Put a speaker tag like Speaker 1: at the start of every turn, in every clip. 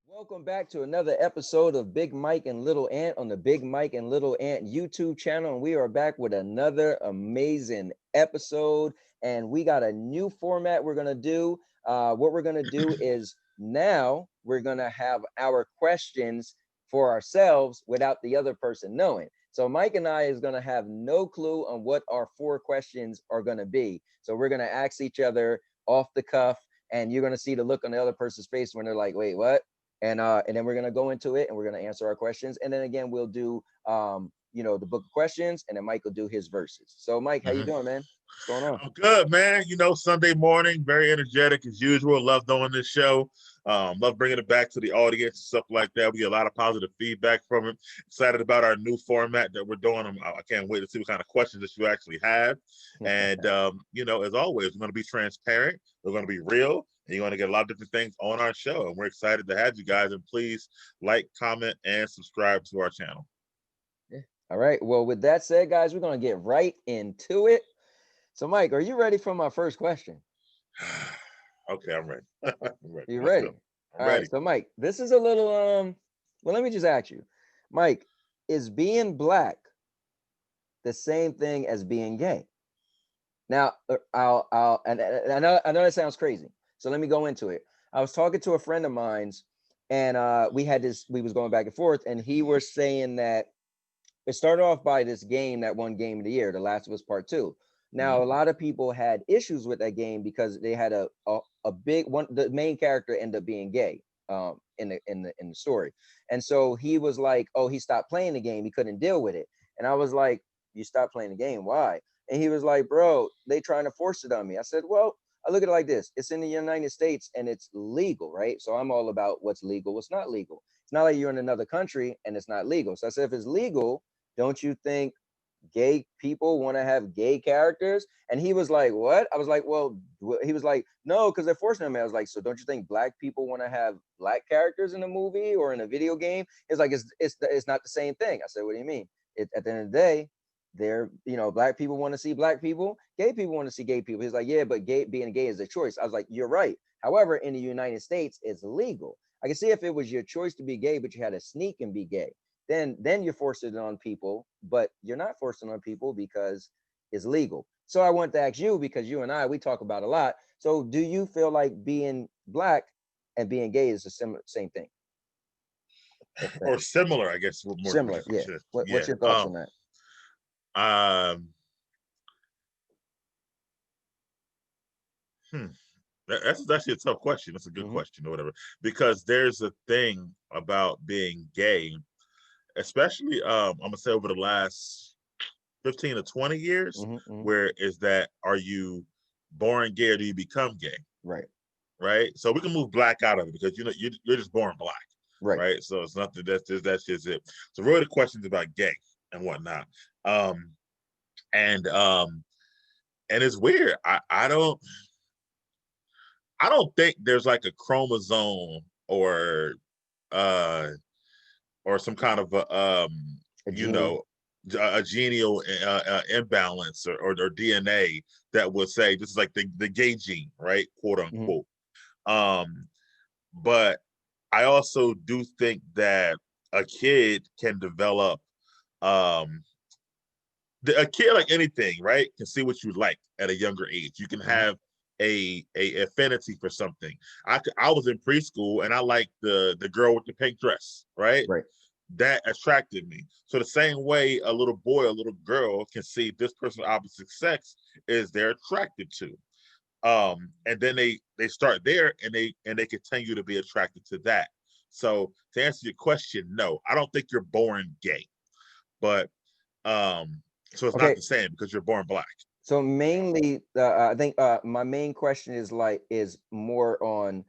Speaker 1: Welcome back to another episode of Big Mike and Little Ant on the Big Mike and Little Ant YouTube channel. And we are back with another amazing episode. And we got a new format we're going to do. What we're going to do is now we're going to have our questions for ourselves without the other person knowing. So Mike and I is going to have no clue on what our 4 questions are going to be. So we're going to ask each other off the cuff. And you're going to see the look on the other person's face when they're like, wait, what? And then we're gonna go into it and we're gonna answer our questions. And then again, we'll do the book of questions, and then Mike will do his verses. So Mike, how you doing, man? What's going on?
Speaker 2: I'm good, man. Sunday morning, very energetic as usual. Love doing this show. Love bringing it back to the audience and stuff like that. We get a lot of positive feedback from it. Excited about our new format that we're doing. I can't wait to see what kind of questions that you actually have. And, as always, we're going to be transparent. We're going to be real. And you're going to get a lot of different things on our show. And we're excited to have you guys. And please like, comment, and subscribe to our channel.
Speaker 1: Yeah. All right. Well, with that said, guys, we're going to get right into it. So, Mike, are you ready for my first question?
Speaker 2: Okay, I'm ready. I'm
Speaker 1: ready. You ready?
Speaker 2: I'm ready.
Speaker 1: Right, so, Mike, this is a little, well, let me just ask you. Mike, is being black the same thing as being gay? Now, and I know that sounds crazy. So let me go into it. I was talking to a friend of mine's, and we was going back and forth, and he was saying that it started off by this game that won Game of the Year, The Last of Us Part 2. Now, a lot of people had issues with that game because they had a big one. The main character ended up being gay in the story, and so he was like, "Oh, he stopped playing the game. He couldn't deal with it." And I was like, "You stopped playing the game? Why?" And he was like, "Bro, they trying to force it on me." I said, "Well, I look at it like this: it's in the United States and it's legal, right? So I'm all about what's legal, what's not legal. It's not like you're in another country and it's not legal. So I said, if it's legal, don't you think gay people want to have gay characters?" And he was like, "What?" I was like, "Well," he was like, "No, because they're forcing them." I was like, "So don't you think black people want to have black characters in a movie or in a video game?" It's like, it's not the same thing. I said, "What do you mean?" At the end of the day, black people want to see black people, gay people want to see gay people. He's like, "Yeah, but being gay is a choice." I was like, "You're right. However, in the United States, it's legal. I can see if it was your choice to be gay, but you had to sneak and be gay, then you're forcing it on people, but you're not forcing on people because it's legal." So I want to ask you, because you and we talk about a lot. So do you feel like being black and being gay is the same thing?
Speaker 2: Or similar, I guess. More
Speaker 1: similar, yeah. What's your thoughts on that?
Speaker 2: That's actually a tough question. That's a good question or whatever, because there's a thing about being gay, especially I'm gonna say over the last 15 to 20 years, where is that, are you born gay or do you become gay? Right. So we can move black out of it because you're just born black. Right. So it's nothing. That's just it. So really the question's about gay and whatnot. And it's weird. I don't think there's like a chromosome or some kind of a genial imbalance or DNA that would say this is like the gay gene, right? Quote unquote. But I also do think that a kid can develop a kid, like anything, right, can see what you like at a younger age. You can have a affinity for something. I was in preschool and I liked the girl with the pink dress, right? That attracted me. So the same way a little boy, a little girl can see this person of opposite sex is they're attracted to. And then they start there and they continue to be attracted to that. So to answer your question, no, I don't think you're born gay, but so it's not the same because you're born black.
Speaker 1: So mainly, I think my main question is more on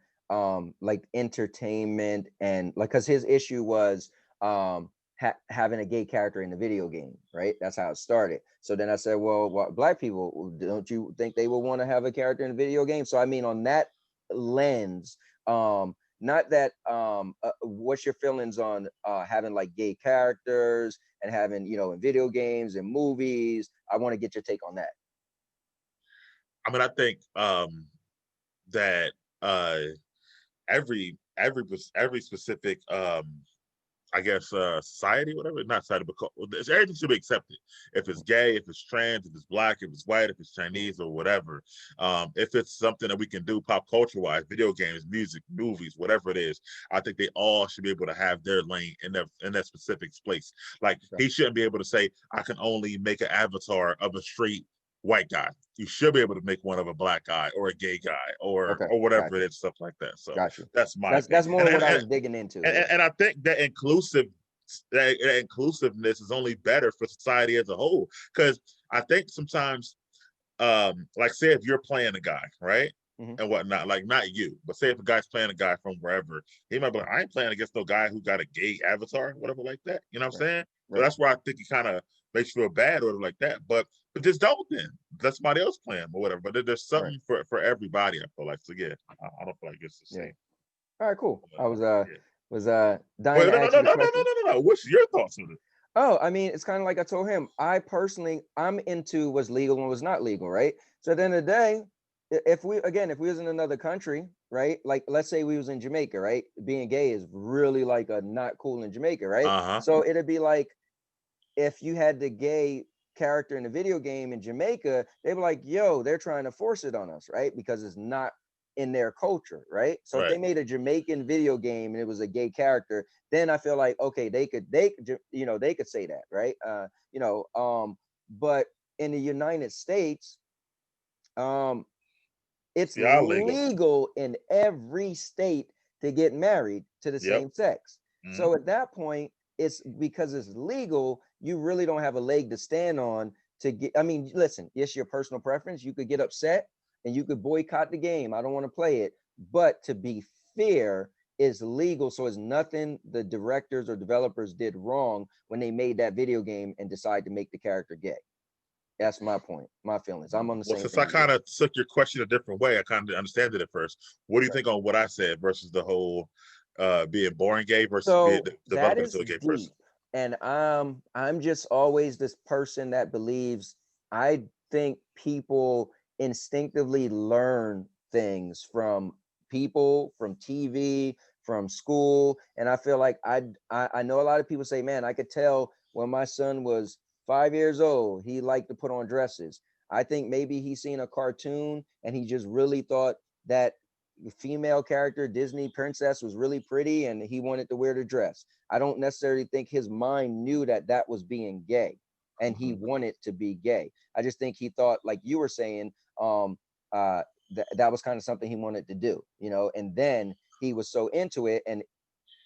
Speaker 1: like entertainment, and like, because his issue was having a gay character in the video game, right? That's how it started. So then I said, well, black people, don't you think they will want to have a character in a video game? So I mean, on that lens, not that what's your feelings on having like gay characters and having, in video games and movies? I want to get your take on that.
Speaker 2: I mean, I think that every every specific I guess society, whatever, not society, but everything should be accepted. If it's gay, if it's trans, if it's black, if it's white, if it's Chinese or whatever. If it's something that we can do pop culture wise, video games, music, movies, whatever it is, I think they all should be able to have their lane in that specific place. Like he shouldn't be able to say, I can only make an avatar of a straight white guy. You should be able to make one of a black guy or a gay guy or whatever it is, stuff like that. So that's my
Speaker 1: that's
Speaker 2: opinion.
Speaker 1: more what I was digging into.
Speaker 2: And I think that inclusiveness is only better for society as a whole. Because I think sometimes, like say if you're playing a guy, right? And whatnot, like not you, but say if a guy's playing a guy from wherever, he might be like, I ain't playing against no guy who got a gay avatar, whatever like that. You know what I'm saying? So that's where I think it kind of makes you feel bad or like that. But just don't then. Let somebody else play him or whatever. But there's something for everybody, I feel like. So yeah, I don't feel like it's the same.
Speaker 1: All right, cool. I was dying
Speaker 2: Wait,
Speaker 1: to ask you the question.
Speaker 2: no. What's your thoughts on it?
Speaker 1: Oh, I mean, it's kind of like I told him. I personally, I'm into what's legal and what's not legal, right? So at the end of the day, if we was in another country, right? Like let's say we was in Jamaica, right? Being gay is really like a not cool in Jamaica, right? So it'd be like if you had the gay character in the video game in Jamaica, they were like, yo, they're trying to force it on us, right? Because it's not in their culture, right? So if they made a Jamaican video game and it was a gay character, then I feel like, okay, they could say that, right? But in the United States, it's legal in every state to get married to the same sex. So at that point, it's because it's legal, you really don't have a leg to stand on to get. I mean, listen, it's your personal preference. You could get upset and you could boycott the game. I don't want to play it. But to be fair, it's legal. So it's nothing the directors or developers did wrong when they made that video game and decided to make the character gay. That's my point, my feelings. I'm on the same.
Speaker 2: Since I kind of took your question a different way, I kind of understand it at first. What do you think on what I said versus the whole being born gay versus being developing into a gay person?
Speaker 1: And I'm just always this person that believes. I think people instinctively learn things from people, from TV, from school, and I feel like I know a lot of people say, man, I could tell when my son was 5 years old, he liked to put on dresses. I think maybe he's seen a cartoon and he just really thought that the female character, Disney princess, was really pretty and he wanted to wear the dress. I don't necessarily think his mind knew that that was being gay and he wanted to be gay. I just think he thought, like you were saying, that was kind of something he wanted to do, and then he was so into it, and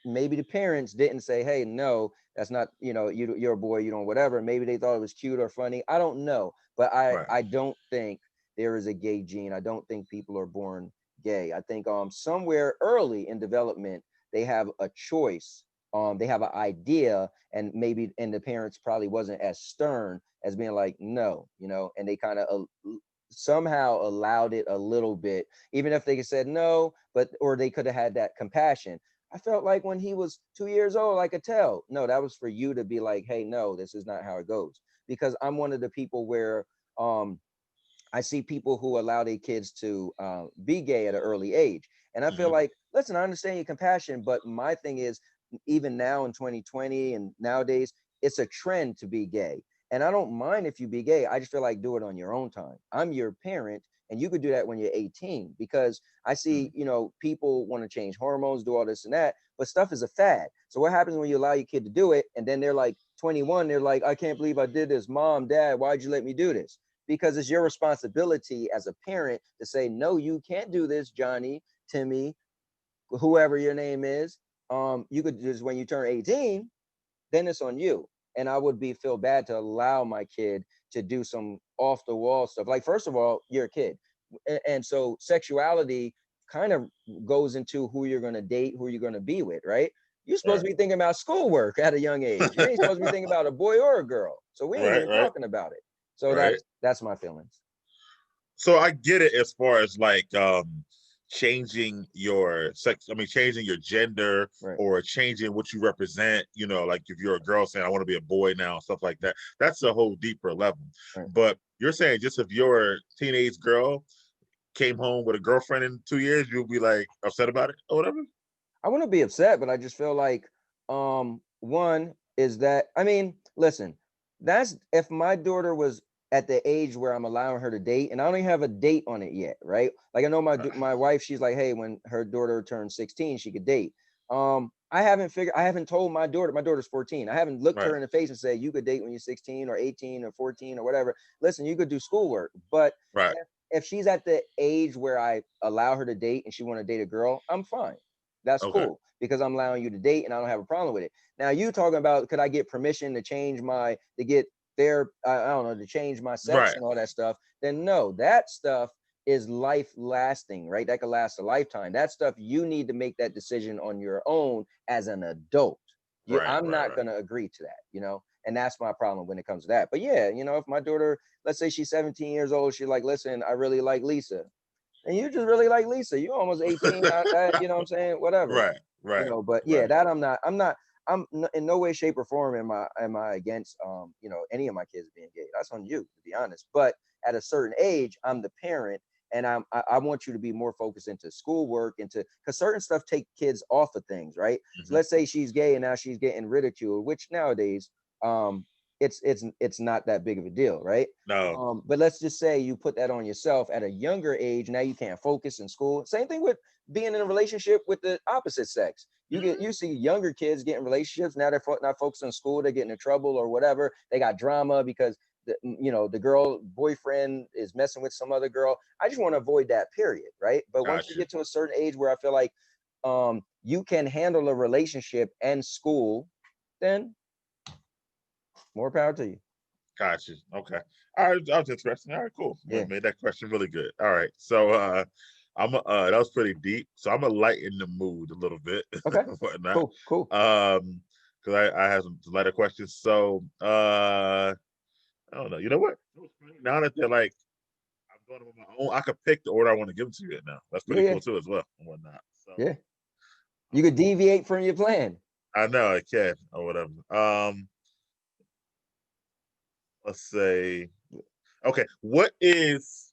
Speaker 1: maybe the parents didn't say, hey, no, that's not, you're a boy, you don't, whatever. Maybe they thought it was cute or funny. I don't know. But I don't think there is a gay gene. I don't think people are born gay. I think somewhere early in development, they have a choice. They have an idea, and the parents probably wasn't as stern as being like, no, and they kind of somehow allowed it a little bit, even if they said no, or they could have had that compassion. I felt like when he was 2 years old, I could tell, no, that was for you to be like, hey, no, this is not how it goes. Because I'm one of the people where I see people who allow their kids to be gay at an early age. And I feel like, listen, I understand your compassion, but my thing is, even now in 2020 and nowadays, it's a trend to be gay. And I don't mind if you be gay. I just feel like do it on your own time. I'm your parent, and you could do that when you're 18, because I see, people want to change hormones, do all this and that, but stuff is a fad. So what happens when you allow your kid to do it, and then they're like 21, they're like, I can't believe I did this. Mom, Dad, why'd you let me do this? Because it's your responsibility as a parent to say, no, you can't do this, Johnny, Timmy, whoever your name is. You could just, when you turn 18, then it's on you. And I would feel bad to allow my kid to do some off the wall stuff. Like, first of all, you're a kid. And so sexuality kind of goes into who you're going to date, who you're going to be with, right? You're supposed to be thinking about schoolwork at a young age. You ain't supposed to be thinking about a boy or a girl. So we ain't even talking about it. So that's my feelings.
Speaker 2: So I get it as far as like changing your sex, changing your gender or changing what you represent, like if you're a girl saying I want to be a boy now, stuff like that. That's a whole deeper level. But you're saying just if your teenage girl came home with a girlfriend in 2 years, you'll be like upset about it or whatever?
Speaker 1: I wouldn't be upset, but I just feel like one is that, I mean, listen, that's if my daughter was at the age where I'm allowing her to date, and I don't even have a date on it yet, right? Like I know my wife, she's like, hey, when her daughter turns 16, she could date. I haven't told my daughter's 14. I haven't looked
Speaker 2: Right.
Speaker 1: her in the face and said, you could date when you're 16 or 18 or 14 or whatever. Listen, you could do schoolwork, but
Speaker 2: Right.
Speaker 1: if she's at the age where I allow her to date and she want to date a girl, I'm fine. That's
Speaker 2: Okay.
Speaker 1: cool because I'm allowing you to date and I don't have a problem with it. Now you talking about could I get permission to change to get their I don't know, to change my sex
Speaker 2: Right.
Speaker 1: and all that stuff? Then no, that stuff is life lasting, right? That could last a lifetime. That stuff you need to make that decision on your own as an adult.
Speaker 2: Right.
Speaker 1: I'm
Speaker 2: Right.
Speaker 1: not gonna agree to that, and that's my problem when it comes to that. But yeah, if my daughter, let's say she's 17 years old, she's like, listen, I really like Lisa. And you just really like Lisa. You're almost 18. You know what I'm saying? Whatever.
Speaker 2: Right. Right.
Speaker 1: But yeah,
Speaker 2: Right.
Speaker 1: that I'm in no way, shape, or form am I against any of my kids being gay. That's on you, to be honest. But at a certain age, I'm the parent and I want you to be more focused into schoolwork, because certain stuff take kids off of things, right? So let's say she's gay and now she's getting ridiculed, which nowadays it's not that big of a deal, right?
Speaker 2: No.
Speaker 1: But let's just say you put that on yourself at a younger age. Now you can't focus in school. Same thing with being in a relationship with the opposite sex. You see younger kids getting relationships. Now they're not focused on school. They're getting in trouble or whatever. They got drama because the girl boyfriend is messing with some other girl. I just want to avoid that, period, right? But once you
Speaker 2: Gotcha.
Speaker 1: get to a certain age where I feel like you can handle a relationship and school, then more power to you.
Speaker 2: Gotcha. Okay. All right. That was interesting. All right. Cool.
Speaker 1: Yeah.
Speaker 2: Made that question really good. All right. So that was pretty deep. So I'm gonna lighten the mood a little bit.
Speaker 1: Okay.
Speaker 2: Whatnot.
Speaker 1: Cool.
Speaker 2: Because I have some lighter questions. So I don't know. You know what? Now that they're like, I'm going with my own, I could pick the order I want to give them to you now. That's pretty
Speaker 1: Yeah.
Speaker 2: cool too, as well, and whatnot. So
Speaker 1: Yeah. You could deviate from your plan.
Speaker 2: I know I can or whatever. Let's say, okay, what is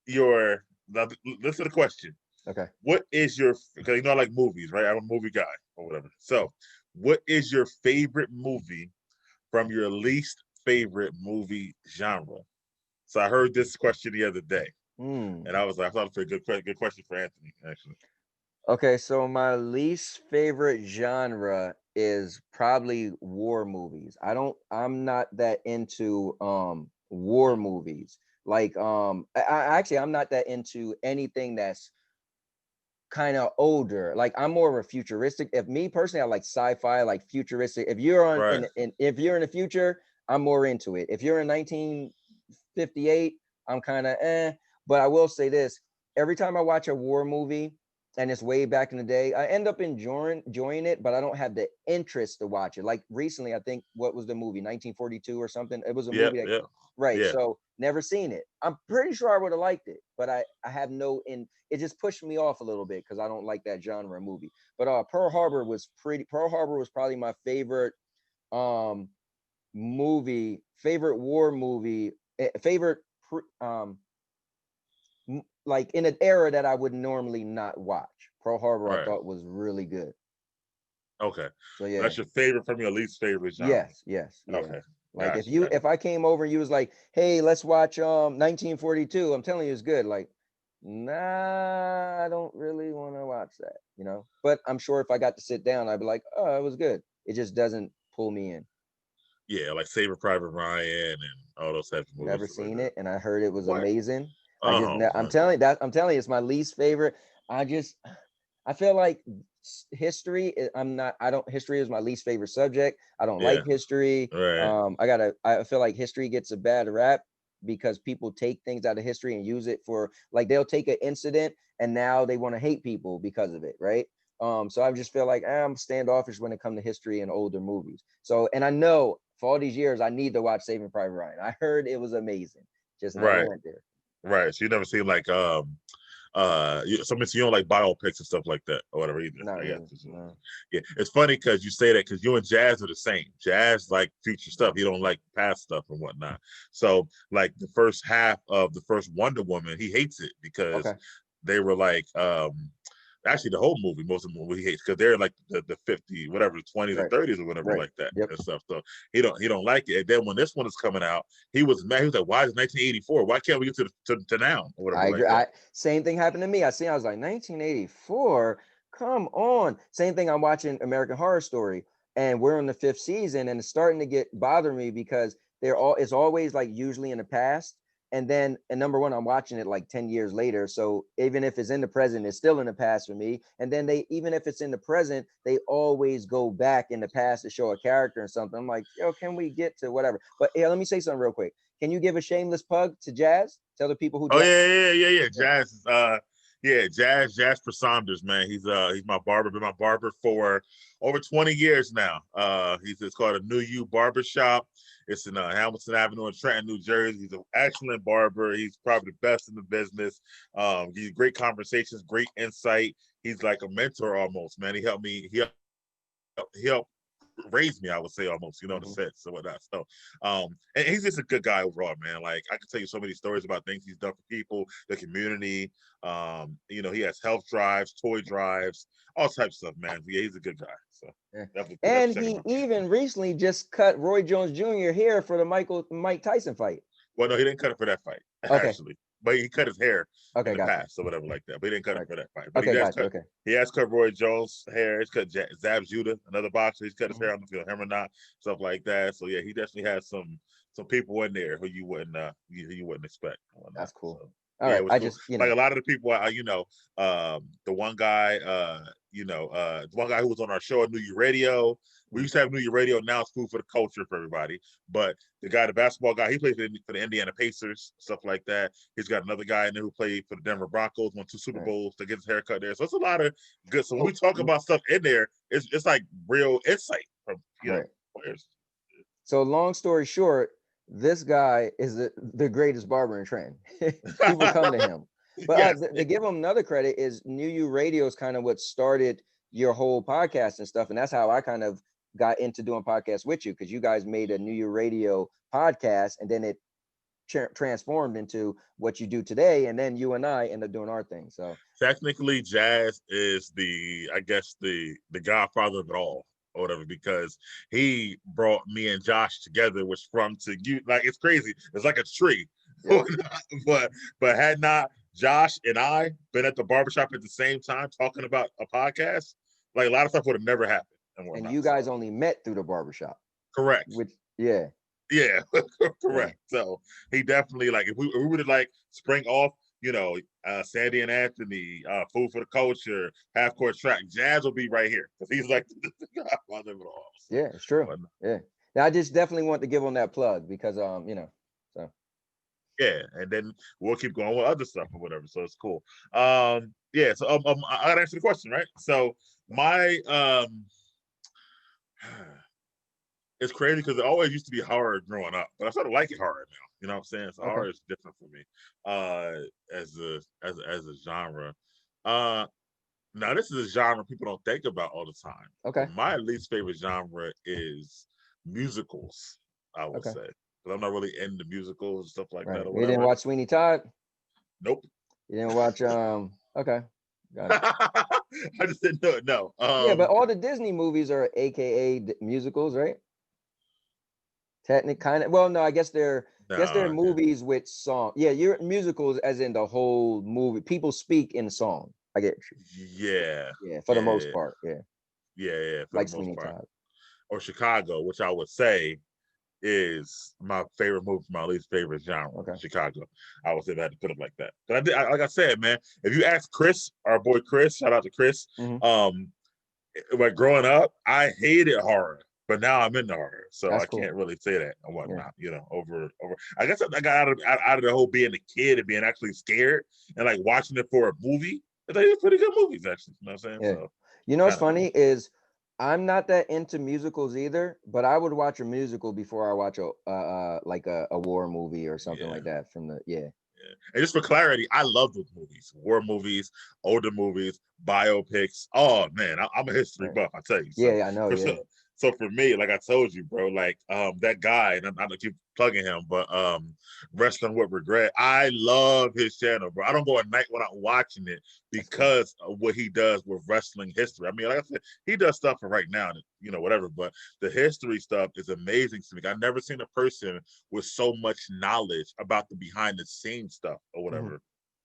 Speaker 2: your now? Listen to the question.
Speaker 1: Okay.
Speaker 2: What is your, because I like movies, right? I'm a movie guy or whatever. So, what is your favorite movie from your least favorite movie genre? So I heard this question the other day, and I was like, I thought it was a good question for Anthony, actually.
Speaker 1: Okay, so my least favorite genre is probably war movies. I'm not that into war movies. Like actually I'm not that into anything that's kind of older. Like I'm more of a futuristic. If me personally, I like sci-fi, like futuristic. If you're on
Speaker 2: Right.
Speaker 1: if you're in the future, I'm more into it. If you're in 1958, I'm kind of But I will say this: every time I watch a war movie, and it's way back in the day, I end up enjoying it, but I don't have the interest to watch it. Like recently, I think what was the movie 1942 or something? It was a
Speaker 2: Yeah.
Speaker 1: movie that
Speaker 2: Yeah.
Speaker 1: right.
Speaker 2: Yeah.
Speaker 1: So never seen it. I'm pretty sure I would have liked it, but I have no in. It just pushed me off a little bit because I don't like that genre movie. But Pearl Harbor was probably my favorite um favorite war movie, favorite like in an era that I would normally not watch. Pearl Harbor I
Speaker 2: Right.
Speaker 1: thought was really good.
Speaker 2: Okay.
Speaker 1: So
Speaker 2: So
Speaker 1: yeah.
Speaker 2: that's your favorite from your least favorite genre.
Speaker 1: Yes. Yeah.
Speaker 2: Okay.
Speaker 1: Like
Speaker 2: Gotcha.
Speaker 1: if I came over and you was like, hey, let's watch 1942, I'm telling you it's good. Like, nah, I don't really want to watch that. But I'm sure if I got to sit down, I'd be like, oh, it was good. It just doesn't pull me in.
Speaker 2: Yeah, like Saving Private Ryan and all those types of movies.
Speaker 1: Never seen it, and I heard it was
Speaker 2: What?
Speaker 1: amazing.
Speaker 2: Oh,
Speaker 1: I'm telling you, it's my least favorite. I feel like history. History is my least favorite subject. I don't
Speaker 2: yeah.
Speaker 1: like history.
Speaker 2: Right.
Speaker 1: I feel like history gets a bad rap because people take things out of history and use it for, like, they'll take an incident and now they want to hate people because of it, right? So I just feel like I'm standoffish when it comes to history and older movies. So, and I know for all these years, I need to watch Saving Private Ryan. I heard it was amazing. Just never
Speaker 2: Right.
Speaker 1: went there.
Speaker 2: Right. So you never seen like so you don't like biopics and stuff like that or whatever either.
Speaker 1: Not
Speaker 2: I
Speaker 1: really.
Speaker 2: guess.
Speaker 1: No.
Speaker 2: Yeah, it's funny because you say that because you and Jazz are the same. Jazz like future stuff. You don't like past stuff and whatnot. So like the first half of the first Wonder Woman, he hates it because
Speaker 1: Okay.
Speaker 2: they were like Actually, the whole movie, most of the movie he hates because they're like the 50, whatever, 20s or
Speaker 1: Right.
Speaker 2: 30s or whatever
Speaker 1: Right.
Speaker 2: like that
Speaker 1: Yep.
Speaker 2: and stuff. So he don't like it. And then when this one is coming out, he was mad. He was like, "Why is it 1984? Why can't we get to now or whatever
Speaker 1: I
Speaker 2: like
Speaker 1: agree.
Speaker 2: that?"
Speaker 1: Same thing happened to me. I was like 1984. Come on. Same thing. I'm watching American Horror Story, and we're on the 5th season, and it's starting to get bother me because it's always like usually in the past. And number one, I'm watching it like 10 years later. So even if it's in the present, it's still in the past for me. And then even if it's in the present, they always go back in the past to show a character and something. I'm like, yo, can we get to whatever? But yeah, let me say something real quick. Can you give a shameless plug to Jazz? Tell the people who
Speaker 2: Oh
Speaker 1: Jazz.
Speaker 2: yeah. Jazz is Jazz for Saunders, man. He's my barber, been my barber for over 20 years now. It's called a New You Barber Shop. It's in Hamilton Avenue in Trenton, New Jersey. He's an excellent barber. He's probably the best in the business. He's great conversations, great insight. He's like a mentor almost, man. He helped me. He helped raised me, I would say, almost, in a sense or whatnot. So and he's just a good guy overall, man. Like, I can tell you so many stories about things he's done for people, the community. He has health drives, toy drives, all types of stuff, man. Yeah, he's a good guy. So
Speaker 1: and he even recently just cut Roy Jones Jr. hair for the Mike Tyson fight.
Speaker 2: Well, no, he didn't cut it for that fight,
Speaker 1: okay.
Speaker 2: Actually. But he cut his hair in the
Speaker 1: gotcha.
Speaker 2: past or whatever like that. But he didn't cut it for that fight. But
Speaker 1: Okay,
Speaker 2: he has
Speaker 1: gotcha.
Speaker 2: cut. He has cut Roy Jones' hair. He's cut Zab Judah, another boxer. He's cut his hair. I don't know if you know him or not, stuff like that. So yeah, he definitely has some people in there who you wouldn't expect.
Speaker 1: That's cool.
Speaker 2: So,
Speaker 1: all right,
Speaker 2: it was
Speaker 1: I
Speaker 2: cool.
Speaker 1: just
Speaker 2: like a lot of the people, the one guy, the one guy who was on our show at New Year Radio. We used to have New Year Radio. Now it's food for the culture for everybody. But the basketball guy, he plays for the Indiana Pacers, stuff like that. He's got another guy in there who played for the Denver Broncos, won 2 Super Bowls, to get his haircut there. So it's a lot of good. So when we talk about stuff in there, it's like real insight from players.
Speaker 1: So long story short, this guy is the greatest barber in Trenton. People come to him. But to give him another credit is New You Radio is kind of what started your whole podcast and stuff. And that's how I kind of got into doing podcasts with you, because you guys made a New You Radio podcast, and then it transformed into what you do today. And then you and I end up doing our thing. So
Speaker 2: technically, Jazz is the godfather of it all, or whatever, because he brought me and Josh together, which it's crazy. It's like a tree. Yeah. but had not Josh and I been at the barbershop at the same time talking about a podcast, like a lot of stuff would have never happened.
Speaker 1: And you guys only met through the barbershop.
Speaker 2: Correct.
Speaker 1: Yeah,
Speaker 2: correct. Yeah. So he definitely, like, if we were to like spring off, Sandy and Anthony, Food for the Culture, Half Court Track, Jazz will be right here because he's like the godfather of it all. So.
Speaker 1: Yeah, it's true. Yeah. Now, I just definitely want to give him that plug because so.
Speaker 2: Yeah, and then we'll keep going with other stuff or whatever. So it's cool. I gotta answer the question, right? So my it's crazy because it always used to be horror growing up, but I sort of like it horror now. You know what I'm saying? So horror is different for me as a genre. Now this is a genre people don't think about all the time.
Speaker 1: Okay.
Speaker 2: But my least favorite genre is musicals, I would say. Because I'm not really into musicals and stuff like that. Or
Speaker 1: you didn't watch Sweeney Todd?
Speaker 2: Nope.
Speaker 1: You didn't watch okay. Got it.
Speaker 2: I just didn't know it. No.
Speaker 1: Yeah, but all the Disney movies are AKA musicals, right? Technic kind of. Well, no, I guess they're movies with song. Yeah, you're musicals as in the whole movie. People speak in song. I get you.
Speaker 2: Yeah.
Speaker 1: Yeah, for the most part. Yeah.
Speaker 2: Yeah.
Speaker 1: Like Sweeney Todd.
Speaker 2: Or Chicago, which I would say is my favorite movie, my least favorite genre. Chicago. I would say that, to put it like that. But like I said, man, if you ask Chris, our boy Chris, shout out to Chris. Like growing up, I hated horror, but now I'm into horror, so I can't really say that and whatnot. Over. I guess I got out of the whole being a kid and being actually scared and like watching it for a movie. I think it's pretty good movies, actually. You know what I'm saying?
Speaker 1: Yeah. So, what's funny is I'm not that into musicals either, but I would watch a musical before I watch a war movie or something like that from the
Speaker 2: And just for clarity, I love those movies, war movies, older movies, biopics. Oh man, I'm a history buff, I tell you.
Speaker 1: So, I know.
Speaker 2: So for me, like I told you, bro, like that guy, and I'm not gonna keep plugging him, but Wrestling with Regret, I love his channel, bro. I don't go a night without watching it because of what he does with wrestling history. I mean, like I said, he does stuff for right now, you know, whatever, but the history stuff is amazing to me. I've never seen a person with so much knowledge about the behind the scenes stuff or whatever.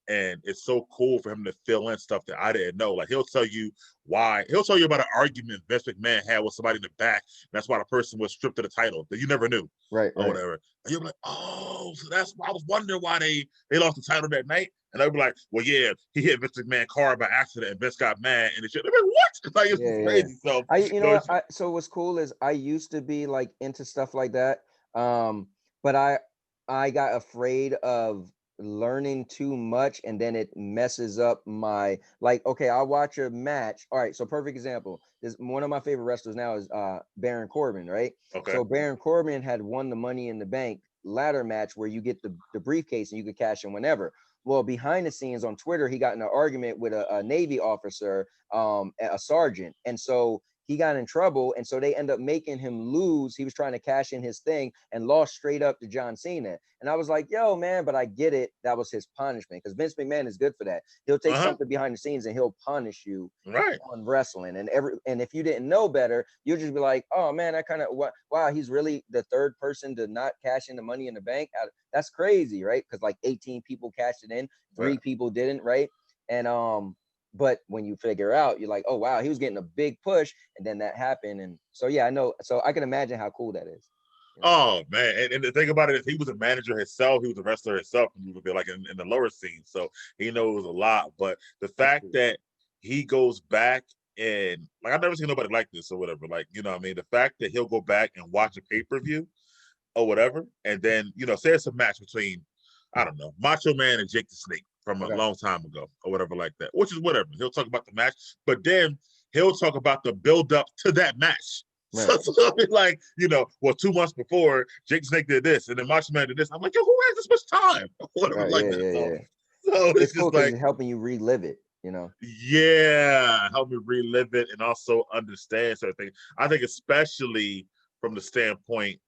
Speaker 2: And it's so cool for him to fill in stuff that I didn't know. Like he'll tell you why. He'll tell you about an argument Vince McMahon had with somebody in the back. That's why the person was stripped of the title that you never knew,
Speaker 1: Right.
Speaker 2: or whatever. And you'll be like, oh, so that's why I was wondering why they lost the title that night. And they'll be like, well, yeah, he hit Vince McMahon's car by accident, and Vince got mad, and it's like, what? Like it's crazy. So
Speaker 1: You know what? So what's cool is I used to be like into stuff like that, but I got afraid of learning too much, and then it messes up my like. Okay, I'll watch a match. All right, so perfect example is one of my favorite wrestlers now is Baron Corbin, right?
Speaker 2: Okay.
Speaker 1: So Baron Corbin had won the Money in the Bank ladder match where you get the briefcase and you could cash in whenever. Well, behind the scenes on Twitter, he got in an argument with a Navy officer, a sergeant, and so he got in trouble, and so they end up making him lose. He was trying to cash in his thing and lost straight up to John Cena. And I was like, yo, man, but I get it. That was his punishment because Vince McMahon is good for that. He'll take something behind the scenes and he'll punish you on wrestling. And if you didn't know better, you'll just be like, oh man, that kind of wow, he's really the third person to not cash in the Money in the Bank. That's crazy, right? Because like 18 people cashed it in, 3 people didn't, right? And but when you figure out, you're like, oh wow, he was getting a big push, and then that happened. And so yeah, I know. So I can imagine how cool that is.
Speaker 2: You know? Oh man, and the thing about it is he was a manager himself, he was a wrestler himself, and he would be like in the lower scene, so he knows a lot. But the fact that he goes back and like I've never seen nobody like this or whatever, like you know what I mean, the fact that he'll go back and watch a pay-per-view or whatever, and then you know, say it's a match between, I don't know, Macho Man and Jake the Snake from a long time ago or whatever like that, which is whatever. He'll talk about the match, but then he'll talk about the build up to that match. Right. So like, you know, well, 2 months before, Jake the Snake did this, and then Macho Man did this. I'm like, yo, who has this much time? Whatever like that. So
Speaker 1: it's cool because like, it's helping you relive it, you know?
Speaker 2: Yeah, help me relive it and also understand certain things. I think especially from the standpoint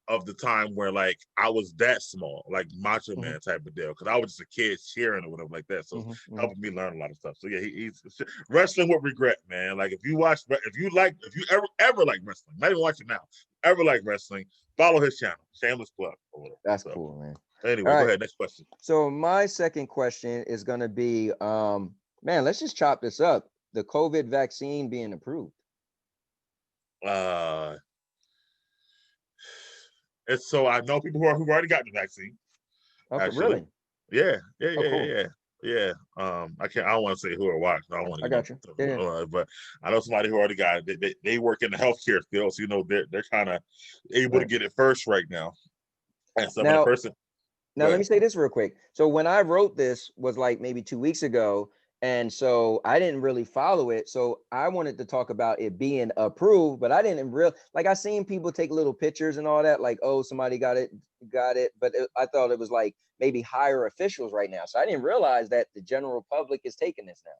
Speaker 2: of the time where like I was that small, like Macho Man type of deal, because I was just a kid cheering or whatever like that. So helping me learn a lot of stuff. So yeah, he's Wrestling with Regret, man. Like if you ever like wrestling, not even watch it now, ever like wrestling, follow his channel. Shameless plug.
Speaker 1: That's cool, man.
Speaker 2: Anyway, go ahead. Next question.
Speaker 1: So my second question is gonna be, man, let's just chop this up. The COVID vaccine being approved.
Speaker 2: It's so I know people who've already gotten the vaccine.
Speaker 1: Okay, really?
Speaker 2: Yeah. I don't want to say who or why. I don't want to.
Speaker 1: I got you.
Speaker 2: But I know somebody who already got it. They work in the healthcare field, so you know they're kind of able to get it first right now. And some of the person.
Speaker 1: Now let me say this real quick. So when I wrote this was like maybe 2 weeks ago. And so I didn't really follow it. So I wanted to talk about it being approved, but I didn't like I seen people take little pictures and all that, like, oh, somebody got it. But I thought it was like maybe higher officials right now. So I didn't realize that the general public is taking this now.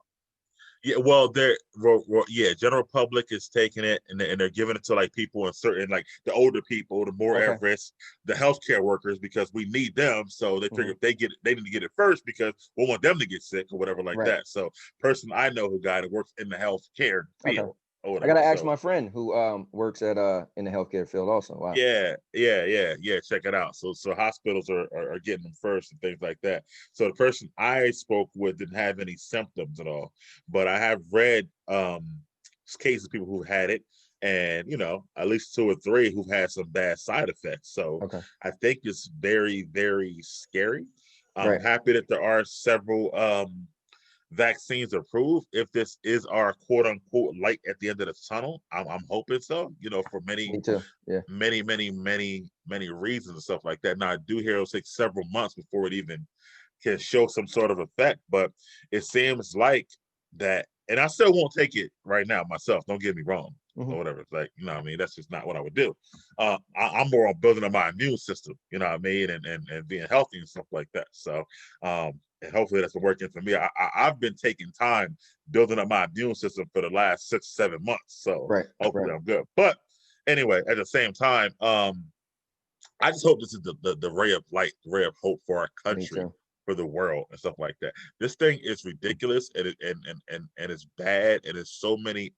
Speaker 2: Yeah, well, general public is taking it and they're giving it to like people in certain, like the older people, the more at risk, the healthcare workers, because we need them. So they figure if they get it, they need to get it first because we want them to get sick or whatever like that. So person I know who got it works in the healthcare field. I
Speaker 1: gotta ask my friend who works at in the healthcare field also. Wow.
Speaker 2: Yeah. Check it out. So hospitals are getting them first and things like that. So the person I spoke with didn't have any symptoms at all, but I have read cases of people who had it, and you know, at least 2 or 3 who've had some bad side effects. So I think it's very, very scary. I'm happy that there are several vaccines approved. If this is our quote unquote light at the end of the tunnel, I'm hoping so, you know, for many reasons and stuff like that. Now I do hear it'll take several months before it even can show some sort of effect, but it seems like that, and I still won't take it right now myself, don't get me wrong, or whatever. It's like, you know what I mean? That's just not what I would do. I'm more on building up my immune system, you know what I mean? And being healthy and stuff like that. So, and hopefully that's working for me. I've been taking time building up my immune system for the last 6-7 months. So
Speaker 1: Right,
Speaker 2: hopefully
Speaker 1: right.
Speaker 2: I'm good. But anyway, at the same time, I just hope this is the ray of light, the ray of hope for our
Speaker 1: Me
Speaker 2: country,
Speaker 1: too.
Speaker 2: for the world, and stuff like that. This thing is ridiculous, and it's bad, and there's so many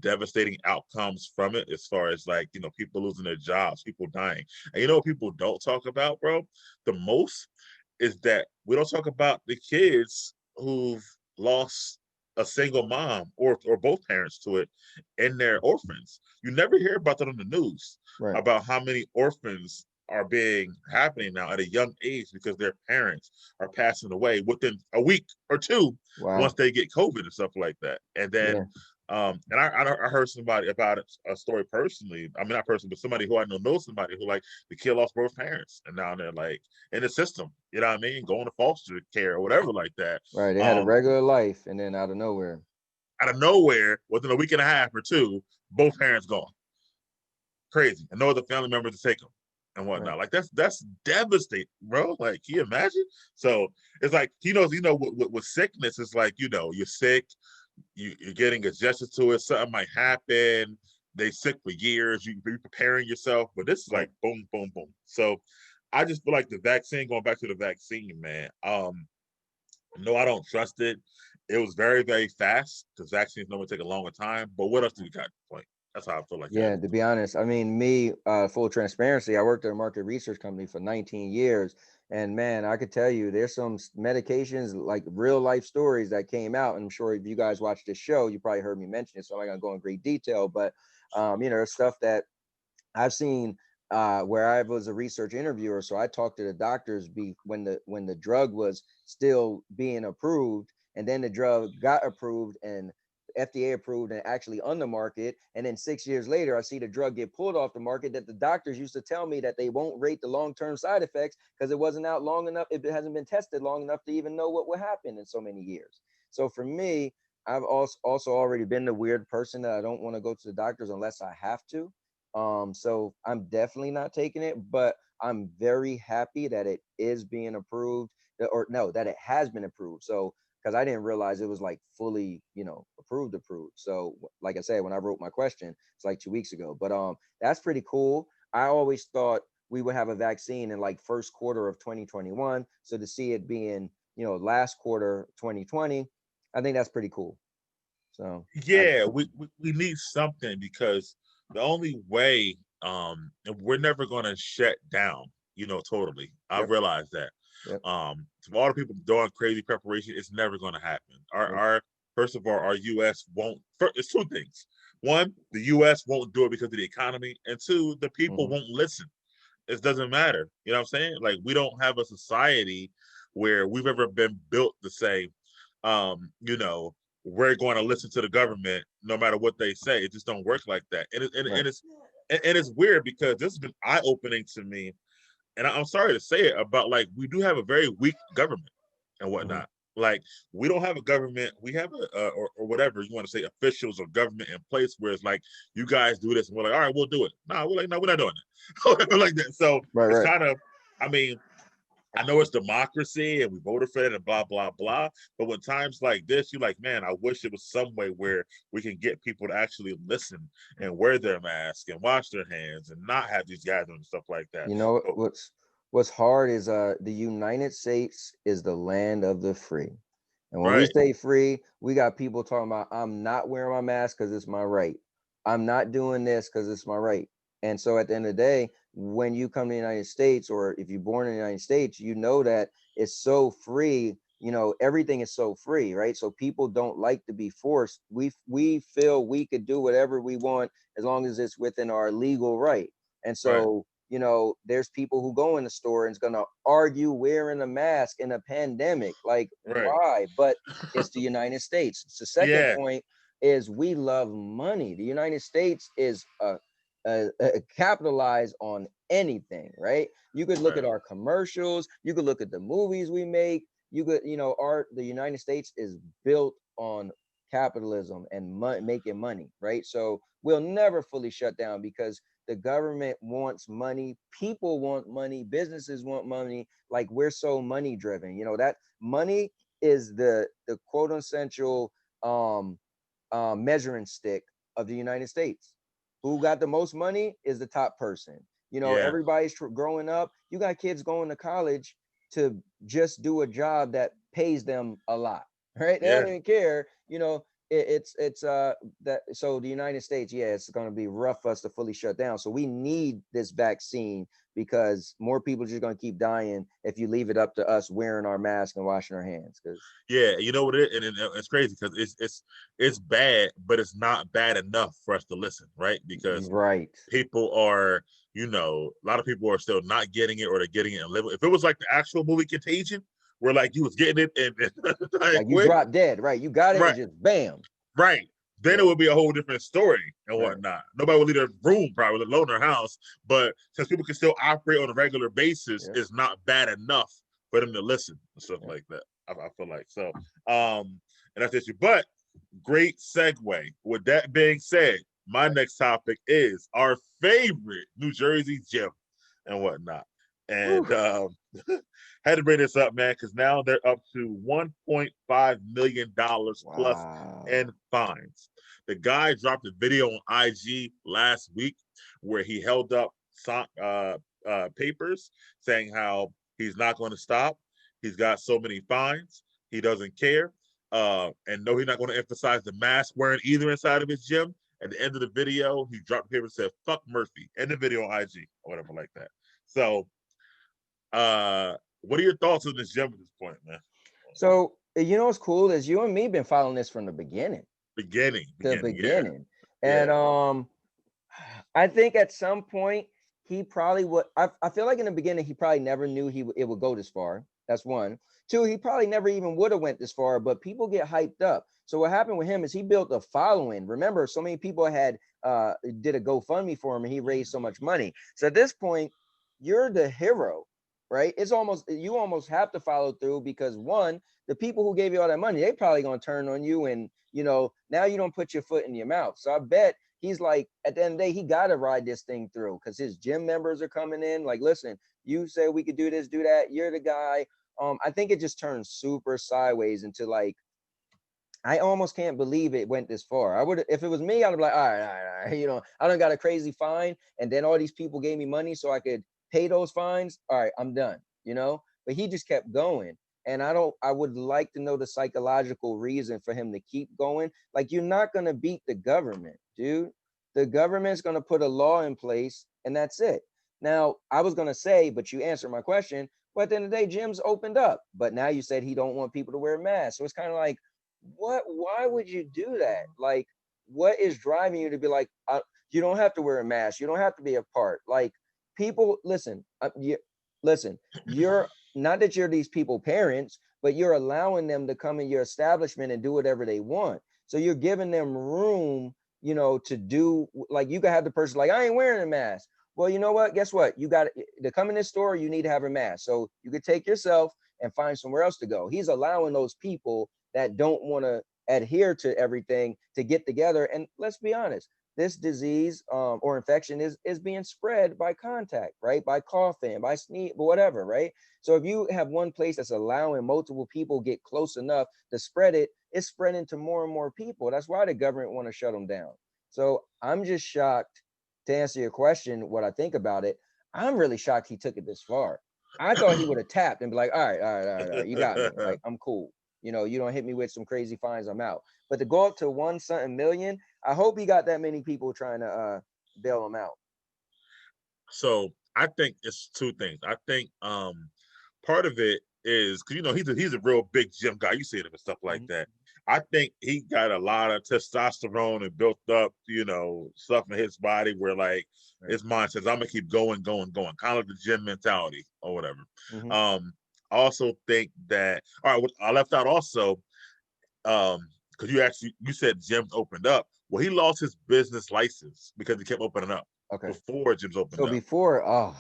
Speaker 2: devastating outcomes from it, as far as, like, you know, people losing their jobs, people dying. And you know what people don't talk about, bro? The most is that we don't talk about the kids who've lost a single mom or both parents to it, and they're orphans. You never hear about that on the news,
Speaker 1: Right.
Speaker 2: about how many orphans are being happening now at a young age because their parents are passing away within a week or two once
Speaker 1: Wow.
Speaker 2: they get COVID and stuff like that. And
Speaker 1: Yeah.
Speaker 2: then and I heard somebody about it, a story personally. I mean, not personally, but somebody who I know somebody who, like, the kid lost both parents, and now they're, like, in the system. You know what I mean? Going to foster care or whatever like that.
Speaker 1: Right. They had a
Speaker 2: Um,
Speaker 1: regular life, and then out of nowhere.
Speaker 2: Out of nowhere, within a week and a half or two, both parents gone. Crazy, and no other family members to take them and
Speaker 1: Right.
Speaker 2: whatnot. Like, that's devastating, bro. Like, can you imagine? So it's like, with sickness, it's like, you're sick, you're getting adjusted to it. Something might happen. They sick for years. You be preparing yourself, but this is
Speaker 1: Right.
Speaker 2: like boom, boom, boom. So I just feel like the vaccine. Going back to the vaccine, man. No, I don't trust it. It was very, very fast, because vaccines normally take a longer time. But what else do we got to point? That's how I feel like at
Speaker 1: Yeah,
Speaker 2: it.
Speaker 1: to be honest, I mean, me, full transparency, I worked at a market research company for 19 years. And man, I could tell you there's some medications, like real life stories that came out. And I'm sure if you guys watch this show, you probably heard me mention it. So I'm not going to go in great detail, but, stuff that I've seen where I was a research interviewer. So I talked to the doctors when the drug was still being approved, and then the drug got approved and FDA approved and actually on the market. And then 6 years later, I see the drug get pulled off the market that the doctors used to tell me that they won't rate the long-term side effects because it wasn't out long enough. It hasn't been tested long enough to even know what would happen in so many years. So for me, I've also already been the weird person that I don't want to go to the doctors unless I have to. So I'm definitely not taking it, but I'm very happy that it is being approved, or no, that it has been approved. So because I didn't realize it was like fully, approved. So like I said, when I wrote my question, it's like 2 weeks ago. But that's pretty cool. I always thought we would have a vaccine in like first quarter of 2021. So to see it being, last quarter 2020, I think that's pretty cool. So
Speaker 2: Yeah, we need something, because the only way, we're never gonna shut down, totally. I
Speaker 1: yep,
Speaker 2: realize that.
Speaker 1: yep,
Speaker 2: To all the people doing crazy preparation, it's never gonna happen.
Speaker 1: yep,
Speaker 2: Our First of all, our US won't. It's two things. One, the US won't do it because of the economy, and two, the people
Speaker 1: hmm
Speaker 2: won't listen. It doesn't matter. You know what I'm saying? Like, we don't have a society where we've ever been built to say, um, you know, we're going to listen to the government no matter what they say. It just don't work like that.
Speaker 1: right,
Speaker 2: And it's weird, because this has been eye opening to me. And I'm sorry to say it, about, like, we do have a very weak government and
Speaker 1: hmm
Speaker 2: whatnot. Like, we don't have a government. We have or whatever you want to say, officials or government in place where it's like, you guys do this, and we're like, all right, we'll do it. No, we're like, no, we're not doing that. Like that. So
Speaker 1: right,
Speaker 2: it's
Speaker 1: right.
Speaker 2: kind of, I mean, I know it's democracy and we voted for it and blah, blah, blah. But when times like this, you're like, man, I wish it was some way where we can get people to actually listen and wear their mask and wash their hands and not have these guys doing stuff like that.
Speaker 1: You know
Speaker 2: But
Speaker 1: what's hard is the United States is the land of the free. And when we
Speaker 2: right,
Speaker 1: say free, we got people talking about I'm not wearing my mask because it's my right. I'm not doing this because it's my right. And so at the end of the day, when you come to the United States, or if you're born in the United States, you know that it's so free. Everything is so free, right? So people don't like to be forced. We feel we could do whatever we want as long as it's within our legal right. And
Speaker 2: right,
Speaker 1: so, there's people who go in the store and is going to argue wearing a mask in a pandemic. Like,
Speaker 2: right.
Speaker 1: why? But it's the United States. The second
Speaker 2: Yeah,
Speaker 1: point is we love money. The United States is capitalize on anything, right? You could look
Speaker 2: right,
Speaker 1: at our commercials. You could look at the movies we make. You could, the United States is built on capitalism and making money, right? So we'll never fully shut down because the government wants money, people want money, businesses want money. Like we're so money driven, you know, that money is the quote essential measuring stick of the United States. Who got the most money is the top person. You know,
Speaker 2: Yeah.
Speaker 1: everybody's growing up. You got kids going to college to just do a job that pays them a lot, right? They
Speaker 2: Yeah.
Speaker 1: don't even care. You know, it's that. So the United States, yeah, it's going to be rough for us to fully shut down. So we need this vaccine because more people are just going to keep dying if you leave it up to us wearing our mask and washing our hands. Because
Speaker 2: Yeah, you know what it is, and it's crazy because it's bad, but it's not bad enough for us to listen, right? Because
Speaker 1: right,
Speaker 2: people are, you know, a lot of people are still not getting it, or they're getting it in little. If it was like the actual movie Contagion, where like you was getting it and dying
Speaker 1: like you
Speaker 2: quick,
Speaker 1: drop dead, right? You got it and
Speaker 2: right,
Speaker 1: just bam.
Speaker 2: right, then it
Speaker 1: Yeah,
Speaker 2: would be a whole different story and
Speaker 1: right.
Speaker 2: whatnot. Nobody would leave their room, probably, let alone their house. But since people can still operate on a regular basis,
Speaker 1: Yeah,
Speaker 2: it's not bad enough for them to listen and stuff
Speaker 1: yeah.
Speaker 2: like that. I feel like so. And that's the issue. But great segue. With that being said, my next topic is our favorite New Jersey gym and whatnot. And
Speaker 1: Whew.
Speaker 2: had to bring this up, man, because now they're up to $1.5 million plus
Speaker 1: Wow.
Speaker 2: in fines. The guy dropped a video on IG last week where he held up papers saying how he's not going to stop. He's got so many fines. He doesn't care. And no, he's not going to emphasize the mask wearing either inside of his gym. At the end of the video, he dropped the paper and said, "Fuck Murphy." End the video on IG or whatever like that. So, what are your thoughts on this gym at this point, man?
Speaker 1: So you know what's cool is you and me been following this from the beginning. The
Speaker 2: Yeah,
Speaker 1: beginning. And
Speaker 2: yeah,
Speaker 1: I think at some point he probably would. I feel like in the beginning he probably never knew it would go this far. That's one. Two, he probably never even would have went this far. But people get hyped up. So what happened with him is he built a following. Remember, so many people had did a GoFundMe for him, and he raised so much money. So at this point, you're the hero, right? It's almost you almost have to follow through because one, the people who gave you all that money, they probably gonna turn on you, and you know now you don't put your foot in your mouth. So I bet he's like, at the end of the day, he got to ride this thing through because his gym members are coming in. Like, listen, you say we could do this, do that. You're the guy. I think it just turned super sideways into like, I almost can't believe it went this far. I would, if it was me, I'd be like, all right, you know, I done got a crazy fine, and then all these people gave me money so I could pay those fines. All right, I'm done, you know. But he just kept going, and I would like to know the psychological reason for him to keep going. Like, you're not gonna beat the government, dude. The government's gonna put a law in place, and that's it. Now, I was gonna say, but you answered my question. But at the end of the day, gyms opened up. But now you said he don't want people to wear masks, so it's kind of like, why would you do that? Like, what is driving you to be like, you don't have to wear a mask, you don't have to be apart? Like, people, listen, listen, you're not that you're these people parents, but you're allowing them to come in your establishment and do whatever they want. So you're giving them room, you know, to do, like, you could have the person like, I ain't wearing a mask. Well, you know what, guess what, you got to come in this store, you need to have a mask, so you could take yourself and find somewhere else to go. He's allowing those people that don't want to adhere to everything to get together. And let's be honest, this disease or infection is being spread by contact, right? By coughing, by sneeze, whatever, right? So if you have one place that's allowing multiple people get close enough to spread it, it's spreading to more and more people. That's why the government want to shut them down. So I'm just shocked, to answer your question, what I think about it. I'm really shocked he took it this far. I thought he would have tapped and be like, all right, all right, all right, all right, you got me. Like, I'm cool. You know, you don't hit me with some crazy fines, I'm out. But to go up to one something million, I hope he got that many people trying to bail him out.
Speaker 2: So I think it's two things. I think part of it is because you know he's a real big gym guy. You see him and stuff like
Speaker 1: Mhm.
Speaker 2: that. I think he got a lot of testosterone and built up, you know, stuff in his body where like
Speaker 1: Right.
Speaker 2: his mind says, I'm gonna keep going, going, going, kind of like the gym mentality or whatever.
Speaker 1: Mhm.
Speaker 2: I also think that all right, what I left out also, because you said gyms opened up. Well, he lost his business license because he kept opening up
Speaker 1: Okay.
Speaker 2: before gyms opened
Speaker 1: So
Speaker 2: up.
Speaker 1: before, oh,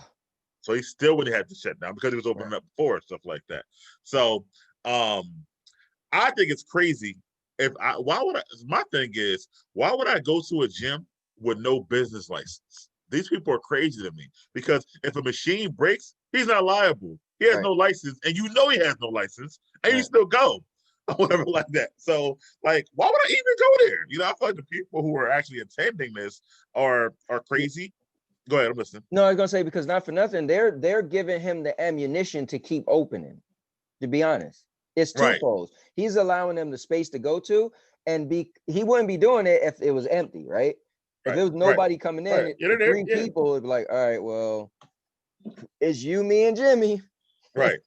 Speaker 2: So he still would have had to shut down because he was
Speaker 1: right.
Speaker 2: opening up before and stuff like that. So I think it's crazy why would I? My thing is, why would I go to a gym with no business license? These people are crazy to me because if a machine breaks, he's not liable. He has
Speaker 1: Right.
Speaker 2: no license, and you know he has no license, and you
Speaker 1: Right.
Speaker 2: still go or whatever like that. So, like, why would I even go there? You know, I feel like the people who are actually attending this are crazy. Go ahead, I'm listening.
Speaker 1: No, I was gonna say, because not for nothing, they're giving him the ammunition to keep opening. To be honest, it's
Speaker 2: Right,
Speaker 1: twofold. He's allowing them the space to go to, and he wouldn't be doing it if it was empty, right? If
Speaker 2: right,
Speaker 1: it was
Speaker 2: right,
Speaker 1: nobody coming
Speaker 2: right.
Speaker 1: in,
Speaker 2: Yeah,
Speaker 1: the
Speaker 2: they're there.
Speaker 1: three
Speaker 2: Yeah,
Speaker 1: people would be like, all right, well, it's you, me, and Jimmy.
Speaker 2: right. But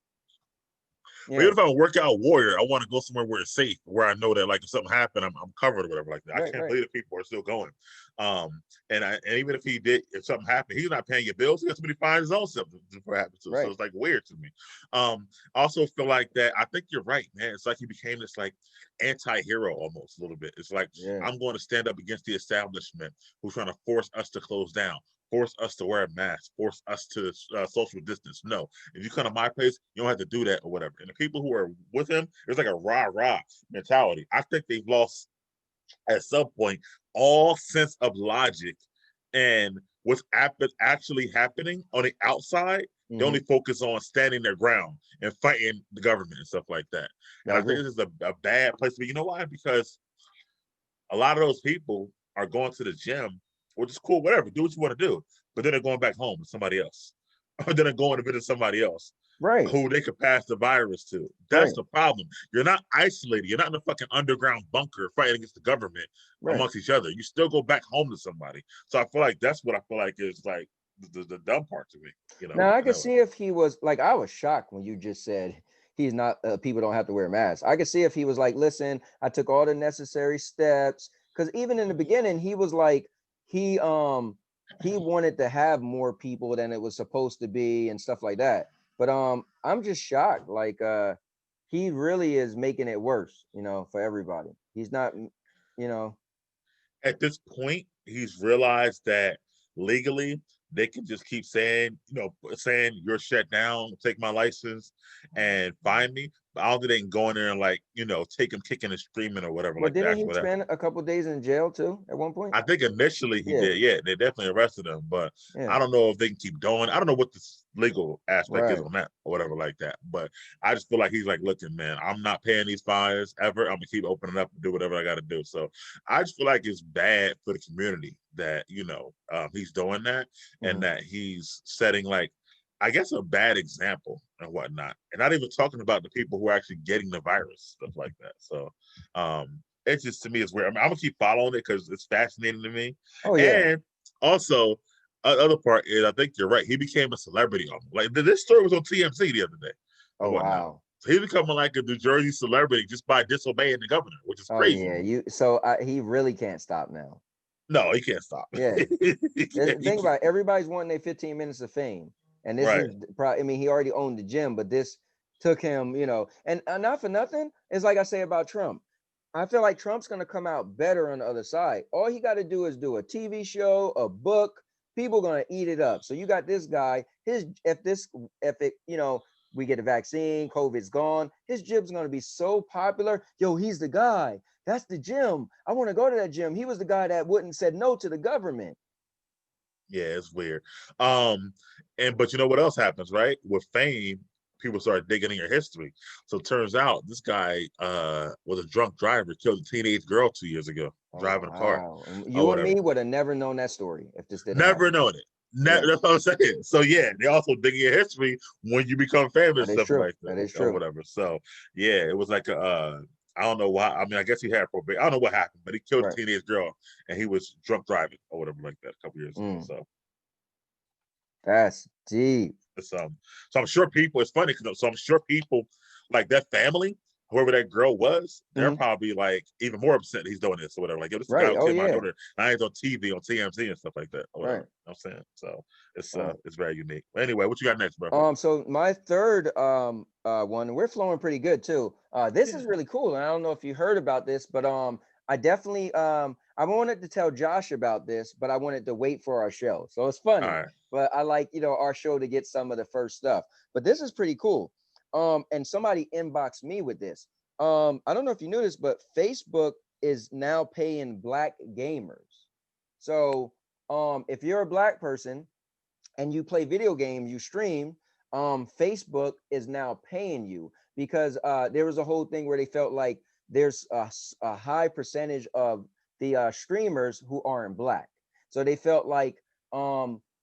Speaker 1: Yeah,
Speaker 2: even if I'm a workout warrior, I want to go somewhere where it's safe, where I know that like if something happened, I'm covered or whatever like that. I
Speaker 1: right,
Speaker 2: can't
Speaker 1: right.
Speaker 2: believe that people are still going. And even if something happened, he's not paying your bills. He got somebody find his own stuff before it happens to. So
Speaker 1: Right.
Speaker 2: it's like weird to me. I also feel like that. I think you're right, man. It's like he became this like anti-hero almost a little bit. It's like
Speaker 1: Yeah.
Speaker 2: I'm going to stand up against the establishment who's trying to force us to close down, force us to wear a mask, force us to social distance. No, if you come to my place, you don't have to do that or whatever. And the people who are with him, there's like a rah-rah mentality. I think they've lost at some point all sense of logic and what's actually happening on the outside. They
Speaker 1: Mm-hmm.
Speaker 2: only focus on standing their ground and fighting the government and stuff like that. And
Speaker 1: I
Speaker 2: I think
Speaker 1: agree.
Speaker 2: this is a bad place to be. You know why? Because a lot of those people are going to the gym, which is cool, whatever, do what you want to do. But then they're going back home with somebody else. Or then they're going to visit somebody else
Speaker 1: Right.
Speaker 2: who they could pass the virus to. That's
Speaker 1: Right.
Speaker 2: the problem. You're not isolated. You're not in a fucking underground bunker fighting against the government
Speaker 1: Right.
Speaker 2: amongst each other. You still go back home to somebody. So I feel like that's what I feel like is like the dumb part to me, you know?
Speaker 1: Now I could
Speaker 2: No.
Speaker 1: see if he was like, I was shocked when you just said he's not. People don't have to wear masks. I could see if he was like, listen, I took all the necessary steps, because even in the beginning he was like, he um he wanted to have more people than it was supposed to be and stuff like that. But I'm just shocked. Like he really is making it worse, for everybody. He's not, you know.
Speaker 2: At this point, he's realized that legally they can just keep saying, saying you're shut down, take my license, and find me. But I don't think they can go in there and like, take him kicking and screaming or whatever
Speaker 1: Well,
Speaker 2: like that.
Speaker 1: didn't he
Speaker 2: Actually,
Speaker 1: spend a couple days in jail too at one point?
Speaker 2: I think initially he
Speaker 1: Yeah,
Speaker 2: did. Yeah, they definitely arrested him, but
Speaker 1: yeah,
Speaker 2: I don't know if they can keep doing. I don't know what the legal aspect is
Speaker 1: right.
Speaker 2: on that or whatever like that. But I just feel like he's like, looking, man, I'm not paying these fines ever. I'm gonna keep opening up and do whatever I got to do. So I just feel like it's bad for the community that he's doing that and
Speaker 1: Mhm.
Speaker 2: that he's setting like, I guess, a bad example and whatnot. And not even talking about the people who are actually getting the virus, stuff like that. So it just to me is weird. I mean, I'm gonna keep following it because it's fascinating to me.
Speaker 1: Oh yeah.
Speaker 2: And also, other part is I think you're right. He became a celebrity almost. Like this story was on TMZ the other day
Speaker 1: Oh
Speaker 2: and whatnot.
Speaker 1: wow.
Speaker 2: So he's becoming like a New Jersey celebrity just by disobeying the governor, which is
Speaker 1: Oh
Speaker 2: crazy.
Speaker 1: yeah. He really can't stop now.
Speaker 2: No, he can't stop.
Speaker 1: Yeah.
Speaker 2: he
Speaker 1: Think
Speaker 2: can't.
Speaker 1: about it. Everybody's wanting their 15 minutes of fame, and this
Speaker 2: Right.
Speaker 1: is probably. I mean, he already owned the gym, but this took him. And not for nothing. It's like I say about Trump. I feel like Trump's gonna come out better on the other side. All he got to do is do a TV show, a book. People gonna eat it up. So you got this guy. We get a vaccine, COVID's gone. His gym's gonna be so popular. Yo, he's the guy. That's the gym. I want to go to that gym. He was the guy that wouldn't said no to the government.
Speaker 2: Yeah, it's weird. But you know what else happens, right? With fame, people start digging in your history. So it turns out this guy was a drunk driver, killed a teenage girl 2 years ago,
Speaker 1: Oh
Speaker 2: driving a car
Speaker 1: wow.
Speaker 2: or
Speaker 1: You and
Speaker 2: whatever.
Speaker 1: me would have never known that story if this didn't
Speaker 2: Never
Speaker 1: happen.
Speaker 2: known it.
Speaker 1: Yeah,
Speaker 2: That's what I'm saying. So yeah, they also dig in your history when you become famous,
Speaker 1: that is
Speaker 2: stuff
Speaker 1: true.
Speaker 2: like that,
Speaker 1: That is
Speaker 2: or
Speaker 1: true.
Speaker 2: whatever. So yeah, it was like I don't know why. I mean, I guess he had probation. I don't know what happened, but he killed a
Speaker 1: Right.
Speaker 2: teenage girl and he was drunk driving or whatever like that a couple years ago.
Speaker 1: Mm,
Speaker 2: So
Speaker 1: that's deep.
Speaker 2: it's so I'm sure people. It's funny because so I'm sure people like that family, whoever that girl was, they're
Speaker 1: Mhm.
Speaker 2: probably like even more upset he's doing this or whatever. Like, yo, this is the guy
Speaker 1: Right.
Speaker 2: who
Speaker 1: Oh
Speaker 2: killed my
Speaker 1: yeah.
Speaker 2: daughter. I ain't on TV on TMZ and stuff like that or whatever.
Speaker 1: Right.
Speaker 2: You know what I'm saying? So
Speaker 1: Wow.
Speaker 2: it's very unique. But anyway, what you got next, bro?
Speaker 1: So my third one, we're flowing pretty good too. This
Speaker 2: Yeah.
Speaker 1: is really cool. And I don't know if you heard about this, but I definitely I wanted to tell Josh about this, but I wanted to wait for our show. So it's
Speaker 2: All
Speaker 1: funny,
Speaker 2: right.
Speaker 1: but I like, our show to get some of the first stuff. But this is pretty cool. And somebody inboxed me with this. I don't know if you knew this, but Facebook is now paying Black gamers. So if you're a Black person and you play video games, you stream, Facebook is now paying you because there was a whole thing where they felt like there's a high percentage of the streamers who aren't Black. So they felt like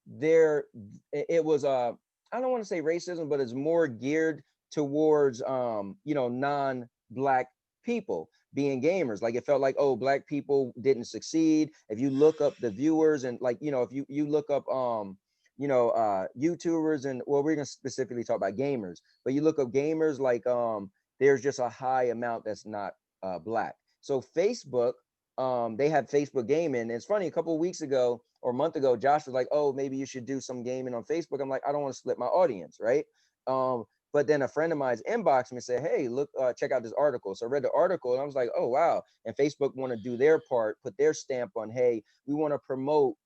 Speaker 1: there it was I don't want to say racism, but it's more geared towards non-Black people being gamers. Like it felt like, oh, Black people didn't succeed. If you look up the viewers and like, if you look up YouTubers, and well, we're gonna specifically talk about gamers, but you look up gamers, like there's just a high amount that's not Black. So Facebook, they had Facebook gaming. And it's funny, a couple of weeks ago or a month ago, Josh was like, oh, maybe you should do some gaming on Facebook. I'm like, I don't want to split my audience, right? But then a friend of mine's inboxed me and said, hey, look, check out this article. So I read the article and I was like, oh, wow. And Facebook want to do their part, put their stamp on, hey, we want to promote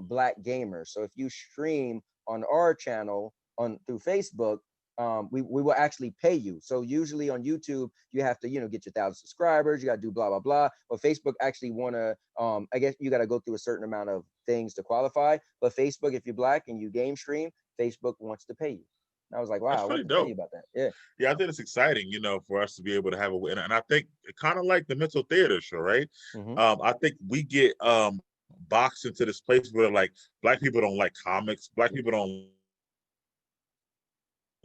Speaker 1: Black gamers. So if you stream on our channel through Facebook, we will actually pay you. So usually on YouTube, you have to, get your 1,000 subscribers, you got to do blah, blah, blah. But Facebook actually want to, I guess you got to go through a certain amount of things to qualify. But Facebook, if you're Black and you game stream, Facebook wants to pay you. And I was like, wow,
Speaker 2: That's
Speaker 1: I
Speaker 2: pretty
Speaker 1: want to tell you
Speaker 2: dope.
Speaker 1: about that. Yeah.
Speaker 2: Yeah, I think it's exciting, for us to be able to have a win. And I think kind of like the mental theater show, right?
Speaker 1: Mm-hmm.
Speaker 2: I think we get boxed into this place where like Black people don't like comics, Black people don't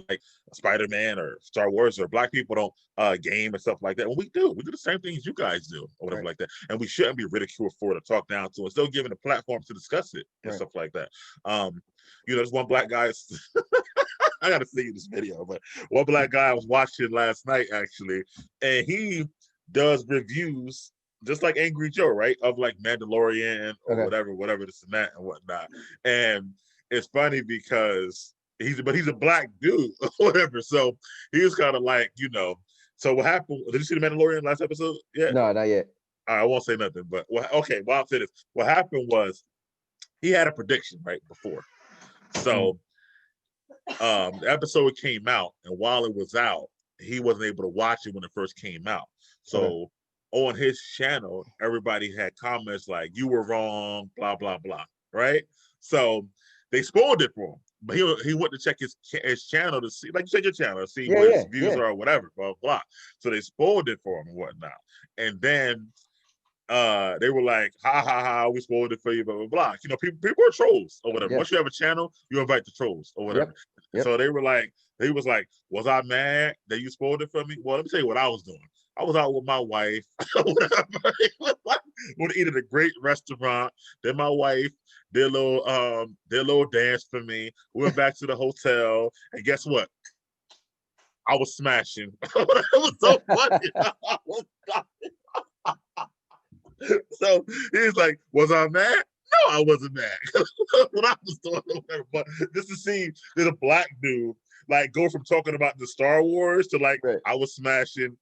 Speaker 2: like Spider-Man or Star Wars, or Black people don't game and stuff like that. Well, we do the same things you guys do or whatever, right, like that. And we shouldn't be ridiculed for it or talked down to, and still given a platform to discuss it and right, stuff like that. There's one Black guy. I gotta see you this video, but one Black guy I was watching last night actually, and he does reviews just like Angry Joe, right? Of like Mandalorian or whatever this and that and whatnot. And it's funny because he's a Black dude or whatever. So he was kind of like, so what happened? Did you see the Mandalorian last episode? Yeah.
Speaker 1: No, not yet.
Speaker 2: I won't say nothing, but I'll say this. What happened was he had a prediction right before. So the episode came out, and while it was out, he wasn't able to watch it when it first came out. So on his channel, everybody had comments like, you were wrong, blah, blah, blah, right? So they spoiled it for him. But he went to check his channel to see, like you said, your channel, to see where his views are or whatever, blah, blah. So they spoiled it for him and whatnot. And then they were like, ha ha ha, we spoiled it for you, blah blah blah. People are trolls or whatever. Once you have a channel, you invite the trolls or whatever. Yep. So they was like, was I mad that you spoiled it for me? Well, let me tell you what I was doing. I was out with my wife, we're eating a great restaurant. Then my wife did a little dance for me. We went back to the hotel, and guess what? I was smashing. It was so funny. So he's like, was I mad? No, I wasn't mad. What I was doing, but just to see there's a Black dude like go from talking about the Star Wars to like I was smashing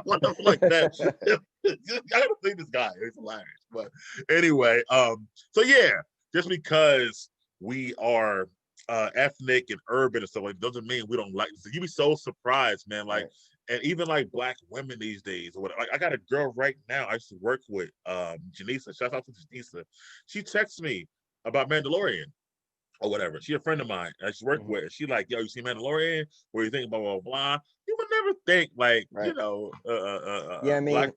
Speaker 2: like that. I gotta see this guy. It's hilarious. But anyway, so yeah, just because we are ethnic and urban and stuff like doesn't mean we don't like this. You'd be so surprised, man. Like and even like Black women these days, or whatever. Like I got a girl right now I used to work with, Janisa. Shout out to Janisa. She texts me about Mandalorian or whatever. She a friend of mine. I used to work with. And she like, yo, you see Mandalorian? What do you think? Blah blah blah. You would never think like
Speaker 1: I mean,
Speaker 2: Black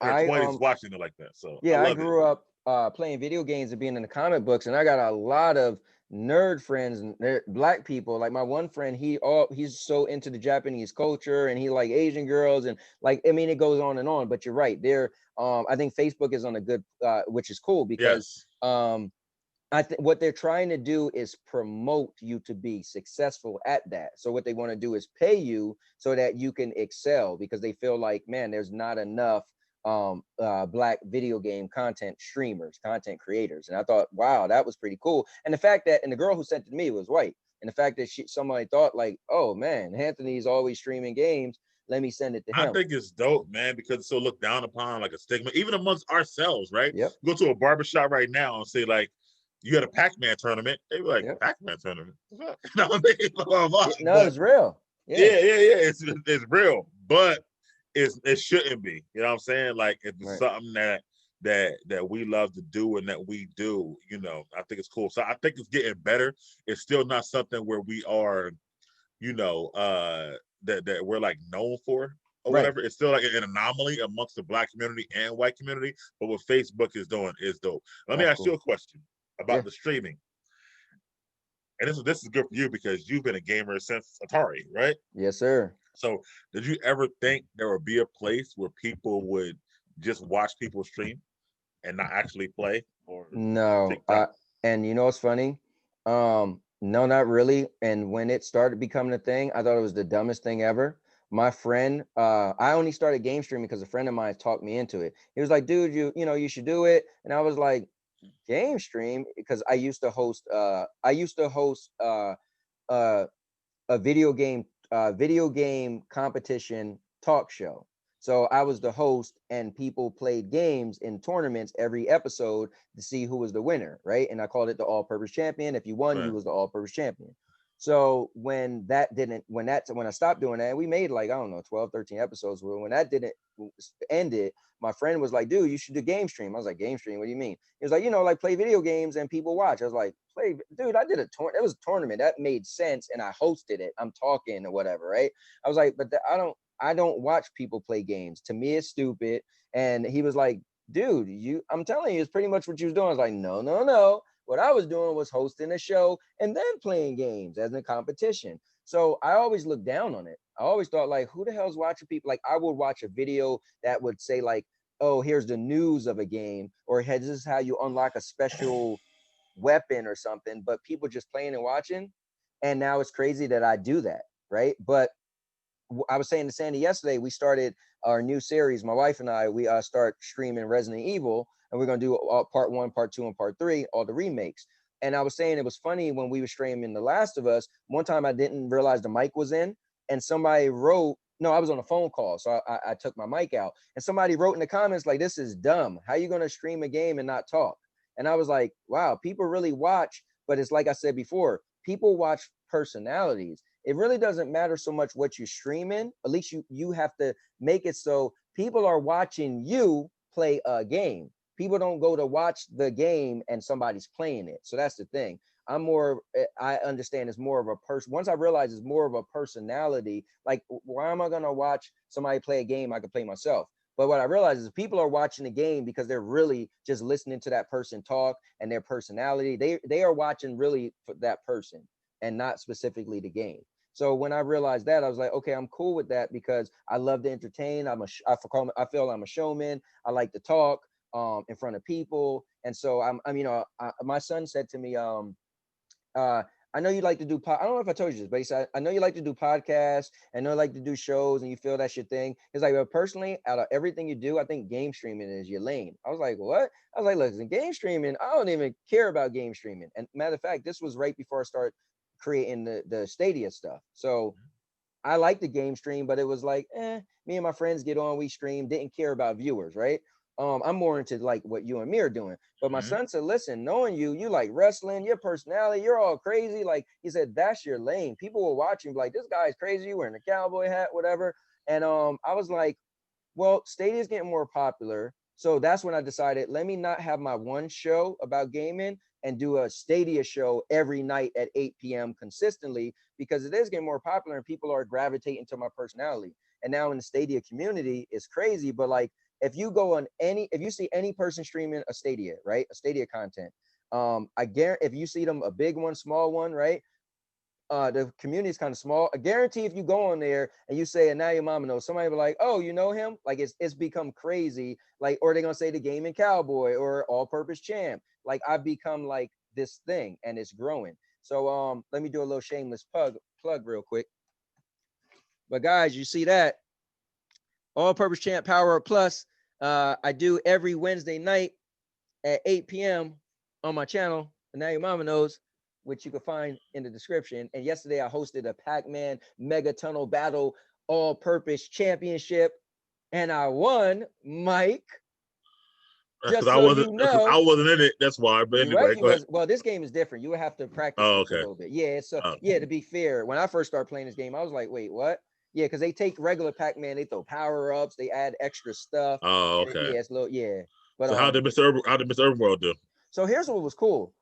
Speaker 2: 20s watching it like that. So
Speaker 1: I grew up playing video games and being in the comic books, and I got a lot of nerd friends and Black people. Like my one friend, he's so into the Japanese culture, and he like Asian girls, and like I mean it goes on and on. But you're right, there I think Facebook is on a good which is cool because I think what they're trying to do is promote you to be successful at that. So what they want to do is pay you so that you can excel, because they feel like, man, there's not enough Black video game content streamers, content creators. And I thought, wow, that was pretty cool. And the fact that, and the girl who sent it to me was white, and the fact that somebody thought like, oh man, Anthony's always streaming games, let me send it to him.
Speaker 2: I think it's dope, man, because it's so looked down upon, like a stigma, even amongst ourselves, right?
Speaker 1: Yep.
Speaker 2: Go to a barbershop right now and say like, you had a Pac-Man tournament. They were like, Pac-Man tournament. No,
Speaker 1: it's real.
Speaker 2: Yeah, it's real. But it shouldn't be. You know what I'm saying? Like if it's
Speaker 1: Right.
Speaker 2: something that we love to do and that we do, I think it's cool. So I think it's getting better. It's still not something where we are, that we're like known for or
Speaker 1: Right.
Speaker 2: whatever. It's still like an anomaly amongst the Black community and white community. But what Facebook is doing is dope. Let me
Speaker 1: That's
Speaker 2: ask you
Speaker 1: cool.
Speaker 2: a question
Speaker 1: Yeah.
Speaker 2: about the streaming. And this is good for you because you've been a gamer since Atari, right?
Speaker 1: Yes, sir.
Speaker 2: So did you ever think there would be a place where people would just watch people stream and not actually play, or did you
Speaker 1: No.
Speaker 2: think that?
Speaker 1: And you know what's funny? No, not really. And when it started becoming a thing, I thought it was the dumbest thing ever. My friend, I only started game streaming because a friend of mine talked me into it. He was like, dude, you should do it. And I was like, game stream? Because I used to host uh a video game competition talk show. So I was the host and people played games in tournaments every episode to see who was the winner, right? And I called it the all-purpose champion. If you won, you
Speaker 2: Right.
Speaker 1: was the all-purpose champion. So when I stopped doing that, we made like, I don't know, 12, 13 episodes. Well, when that didn't end it, my friend was like, dude, you should do game stream. I was like, game stream, what do you mean? He was like, like play video games and people watch. I was like, play, dude, I did it was a tournament. That made sense. And I hosted it. I'm talking or whatever, right? I was like, but I don't watch people play games. To me, it's stupid. And he was like, dude, I'm telling you, it's pretty much what you was doing. I was like, no, no, no. What I was doing was hosting a show and then playing games as a competition. So I always looked down on it. I always thought like, who the hell's watching people? Like I would watch a video that would say like, oh, here's the news of a game, or hey, this is how you unlock a special weapon or something, but people just playing and watching. And now it's crazy that I do that, right? But I was saying to Sandy yesterday, we started our new series. My wife and I, we start streaming Resident Evil, and we're gonna do part 1, part 2, and part 3, all the remakes. And I was saying it was funny when we were streaming The Last of Us. One time I didn't realize the mic was in, and somebody wrote. No, I was on a phone call, so I took my mic out, and somebody wrote in the comments like, "This is dumb. How you gonna stream a game and not talk?" And I was like, "Wow, people really watch." But it's like I said before, people watch personalities. It really doesn't matter so much what you're streaming. At least you have to make it so people are watching you play a game. People don't go to watch the game and somebody's playing it. So that's the thing. I understand it's more of a person. Once I realize it's more of a personality, like why am I gonna watch somebody play a game I could play myself? But what I realize is people are watching the game because they're really just listening to that person talk and their personality. They are watching really for that person and not specifically the game. So when I realized that, I was like, okay, I'm cool with that because I love to entertain. I feel I'm a showman. I like to talk in front of people, and so my son said to me, uh, I know you like to do I don't know if I told you this, but he said, I know you like to do podcasts, and know you like to do shows, and you feel that's your thing. He's like, well, personally, out of everything you do, I think game streaming is your lane. I was like, what? I was like, listen, game streaming, I don't even care about game streaming. And matter of fact, this was right before I started creating the Stadia stuff. So I like the game stream, but it was like, me and my friends get on, we stream, didn't care about viewers, right? I'm more into like what you and me are doing. But my
Speaker 2: Mhm.
Speaker 1: son said, listen, knowing you like wrestling, your personality, you're all crazy. Like he said, that's your lane. People will watch you like, this guy's crazy, wearing a cowboy hat, whatever. And I was like, well, Stadia is getting more popular. So that's when I decided, let me not have my one show about gaming and do a Stadia show every night at 8 p.m. consistently, because it is getting more popular and people are gravitating to my personality. And now in the Stadia community, it's crazy. But like, if you see any person streaming a Stadia, right? A Stadia content, I guarantee if you see them, a big one, small one, right? The community is kind of small. I guarantee if you go on there and you say, and now your mama knows, somebody will be like, oh, you know him? Like it's become crazy. Like, or they're gonna say the gaming cowboy or all-purpose champ. Like I've become like this thing and it's growing. So let me do a little shameless plug real quick. But guys, you see that all-purpose champ Power Up Plus. I do every Wednesday night at 8 p.m. on my channel, and now your mama knows, which you can find in the description. And yesterday I hosted a Pac-Man Mega Tunnel Battle All-Purpose Championship, and I won, Mike.
Speaker 2: Because
Speaker 1: Just so you
Speaker 2: I
Speaker 1: know,
Speaker 2: wasn't in it. That's why. But
Speaker 1: you're right.
Speaker 2: anyway,
Speaker 1: You
Speaker 2: go ahead.
Speaker 1: was well. This game is different. You would have to practice
Speaker 2: Oh,
Speaker 1: this a
Speaker 2: okay.
Speaker 1: little bit. Yeah, it's
Speaker 2: Oh.
Speaker 1: yeah. To be fair, when I first started playing this game, I was like, wait, what? Yeah, because they take regular Pac-Man, they throw power-ups, they add extra stuff.
Speaker 2: Oh, okay.
Speaker 1: Yeah, it's little, yeah. But
Speaker 2: So how did Mr. Urban World do?
Speaker 1: so here's what was cool.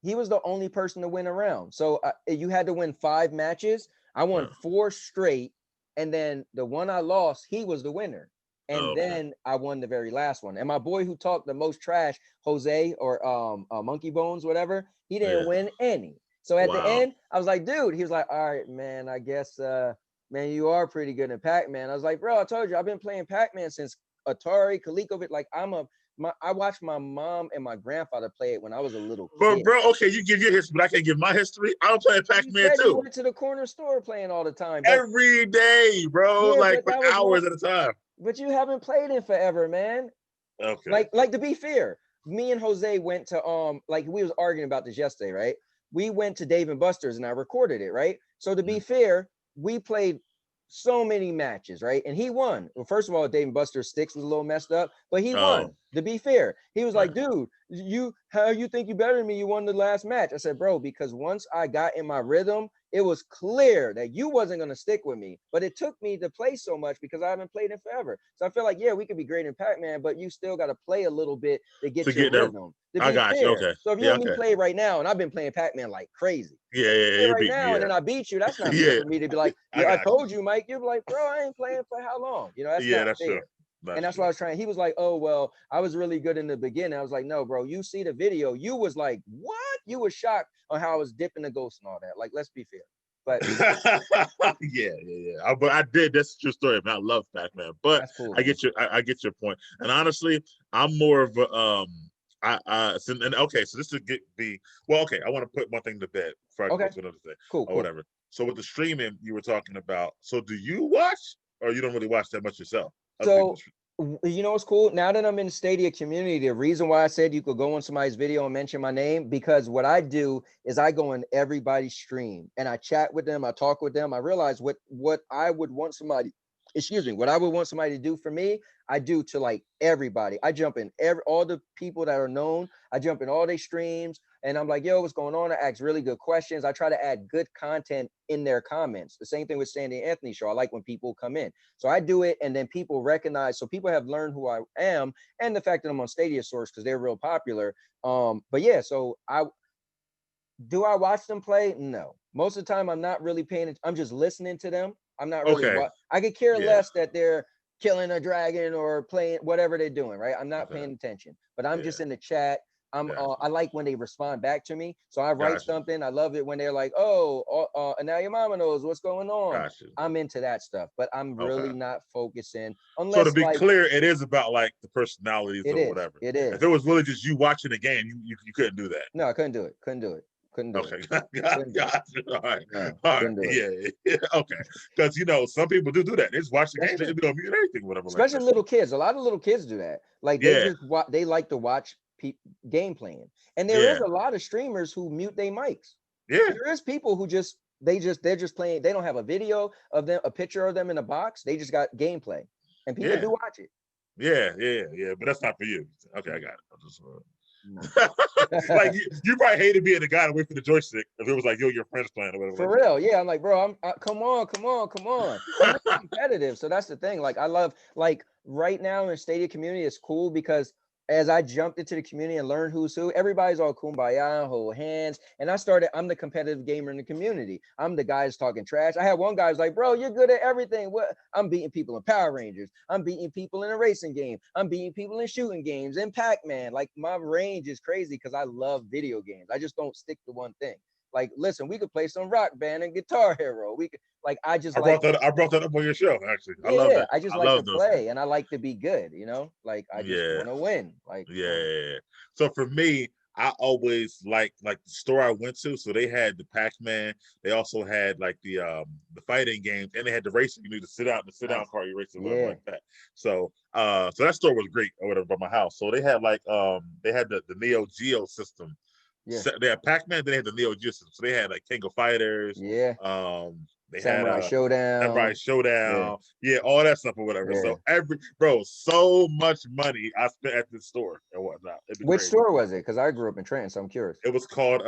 Speaker 1: He was the only person to win a round. So you had to win 5 matches. I won
Speaker 2: Yeah.
Speaker 1: 4 straight, and then the one I lost, he was the winner. And
Speaker 2: Oh, okay.
Speaker 1: then I won the very last one. And my boy who talked the most trash, Jose or Monkey Bones, whatever, he didn't
Speaker 2: Yeah.
Speaker 1: win any. So at the
Speaker 2: Wow.
Speaker 1: end, I was like, dude, he was like, all right, man, I guess man, you are pretty good in Pac-Man. I was like, bro, I told you I've been playing Pac-Man since Atari, ColecoVision. Like I watched my mom and my grandfather play it when I was a little
Speaker 2: But
Speaker 1: kid.
Speaker 2: bro, okay, you give your history, but I can't give my history. I'm playing
Speaker 1: You
Speaker 2: Pac-Man
Speaker 1: said you
Speaker 2: too.
Speaker 1: went to the corner store playing all the time, but
Speaker 2: Every day, bro.
Speaker 1: yeah,
Speaker 2: Like
Speaker 1: but
Speaker 2: for
Speaker 1: that was
Speaker 2: hours
Speaker 1: long.
Speaker 2: at a time.
Speaker 1: But you haven't played in forever, man.
Speaker 2: Okay.
Speaker 1: Like to be fair, me and Jose went to like we was arguing about this yesterday, right? We went to Dave and Buster's and I recorded it, right? So to be fair, we played so many matches, right? And he won. Well, first of all, Dave and Buster's sticks was a little messed up, but he
Speaker 2: Oh,
Speaker 1: won. To be fair, he was
Speaker 2: right.
Speaker 1: like, dude, you how you think you better than me? You won the last match. I said, bro, because once I got in my rhythm, it was clear that you wasn't going to stick with me, but it took me to play so much because I haven't played it forever. So I feel like, yeah, we could be great in Pac-Man, but you still got to play a little bit to
Speaker 2: To
Speaker 1: get your
Speaker 2: get there.
Speaker 1: rhythm, to
Speaker 2: I
Speaker 1: be
Speaker 2: got you.
Speaker 1: fair.
Speaker 2: Okay.
Speaker 1: So if you
Speaker 2: Yeah,
Speaker 1: want me to
Speaker 2: okay.
Speaker 1: play right now, and I've been playing Pac-Man like crazy,
Speaker 2: Yeah,
Speaker 1: if you
Speaker 2: yeah,
Speaker 1: play
Speaker 2: you
Speaker 1: right
Speaker 2: beat me.
Speaker 1: now and
Speaker 2: Yeah.
Speaker 1: then I beat you, that's not fair
Speaker 2: Yeah.
Speaker 1: for me to be like,
Speaker 2: I
Speaker 1: yeah, I
Speaker 2: got you.
Speaker 1: told you, Mike. You'd be like, bro, I ain't playing for how long? You know, that's
Speaker 2: Yeah,
Speaker 1: not
Speaker 2: that's true.
Speaker 1: fair. And that's why I was trying. He was like, oh, well, I was really good in the beginning. I was like, no, bro, you see the video. You was like, what? You was shocked on how I was dipping the ghost and all that. Like, let's be fair. But
Speaker 2: yeah. But I did. That's a true story. I love Pac-Man. But
Speaker 1: that's cool,
Speaker 2: I
Speaker 1: man.
Speaker 2: get I get your point. And honestly, I'm more of a okay, so this to get the well, okay, I want to put one thing to bed before I go
Speaker 1: Okay,
Speaker 2: to another thing
Speaker 1: cool,
Speaker 2: or
Speaker 1: cool.
Speaker 2: whatever. So with the streaming you were talking about, so do you watch or you don't really watch that much yourself? Other people
Speaker 1: So, you know what's cool? Now that I'm in the Stadia community, the reason why I said you could go on somebody's video and mention my name, because what I do is I go in everybody's stream and I chat with them, I talk with them. I realize what I would want somebody, excuse me, what I would want somebody to do for me, I do to like everybody. I jump in all the people that are known, I jump in all their streams. And I'm like, yo, what's going on? I ask really good questions. I try to add good content in their comments. The same thing with Sandy and Anthony show. I like when people come in. So I do it, and then people recognize. So people have learned who I am, and the fact that I'm on Stadia Source because they're real popular. But yeah, so I watch them play? No. Most of the time, I'm not really paying. I'm just listening to them. I'm not really.
Speaker 2: Okay.
Speaker 1: I could care
Speaker 2: Yeah.
Speaker 1: less that they're killing a dragon or playing whatever they're doing. Right? I'm not
Speaker 2: Okay.
Speaker 1: paying attention. But I'm
Speaker 2: Yeah.
Speaker 1: just in the chat.
Speaker 2: Gotcha.
Speaker 1: I like when they respond back to me. So I write
Speaker 2: Gotcha.
Speaker 1: something. I love it when they're like, "Oh, and now your mama knows what's going on."
Speaker 2: Gotcha.
Speaker 1: I'm into that stuff, but I'm really
Speaker 2: Okay.
Speaker 1: not focusing
Speaker 2: So to
Speaker 1: unless
Speaker 2: be
Speaker 1: like
Speaker 2: clear, it is about like the personalities
Speaker 1: it
Speaker 2: or
Speaker 1: is.
Speaker 2: whatever.
Speaker 1: It
Speaker 2: If
Speaker 1: is.
Speaker 2: it was really just you watching the game, you couldn't do that.
Speaker 1: No, I couldn't do it. Couldn't do it. Couldn't do
Speaker 2: Okay,
Speaker 1: it.
Speaker 2: got
Speaker 1: Couldn't do it.
Speaker 2: you. All right,
Speaker 1: No,
Speaker 2: all right,
Speaker 1: couldn't do it.
Speaker 2: yeah. Okay, because some people do that. They just watch the
Speaker 1: They
Speaker 2: game, they
Speaker 1: do.
Speaker 2: be on mute, anything, whatever, like
Speaker 1: Especially
Speaker 2: that. So
Speaker 1: little kids. A lot of little kids do that. Like they
Speaker 2: yeah,
Speaker 1: just they like to watch game playing. And there is
Speaker 2: yeah,
Speaker 1: a lot of streamers who mute their mics.
Speaker 2: yeah,
Speaker 1: There is people who they're just playing. They don't have a video of them, a picture of them in a box. They just got gameplay, and people
Speaker 2: yeah,
Speaker 1: do watch it.
Speaker 2: yeah. But that's not for you. Okay, I got it. I just,
Speaker 1: No.
Speaker 2: like you probably hated being the guy to wait for the joystick if it was like your friends playing or whatever.
Speaker 1: For
Speaker 2: Like
Speaker 1: real, yeah. I'm like, bro, come on, come on, come on. I'm really
Speaker 2: that.
Speaker 1: competitive, so that's the thing. Like, I love like right now in Stadia community, it's cool because as I jumped into the community and learned who's who, everybody's all kumbaya, hold hands. And I'm the competitive gamer in the community. I'm the guy that's talking trash. I had one guy who's like, bro, you're good at everything. What? I'm beating people in Power Rangers. I'm beating people in a racing game. I'm beating people in shooting games and Pac-Man. Like my range is crazy because I love video games. I just don't stick to one thing. Like, listen, we could play some Rock Band and Guitar Hero. We could like I just like
Speaker 2: I brought that up on your show. Actually, I love
Speaker 1: yeah,
Speaker 2: that.
Speaker 1: I just
Speaker 2: I
Speaker 1: like to
Speaker 2: love those
Speaker 1: play
Speaker 2: things.
Speaker 1: and I like to be good, you know? Like I just
Speaker 2: Yeah.
Speaker 1: want to win. Like
Speaker 2: Yeah. So for me, I always like the store I went to. So they had the Pac-Man. They also had like the fighting games, and they had the racing. You need to sit out the sit down
Speaker 1: nice.
Speaker 2: car, you race or whatever
Speaker 1: Yeah.
Speaker 2: like that. So so that store was great or whatever by my house. So they had like they had the Neo Geo system.
Speaker 1: Yeah.
Speaker 2: They had Pac-Man, then they had the Neo Geo system. So they had like King of Fighters,
Speaker 1: Yeah.
Speaker 2: They had
Speaker 1: Samurai
Speaker 2: a
Speaker 1: Showdown.
Speaker 2: Samurai Showdown, yeah, all that stuff or whatever.
Speaker 1: Yeah.
Speaker 2: So so much money I spent at this store and whatnot. It'd be
Speaker 1: Which
Speaker 2: crazy.
Speaker 1: store was it? Because I grew up in Trenton, so I'm curious.
Speaker 2: It's called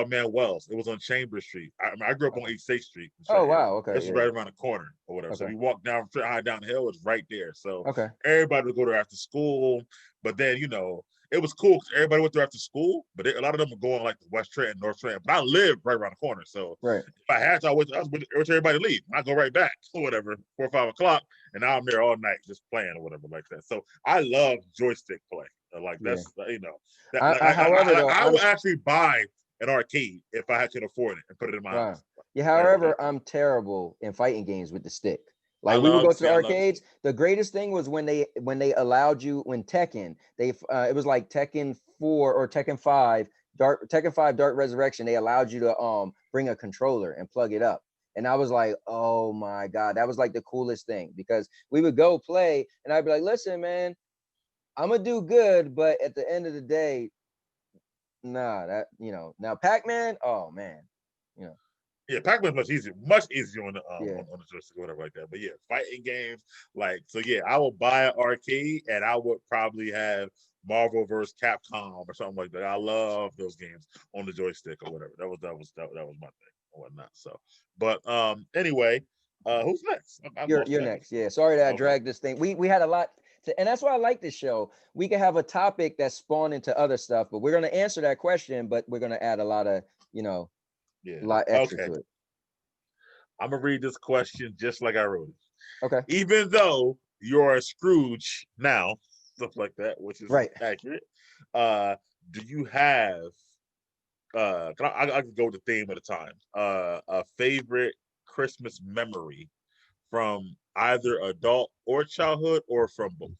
Speaker 2: Manuel's. It was on Chambers Street. I grew up on East 6th Street.
Speaker 1: Oh wow, okay.
Speaker 2: This is right around the corner or whatever. So
Speaker 1: Okay.
Speaker 2: if you walk down down the hill, it's right there. So
Speaker 1: Okay.
Speaker 2: everybody would go there after school. But then, it was cool because everybody went there after school, but a lot of them were going like to West Trenton, North Trenton. But I lived right around the corner. So
Speaker 1: Right.
Speaker 2: if I had to, I was wait till everybody leave. I go right back or whatever, 4 or 5 o'clock, and now I'm there all night just playing or whatever like that. So I love joystick play. Like that's I would actually buy an arcade if I could afford it and put it in my house.
Speaker 1: Yeah, however, I'm terrible in fighting games with the stick. Like we would go to the arcades. The greatest thing was when they allowed you when Tekken, it was like Tekken 4 or Tekken 5, Dark Resurrection, they allowed you to bring a controller and plug it up. And I was like, oh my God, that was like the coolest thing because we would go play and I'd be like, listen, man, I'm gonna do good, but at the end of the day, nah, now Pac-Man, oh man,
Speaker 2: Yeah, Pac-Man much easier on the on the joystick or whatever like that. But yeah, fighting games, I would buy an arcade and I would probably have Marvel vs. Capcom or something like that. I love those games on the joystick or whatever. That was my thing or whatnot. So, but anyway, who's next?
Speaker 1: You're next. Yeah, sorry that I dragged this thing. We had a lot and that's why I like this show. We can have a topic that spawn into other stuff, but we're gonna answer that question, but we're gonna add a lot of a lot extra to it.
Speaker 2: I'm gonna read this question just like I wrote it.
Speaker 1: Okay.
Speaker 2: Even though you're a Scrooge now, stuff like that, which is accurate. Do you have I can go with the theme at a time. A favorite Christmas memory from either adult or childhood or from both?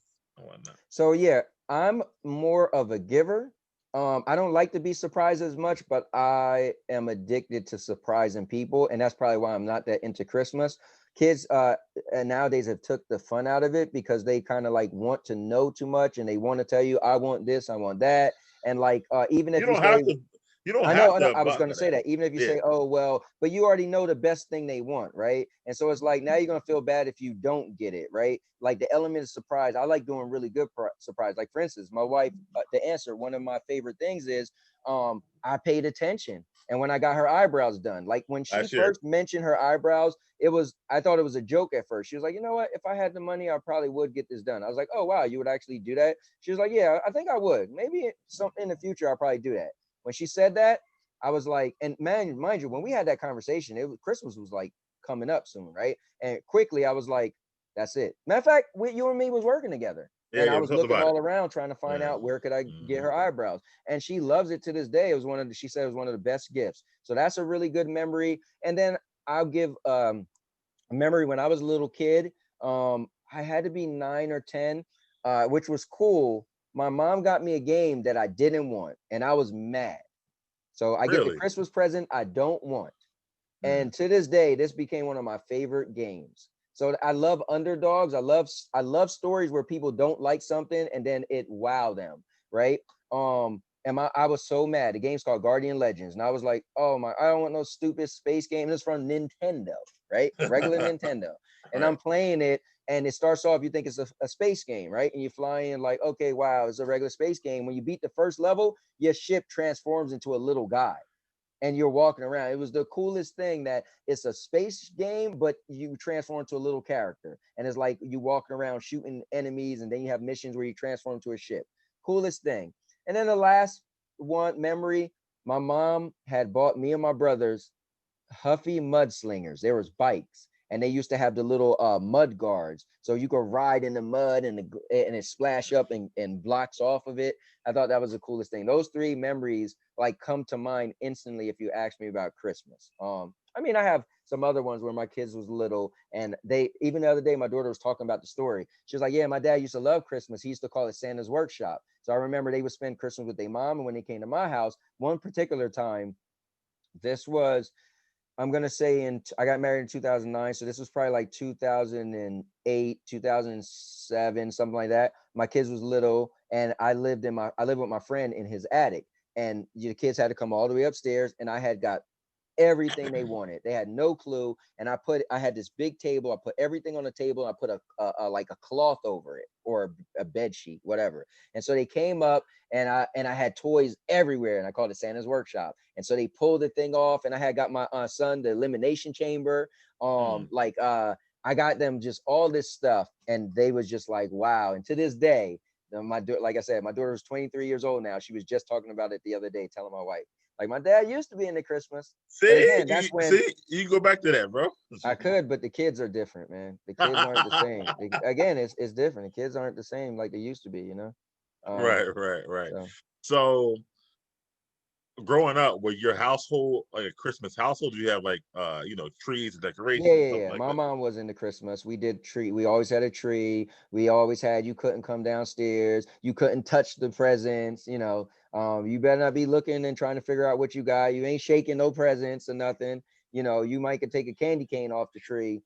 Speaker 1: So yeah, I'm more of a giver. I don't like to be surprised as much, but I am addicted to surprising people, and that's probably why I'm not that into Christmas. Kids nowadays have took the fun out of it because they kind of like want to know too much, and they want to tell you, I want this, I want that, and like even if
Speaker 2: you don't
Speaker 1: I
Speaker 2: have
Speaker 1: know,
Speaker 2: to.
Speaker 1: I was going to say that. Even if you say, oh, well, but you already know the best thing they want, right? And so it's like, now you're going to feel bad if you don't get it, right? Like the element of surprise. I like doing really good surprise. Like, for instance, my wife, the answer, one of my favorite things is I paid attention. And when I got her eyebrows done, like when she first mentioned her eyebrows, I thought it was a joke at first. She was like, you know what? If I had the money, I probably would get this done. I was like, oh, wow, you would actually do that? She was like, yeah, I think I would. Maybe in the future, I'll probably do that. When she said that, I was like, and mind you, when we had that conversation, Christmas was like coming up soon, right? And quickly I was like, that's it. Matter of fact, you and me was working together. And I was looking all around trying to find out where could I get her eyebrows. And she loves it to this day. She said it was one of the best gifts. So that's a really good memory. And then I'll give a memory when I was a little kid. I had to be 9 or 10, which was cool. My mom got me a game that I didn't want, and I was mad. So I get the Christmas present I don't want. And to this day, this became one of my favorite games. So I love underdogs. I love stories where people don't like something and then it wow them, right? I was so mad. The game's called Guardian Legends. And I was like, oh my, I don't want no stupid space game. It's from Nintendo, right? Regular Nintendo. And I'm playing it. And it starts off, you think it's a space game, right? And you fly in like, okay, wow, it's a regular space game. When you beat the first level, your ship transforms into a little guy and you're walking around. It was the coolest thing that it's a space game, but you transform into a little character. And it's like you walking around shooting enemies and then you have missions where you transform into a ship. Coolest thing. And then the last one memory, my mom had bought me and my brothers Huffy mudslingers. There was bikes. And they used to have the little mud guards, so you could ride in the mud and it splash up and blocks off of it. I thought that was the coolest thing. Those three memories like come to mind instantly if you ask me about Christmas. I mean, I have some other ones where my kids was little, and even the other day my daughter was talking about the story. She was like, "Yeah, my dad used to love Christmas. He used to call it Santa's workshop." So I remember they would spend Christmas with their mom, and when they came to my house, one particular time, this was I'm going to say I got married in 2009. So this was probably like 2008, 2007, something like that. My kids was little and I lived with my friend in his attic, and the kids had to come all the way upstairs, and I had got everything they wanted. They had no clue. And I had this big table. I put everything on the table. I put a like a cloth over it, or a bed sheet, whatever. And so they came up, and I had toys everywhere, and I called it Santa's Workshop. And so they pulled the thing off, and I had got my son the elimination chamber. I got them just all this stuff, and they was just like, wow. And to this day, like I said, my daughter is 23 years old now. She was just talking about it the other day, telling my wife, like, my dad used to be into Christmas. But again, that's when
Speaker 2: you can go back to that, bro.
Speaker 1: I could, but the kids are different, man. The kids aren't the same. Again, it's different. The kids aren't the same like they used to be, you know?
Speaker 2: Right. So growing up, was your household like a Christmas household? Do you have like trees and decorations and stuff
Speaker 1: Yeah.
Speaker 2: like
Speaker 1: My
Speaker 2: that?
Speaker 1: mom was into Christmas. We did tree. We always had a tree. We always had, you couldn't come downstairs. You couldn't touch the presents, you know. You better not be looking and trying to figure out what you got. You ain't shaking no presents or nothing. You know, you might could take a candy cane off the tree,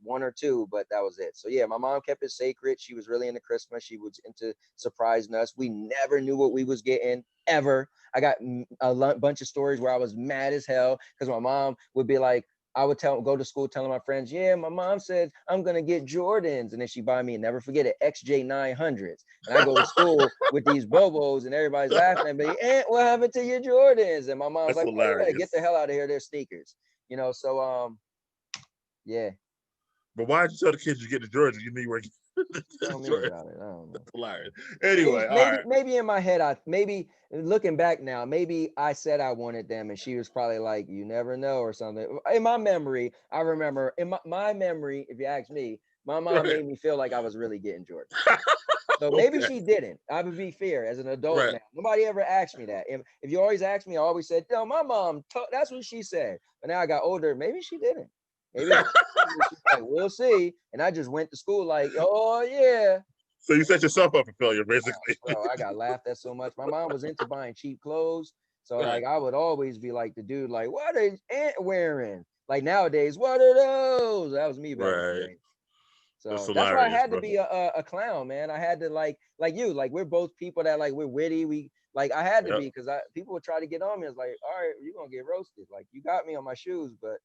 Speaker 1: one or two, but that was it. So yeah, my mom kept it sacred. She was really into Christmas. She was into surprising us. We never knew what we was getting ever. I got a bunch of stories where I was mad as hell because my mom would be like, I would go to school telling my friends, yeah, my mom said I'm gonna get Jordans, and then she buy me, and never forget it, XJ900s. And I go to school with these Bobos, and everybody's laughing at me. Aunt, what happened to your Jordans? And my mom's
Speaker 2: That's
Speaker 1: like, oh, yeah, get
Speaker 2: hilarious.
Speaker 1: the hell out of here, they're sneakers. You know, so yeah.
Speaker 2: But why did you tell the kids you get the Jordans? You knew you were
Speaker 1: Tell me
Speaker 2: Jordans.
Speaker 1: about it. I don't know.
Speaker 2: That's hilarious. Anyway, all right.
Speaker 1: Maybe in my head, maybe looking back now, maybe I said I wanted them, and she was probably like, you never know, or something. In my memory, I remember in my memory, if you ask me, my mom
Speaker 2: Right.
Speaker 1: made me feel like I was really getting Jordan. So maybe
Speaker 2: Okay.
Speaker 1: she didn't. I would be fair as an adult
Speaker 2: Right.
Speaker 1: now. Nobody ever asked me that. If you always ask me, I always said, no, my mom, that's what she said. But now I got older. Maybe she didn't. Maybe she's like, we'll see. And I just went to school like, oh, yeah.
Speaker 2: So you set yourself up for failure, basically.
Speaker 1: Bro, I got laughed at so much. My mom was into buying cheap clothes. So
Speaker 2: Right.
Speaker 1: like I would always be like the dude, like, what is Aunt wearing? Like nowadays, what are those? That was me back in the
Speaker 2: Right.
Speaker 1: day.
Speaker 2: That's
Speaker 1: So that's why I
Speaker 2: hilarious,
Speaker 1: had to
Speaker 2: bro.
Speaker 1: be a clown, man. I had to like you, like we're both people that like we're witty. We like I had to
Speaker 2: Yep.
Speaker 1: be because people would try to get on me. It's like, all right, you're gonna get roasted. Like you got me on my shoes, but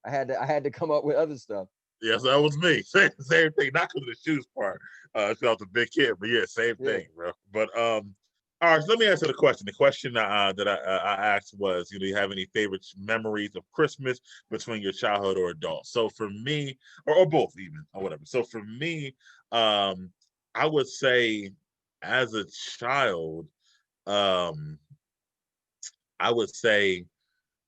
Speaker 1: I had to come up with other stuff.
Speaker 2: Yes, that was me. Same thing. Not because of the shoes part. So I was a big kid, but yeah, same
Speaker 1: Yeah.
Speaker 2: thing, bro. But all right. So let me answer the question. The question that I asked was, do you have any favorite memories of Christmas between your childhood or adult? So for me, or both, even or whatever. So for me, I would say, as a child, um, I would say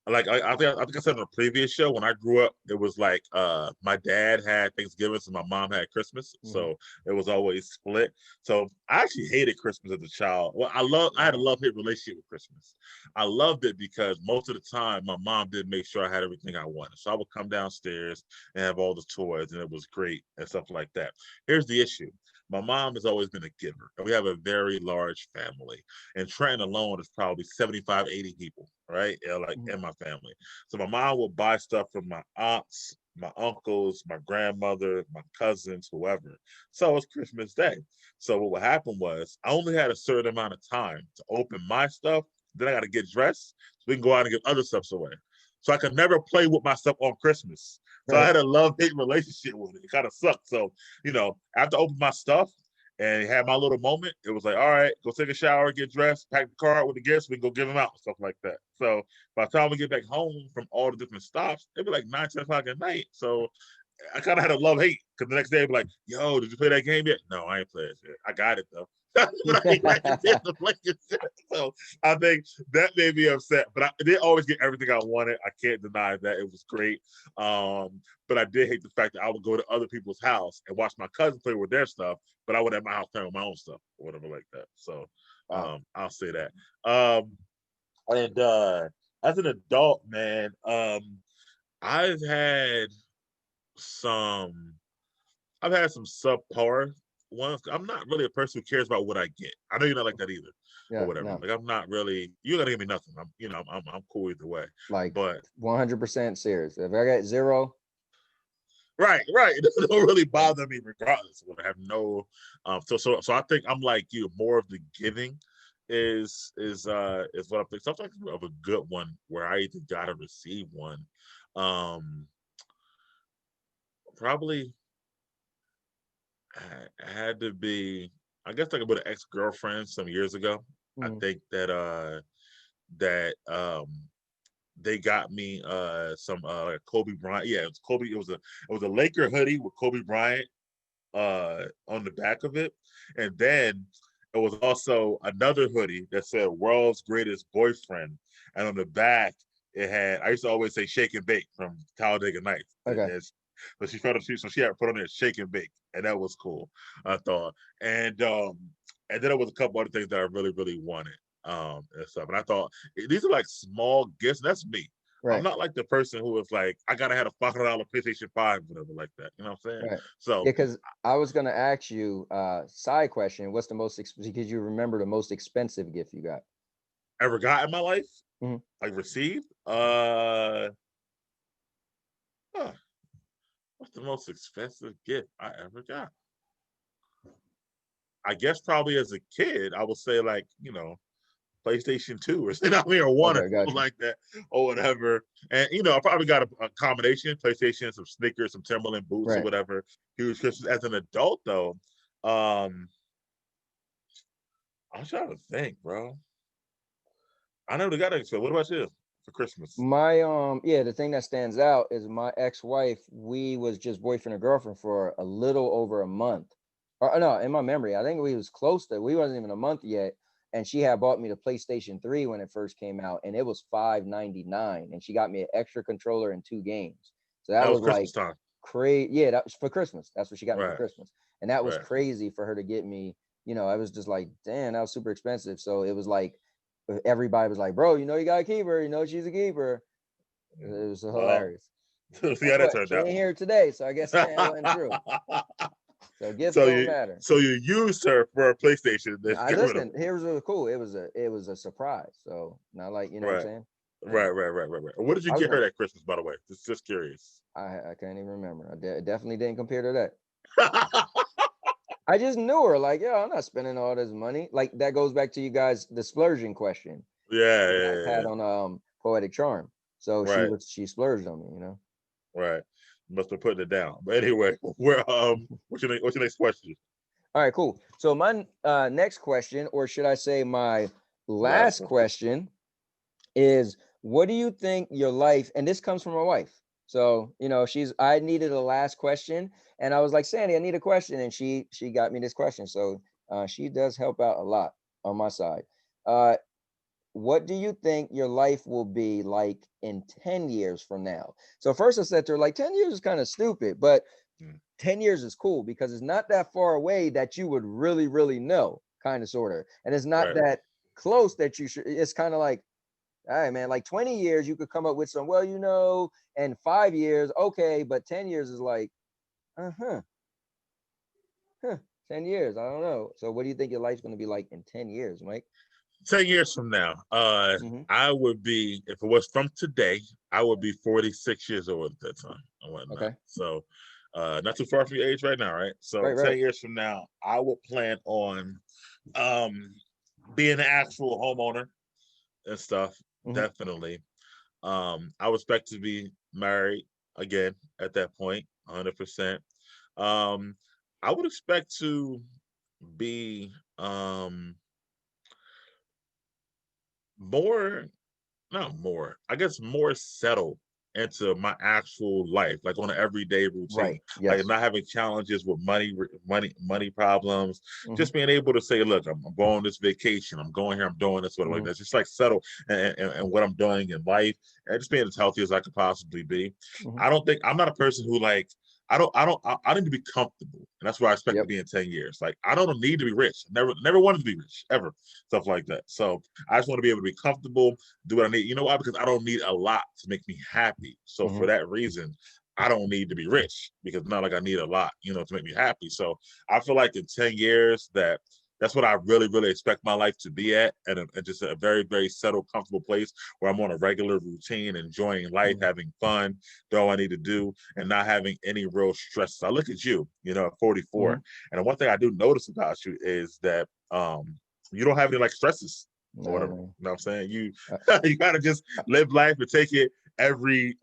Speaker 2: like I think I said on a previous show, when I grew up, it was like my dad had Thanksgiving and my mom had Christmas,
Speaker 1: Mm-hmm.
Speaker 2: so it was always split. So I actually hated Christmas as a child. Well, I had a
Speaker 1: Wow.
Speaker 2: love-hate relationship with Christmas. I loved it because most of the time my mom did make sure I had everything I wanted. So I would come downstairs and have all the toys, and it was great and stuff like that. Here's the issue. My mom has always been a giver, and we have a very large family. And Trenton alone is probably 75, 80 people, right? Yeah, like
Speaker 1: Mhm.
Speaker 2: in my family. So my mom would buy stuff from my aunts, my uncles, my grandmother, my cousins, whoever. So it was Christmas Day. So what would happen was I only had a certain amount of time to open my stuff. Then I got to get dressed so we can go out and give other stuff away. So I could never play with my stuff on Christmas. So I
Speaker 1: Right.
Speaker 2: had a love-hate relationship with it. It kind of sucked. So, after I opened my stuff, and had my little moment. It was like, all right, go take a shower, get dressed, pack the car out with the gifts, we can go give them out, stuff like that. So by the time we get back home from all the different stops, it'd be like 9, 10 o'clock at night. So I kind of had a love hate because the next day I'd be like, yo, did you play that game yet? No, I ain't played it yet. I got it though. But I ain't got the chance to play it yet. So I think that made me upset. But I did always get everything I wanted. I can't deny that. It was great. But I did hate the fact that I would go to other people's house and watch my cousins play with their stuff, but I would at my house playing with my own stuff or whatever like that. So
Speaker 1: Wow.
Speaker 2: I'll say that. And as an adult, man, I've had some I've had some subpar ones. I'm not really a person who cares about what I get. I know you're not like that either, or
Speaker 1: Yeah,
Speaker 2: whatever.
Speaker 1: no,
Speaker 2: Like I'm not really. You gotta give me nothing. I'm cool either way.
Speaker 1: like
Speaker 2: But
Speaker 1: 100% serious. If I got zero,
Speaker 2: right, it don't really bother me regardless. I have no. So I think I'm like you, more of the giving. is what I'm thinking. Sometimes of a good one where I either got to receive one. Probably had to be, I guess, like with an ex-girlfriend some years ago. I
Speaker 1: Mm.
Speaker 2: think that they got me some Kobe Bryant. Yeah, it was Kobe. It was a Laker hoodie with Kobe Bryant on the back of it, and then it was also another hoodie that said "World's Greatest Boyfriend," and on the back it had. I used to always say "Shake and Bake" from Talladega Nights.
Speaker 1: Okay.
Speaker 2: So she had put on there "Shake and Bake," and that was cool. I thought, and then there was a couple other things that I really really wanted and stuff. And I thought these are like small gifts. That's me. I'm
Speaker 1: Right.
Speaker 2: not like the person who was like, I gotta have a $500 PlayStation 5, whatever, like that. You know what I'm saying?
Speaker 1: Right.
Speaker 2: So
Speaker 1: Yeah, because I was gonna ask you side question. What's the most because you remember the most expensive gift you got?
Speaker 2: ever got in my life,
Speaker 1: Mhm.
Speaker 2: like received, huh, what's the most expensive gift I ever got? I guess probably as a kid, I would say like, PlayStation 2 or something, I mean, or one or
Speaker 1: Okay,
Speaker 2: something
Speaker 1: gotcha.
Speaker 2: like that, or whatever. And I probably got a combination, PlayStation, some Snickers, some Timberland boots or
Speaker 1: Right.
Speaker 2: whatever. Huge Christmas. As an adult though, um, I'm trying to think, bro. I never got anything. What about you for Christmas?
Speaker 1: My yeah, the thing that stands out is my ex-wife, we was just boyfriend and girlfriend for a little over a month. Or no, in my memory, I think we wasn't even a month yet. And she had bought me the PlayStation 3 when it first came out, and it was $5.99. And she got me an extra controller and 2 games. So that
Speaker 2: That was
Speaker 1: was like
Speaker 2: Christmas time.
Speaker 1: crazy. Yeah, that was for Christmas. That's what she got me for
Speaker 2: Right,
Speaker 1: Christmas. And that was
Speaker 2: right.
Speaker 1: crazy for her to get me. I was just like, damn, that was super expensive. So it was like everybody was like, bro, you gotta keep her. She's a keeper. It was
Speaker 2: Well,
Speaker 1: hilarious.
Speaker 2: see
Speaker 1: Guess
Speaker 2: how that
Speaker 1: what?
Speaker 2: turned
Speaker 1: She
Speaker 2: out.
Speaker 1: ain't here today, so I guess that wasn't true. So gifts
Speaker 2: so
Speaker 1: don't
Speaker 2: you
Speaker 1: matter.
Speaker 2: so you used her for a PlayStation and then
Speaker 1: I
Speaker 2: get rid of
Speaker 1: listen. Here's what was cool. It was a surprise. So not like
Speaker 2: her.
Speaker 1: what I'm
Speaker 2: Right,
Speaker 1: saying.
Speaker 2: right, right, right, right, right. What did you
Speaker 1: I was
Speaker 2: get her
Speaker 1: gonna.
Speaker 2: that Christmas, by the way? Just curious.
Speaker 1: I can't even remember. Definitely didn't compare to that. I just knew her. Like, yeah, I'm not spending all this money. Like that goes back to you guys the splurging question
Speaker 2: Yeah,
Speaker 1: you
Speaker 2: yeah,
Speaker 1: guys
Speaker 2: yeah,
Speaker 1: had
Speaker 2: yeah.
Speaker 1: on Poetic Charm. So
Speaker 2: Right,
Speaker 1: she splurged on me.
Speaker 2: right. Must have put it down. But anyway, what's your next question?
Speaker 1: All right, cool. So my next question, or should I say my
Speaker 2: Last
Speaker 1: last
Speaker 2: question.
Speaker 1: question, is what do you think your life, and this comes from my wife. So, I needed a last question, and I was like, Sandy, I need a question. And she got me this question. So she does help out a lot on my side. Uh, what do you think your life will be like in 10 years from now? So first I said to her, like 10 years is kind of stupid, but
Speaker 2: Mm,
Speaker 1: 10 years is cool because it's not that far away that you would really, really know, kind of, sort of. And it's not
Speaker 2: right.
Speaker 1: that close that you should. It's kind of like, all right, man, like 20 years, you could come up with some, well, and 5 years, okay, but 10 years is like, uh-huh, huh, 10 years, I don't know. So what do you think your life's going to be like in 10 years, Mike?
Speaker 2: 10 years from now,
Speaker 1: Mm-hmm.
Speaker 2: I would be, if it was from today, I would be 46 years old at that time and whatnot.
Speaker 1: Okay.
Speaker 2: So, not too far from your age right now, right? So,
Speaker 1: Right,
Speaker 2: 10
Speaker 1: right.
Speaker 2: years from now, I would plan on um, being an actual homeowner and stuff.
Speaker 1: Mm-hmm.
Speaker 2: Definitely. I would expect to be married again at that point, 100%. Um, I would expect to be more not more, I guess more settled into my actual life, like on an everyday routine,
Speaker 1: Right.
Speaker 2: like
Speaker 1: Yes.
Speaker 2: not having challenges with money problems,
Speaker 1: Mm-hmm.
Speaker 2: just being able to say, look, I'm going on this vacation, I'm going here, I'm doing this, whatever, like
Speaker 1: Mm-hmm.
Speaker 2: that. Just like settle and what I'm doing in life, and just being as healthy as I could possibly be.
Speaker 1: Mm-hmm.
Speaker 2: I don't think I'm not a person who like I need to be comfortable. And that's where I expect to
Speaker 1: Yep.
Speaker 2: be in 10 years. Like I don't need to be rich. Never wanted to be rich, ever. Stuff like that. So I just want to be able to be comfortable, do what I need. You know why? Because I don't need a lot to make me happy. So
Speaker 1: Mm-hmm.
Speaker 2: for that reason, I don't need to be rich because it's not like I need a lot, to make me happy. So I feel like in 10 years that's what I really, really expect my life to be at, and just a very, very settled, comfortable place where I'm on a regular routine, enjoying life,
Speaker 1: Mm-hmm.
Speaker 2: having fun, do all I need to do, and not having any real stress. So I look at you, at 44,
Speaker 1: Mm-hmm.
Speaker 2: and the one thing I do notice about you is that you don't have any like stresses or
Speaker 1: No,
Speaker 2: whatever.
Speaker 1: man.
Speaker 2: You know what I'm saying? You
Speaker 1: Uh,
Speaker 2: you gotta just live life and take it every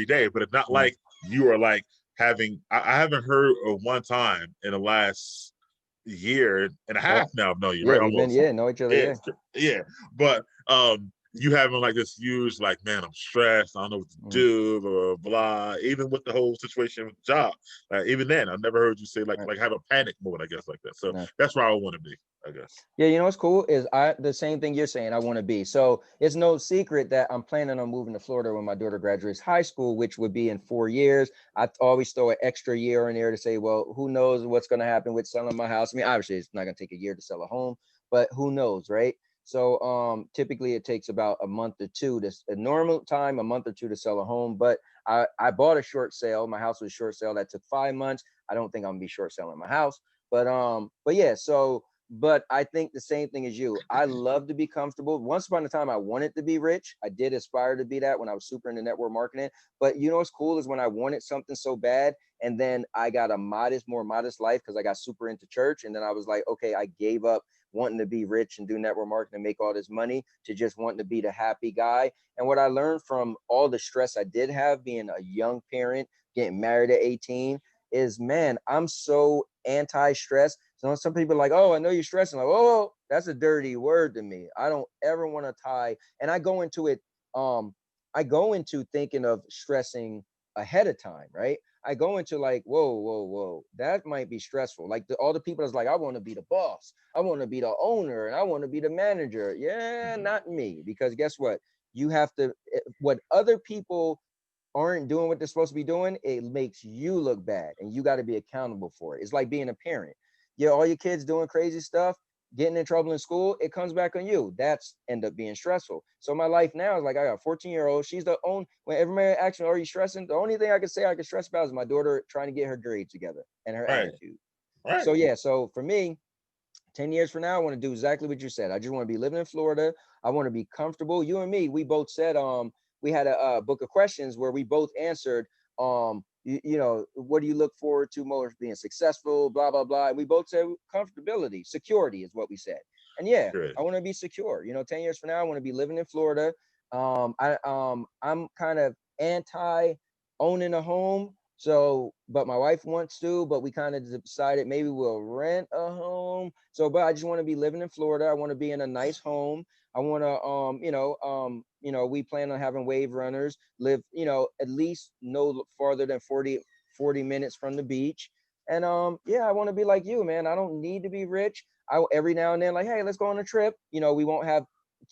Speaker 2: day. But it's not
Speaker 1: yeah.
Speaker 2: like you are like having. I haven't heard of one time in the last year and a
Speaker 1: Oh,
Speaker 2: half now of knowing you,
Speaker 1: yeah,
Speaker 2: right?
Speaker 1: we've been,
Speaker 2: Almost.
Speaker 1: yeah, know each other,
Speaker 2: Yeah,
Speaker 1: yeah.
Speaker 2: yeah. But you having like this huge like, man, I'm stressed. I don't know what to
Speaker 1: Mhm.
Speaker 2: do, blah, blah. Even with the whole situation with the job, even then, I never heard you say
Speaker 1: Right.
Speaker 2: like have a panic mode, I guess, like that. So
Speaker 1: No.
Speaker 2: that's where I want to be, I guess.
Speaker 1: Yeah, you know what's cool is the same thing you're saying I want to be. So it's no secret that I'm planning on moving to Florida when my daughter graduates high school, which would be in 4 years. I always throw an extra year in there to say, well, who knows what's going to happen with selling my house. I mean, obviously it's not going to take a year to sell a home, but who knows, right? So typically it takes about a month or two to a normal time, a month or two to sell a home. But I bought a short sale. My house was a short sale that took 5 months. I don't think I'm gonna be short selling my house. But yeah, so but I think the same thing as you. I love to be comfortable. Once upon a time, I wanted to be rich. I did aspire to be that when I was super into network marketing. But you know what's cool is when I wanted something so bad, and then I got a more modest life because I got super into church. And then I was like, okay, I gave up wanting to be rich and do network marketing and make all this money to just wanting to be the happy guy. And what I learned from all the stress I did have being a young parent, getting married at 18, is man, I'm so anti-stress. So some people are like, oh, I know you're stressing. Like, oh, that's a dirty word to me. I don't ever want to tie. And I go into it, I go into thinking of stressing ahead of time, right? I go into like, whoa, that might be stressful. Like all the people that's like, I want to be the boss, I want to be the owner, and I want to be the manager. Yeah,
Speaker 2: Mhm.
Speaker 1: not me. Because guess what? You have to, what other people aren't doing what they're supposed to be doing, it makes you look bad and you got to be accountable for it. It's like being a parent. Yeah, all your kids doing crazy stuff, getting in trouble in school, it comes back on you. That's end up being stressful. So my life now is like I got a 14-year-old. She's the only, when everybody asks me, are you stressing? The only thing I can say I can stress about is my daughter trying to get her grades together and her
Speaker 2: Right,
Speaker 1: attitude.
Speaker 2: right,
Speaker 1: So yeah, so for me, 10 years from now, I want to do exactly what you said. I just want to be living in Florida. I want to be comfortable. You and me, we both said we had a book of questions where we both answered you know, what do you look forward to most, being successful, blah blah blah. And we both said comfortability, security is what we said. And yeah,
Speaker 2: good.
Speaker 1: I want to be secure. You know, 10 years from now, I want to be living in Florida. I'm kind of anti owning a home. So, but my wife wants to, but we kind of decided maybe we'll rent a home. So, but I just want to be living in Florida. I want to be in a nice home. I want to, we plan on having wave runners, live, at least no farther than 40 minutes from the beach. And yeah, I want to be like you, man. I don't need to be rich. I every now and then, like, hey, let's go on a trip. You know, we won't have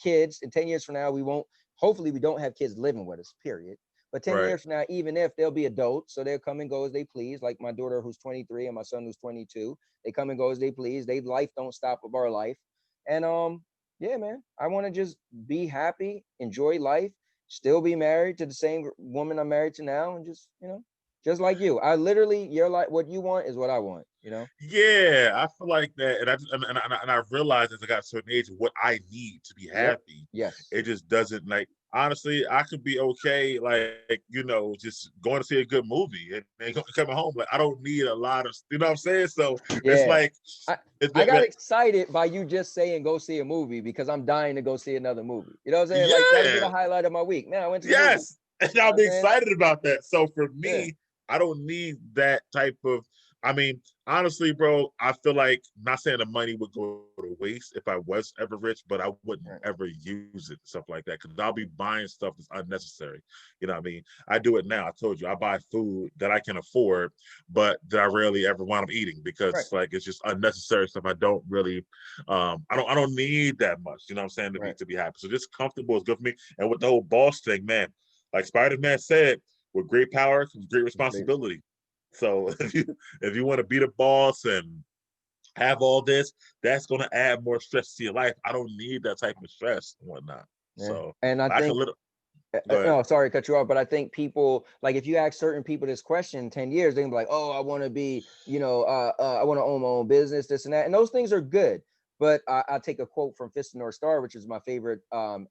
Speaker 1: kids. In 10 years from now, we won't, hopefully we don't have kids living with us, period. But 10
Speaker 2: Right.
Speaker 1: years from now, even if they'll be adults, so they'll come and go as they please, like my daughter who's 23 and my son who's 22, they come and go as they please. They life don't stop of our life. And yeah, man, I want to just be happy, enjoy life, still be married to the same woman I'm married to now, and just, just like you. I literally, you're like, what you want is what I want.
Speaker 2: Yeah, I feel like that, and I realized as I got to a certain age what I need to be
Speaker 1: Yep.
Speaker 2: happy.
Speaker 1: Yes.
Speaker 2: It just doesn't like honestly. I could be okay, like just going to see a good movie and coming home. Like I don't need a lot of, you know what I'm saying. So it's
Speaker 1: Yeah.
Speaker 2: like
Speaker 1: I,
Speaker 2: it's
Speaker 1: I got
Speaker 2: that,
Speaker 1: excited by you just saying go see a movie because I'm dying to go see another movie. You know what I'm saying? Like that'll be
Speaker 2: yeah,
Speaker 1: the highlight of my week. Man, I went to the movie.
Speaker 2: yes, and
Speaker 1: You know
Speaker 2: I'm
Speaker 1: what I'm saying?
Speaker 2: excited about that. So for
Speaker 1: Yeah.
Speaker 2: me, I don't need that type of. I mean, honestly, bro, I feel like not saying the money would go to waste if I was ever rich, but I wouldn't
Speaker 1: Right.
Speaker 2: ever use it, stuff like that, because I'll be buying stuff that's unnecessary. You know what I mean? I do it now. I told you, I buy food that I can afford, but that I rarely ever wind up eating because
Speaker 1: Right.
Speaker 2: it's like it's just unnecessary stuff. I don't really, I don't need that much. You know what I'm saying, to be
Speaker 1: Right.
Speaker 2: to be happy. So just comfortable is good for me. And with the whole boss thing, man, like Spider-Man said, with great power comes great
Speaker 1: Great.
Speaker 2: responsibility. So if you want to be the boss and have all this, that's going to add more stress to your life. I don't need that type of stress and whatnot.
Speaker 1: Yeah.
Speaker 2: So
Speaker 1: And I
Speaker 2: like a
Speaker 1: think
Speaker 2: little. Go ahead.
Speaker 1: no, sorry to cut you off, but I think people, like, if you ask certain people this question in 10 years, they can be like, oh, I want to be, I want to own my own business, this and that. And those things are good. But I take a quote from Fist of North Star, which is my favorite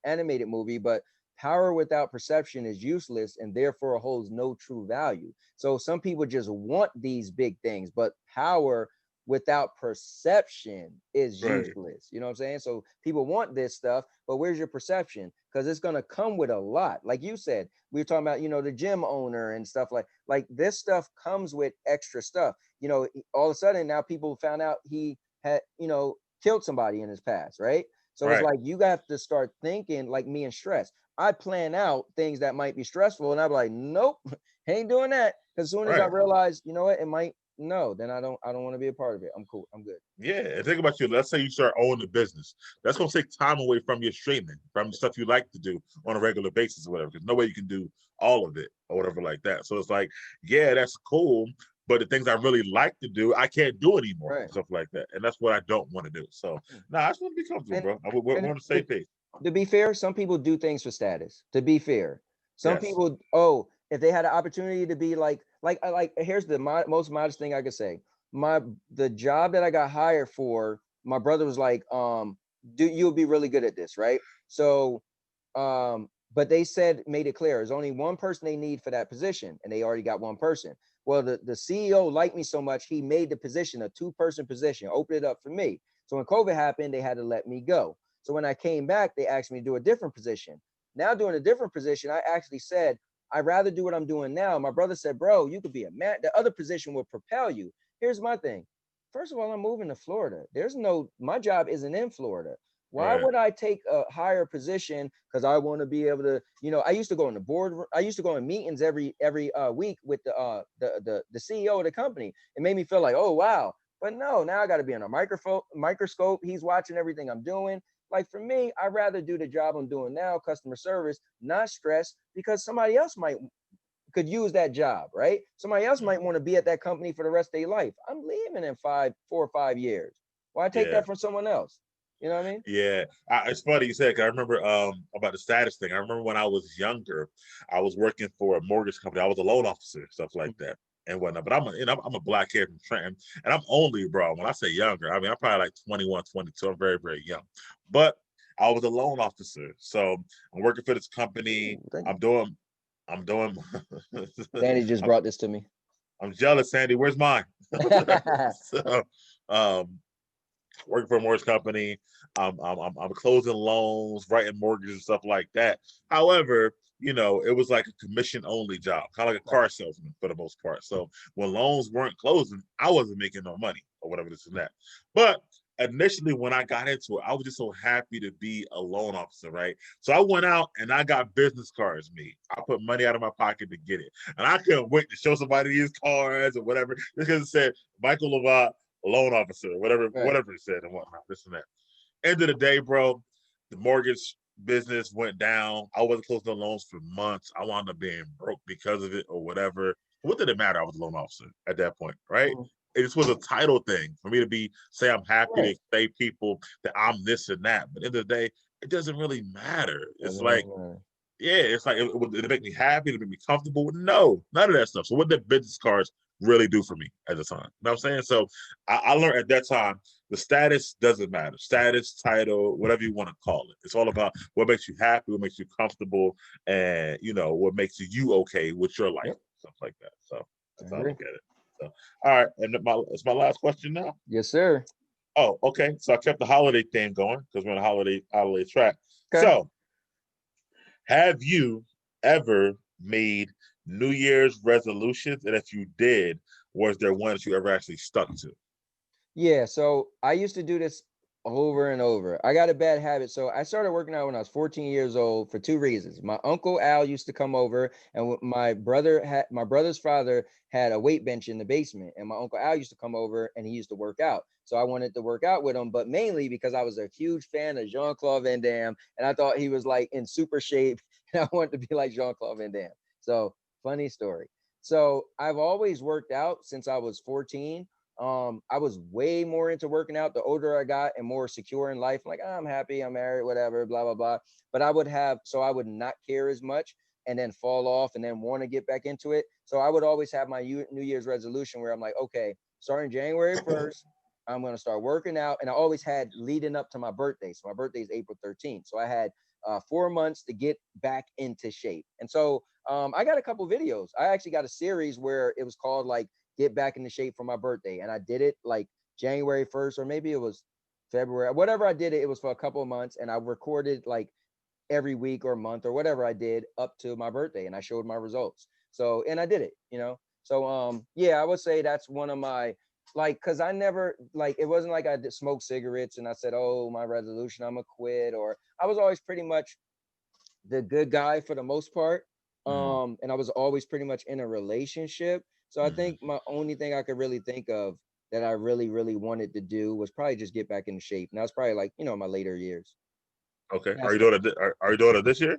Speaker 1: animated movie. But power without perception is useless and therefore holds no true value. So some people just want these big things, but power without perception is
Speaker 2: Right.
Speaker 1: useless. You know what I'm saying? So people want this stuff, but where's your perception? Because it's gonna come with a lot. Like you said, we were talking about, the gym owner and stuff like this stuff comes with extra stuff. All of a sudden now people found out he had, killed somebody in his past, right? So it's
Speaker 2: Right.
Speaker 1: like you have to start thinking like me and stress. I plan out things that might be stressful, and I'm like, nope, ain't doing that. Because as soon as I
Speaker 2: Right.
Speaker 1: realize, you know what, it might no, then I don't want to be a part of it. I'm cool. I'm good.
Speaker 2: Yeah, and think about you. Let's say you start owning a business. That's gonna take time away from your streaming, from the stuff you like to do on a regular basis or whatever. Because no way you can do all of it or whatever like that. So it's like, yeah, that's cool, but the things I really like to do, I can't do anymore.
Speaker 1: Right.
Speaker 2: Stuff like that, and that's what I don't want to do. So, I just want to be comfortable,
Speaker 1: And
Speaker 2: bro. We're
Speaker 1: and
Speaker 2: on the same page.
Speaker 1: to be fair, some people do things for status. To be fair, some
Speaker 2: Yes.
Speaker 1: people, if they had an opportunity to be like here's the most modest thing I could say. The job that I got hired for, my brother was like, you'll be really good at this, right? So, but they made it clear there's only one person they need for that position, and they already got one person. Well, the CEO liked me so much, he made the position a two-person position, opened it up for me. So when COVID happened, they had to let me go. So when I came back, they asked me to do a different position. Now doing a different position, I actually said, I'd rather do what I'm doing now. My brother said, bro, you could be a man. The other position will propel you. Here's my thing. First of all, I'm moving to Florida. My job isn't in Florida. Why
Speaker 2: Right.
Speaker 1: would I take a higher position? Because I want to be able to, I used to go in the board. I used to go in meetings every week with the CEO of the company. It made me feel like, oh wow. But no, now I got to be on a microscope. He's watching everything I'm doing. Like for me, I'd rather do the job I'm doing now, customer service, not stress, because somebody else could use that job, right? Somebody else might want to be at that company for the rest of their life. I'm leaving in 4 or 5 years. Why take
Speaker 2: Yeah.
Speaker 1: that from someone else? You know what I mean?
Speaker 2: Yeah, it's funny you said. 'Cause I remember about the status thing. I remember when I was younger, I was working for a mortgage company. I was a loan officer, stuff like that, and whatnot. But I'm a black kid from Trenton, and I'm only, bro. When I say younger, I mean I'm probably like 21, 22. I'm very, very young, but I was a loan officer. So I'm working for this company.
Speaker 1: Ooh, thank you.
Speaker 2: I'm doing.
Speaker 1: Sandy just
Speaker 2: I'm,
Speaker 1: brought this to me.
Speaker 2: I'm jealous, Sandy. Where's mine? So, um, working for a mortgage company. I'm closing loans, writing mortgages and stuff like that. However, it was like a commission only job, kind of like a
Speaker 1: Right.
Speaker 2: car salesman for the most part. So when loans weren't closing, I wasn't making no money or whatever this and that. But initially when I got into it, I was just so happy to be a loan officer, right? So I went out and I got business cards made. I put money out of my pocket to get it. And I couldn't wait to show somebody these cards or whatever, because it said Michael.LittleAnt loan officer,
Speaker 1: Right.
Speaker 2: whatever it said and whatnot, this and that. End of the day, bro, the mortgage business went down. I wasn't closing the loans for months. I wound up being broke because of it or whatever. What did it matter? I was a loan officer at that point, right?
Speaker 1: Mhm.
Speaker 2: It just was a title thing for me to say I'm happy
Speaker 1: Right.
Speaker 2: to say people that I'm this and that. But at the end of the day, it doesn't really matter. It's
Speaker 1: Doesn't
Speaker 2: like,
Speaker 1: really matter.
Speaker 2: yeah, it's like it make me happy, to make me comfortable. No, none of that stuff. So what did business cards really do for me at the time? You know what I'm saying? So I learned at that time the status doesn't matter. Status, title, whatever you want to call it. It's all about what makes you happy, what makes you comfortable, and what makes you okay with your life,
Speaker 1: Yep.
Speaker 2: stuff like that. So
Speaker 1: I
Speaker 2: that's how I
Speaker 1: agree.
Speaker 2: look at it. So all right, and it's my last question now.
Speaker 1: Yes, sir.
Speaker 2: Oh, okay. So I kept the holiday thing going because we're on a holiday track.
Speaker 1: Okay.
Speaker 2: So have you ever made New Year's resolutions? And if you did, was there one that you ever actually stuck to?
Speaker 1: Yeah, so I used to do this over and over. I got a bad habit. So I started working out when I was 14 years old for two reasons. My uncle Al used to come over, and my brother's father had a weight bench in the basement, and my uncle Al used to come over and he used to work out. So I wanted to work out with him, but mainly because I was a huge fan of Jean-Claude Van Damme, and I thought he was like in super shape, and I wanted to be like Jean-Claude Van Damme. So funny story. So I've always worked out since I was 14. I was way more into working out the older I got and more secure in life. Like, I'm happy, I'm married, whatever, blah, blah, blah. But I would not care as much and then fall off and then want to get back into it. So I would always have my New Year's resolution where I'm like, okay, starting January 1st, I'm going to start working out. And I always had leading up to my birthday. So my birthday is April 13th. So I had 4 months to get back into shape. And so I got a couple videos. I actually got a series where it was called like get back into shape for my birthday. And I did it like January 1st, or maybe it was February, whatever I did it was for a couple of months, and I recorded like every week or month or whatever I did up to my birthday, and I showed my results. So, and I did it, you know. So yeah, I would say that's one of my, like, because I never, like, it wasn't like I smoked cigarettes and I said, oh, my resolution, I'm gonna quit, or I was always pretty much the good guy for the most part. And I was always pretty much in a relationship. So I think my only thing I could really think of that I really, really wanted to do was probably just get back into shape. And that was probably like, you know, my later years.
Speaker 2: Okay. Are
Speaker 1: That's
Speaker 2: you
Speaker 1: the,
Speaker 2: doing it? Are you doing it this year?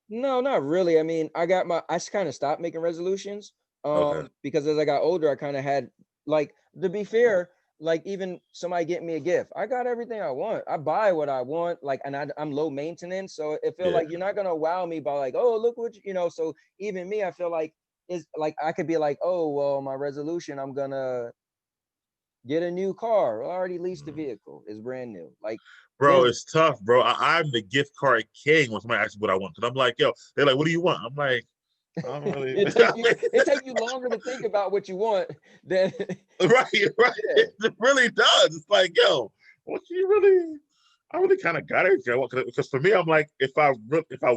Speaker 1: no, not really. I mean, I kind of stopped making resolutions.
Speaker 2: Okay.
Speaker 1: Because as I got older, I kind of had, like, to be fair, like even somebody getting me a gift, I got everything I want. I buy what I want, like, and I'm low maintenance, so it feel
Speaker 2: Yeah.
Speaker 1: like you're not gonna wow me by like, oh, look what you know. So even me, I feel like is like I could be like, oh, well, my resolution, I'm gonna get a new car. I already leased the vehicle, it's brand new. Like,
Speaker 2: Bro,
Speaker 1: there's
Speaker 2: it's tough, bro. I'm the gift card king when somebody asks me what I want. Cause I'm like, yo, they're like, what do you want? I'm like, I don't really.
Speaker 1: it take you longer to think about what you want than
Speaker 2: Right.
Speaker 1: yeah.
Speaker 2: It really does. It's like, yo, what you really? I really kind of got it. Because for me, I'm like, if I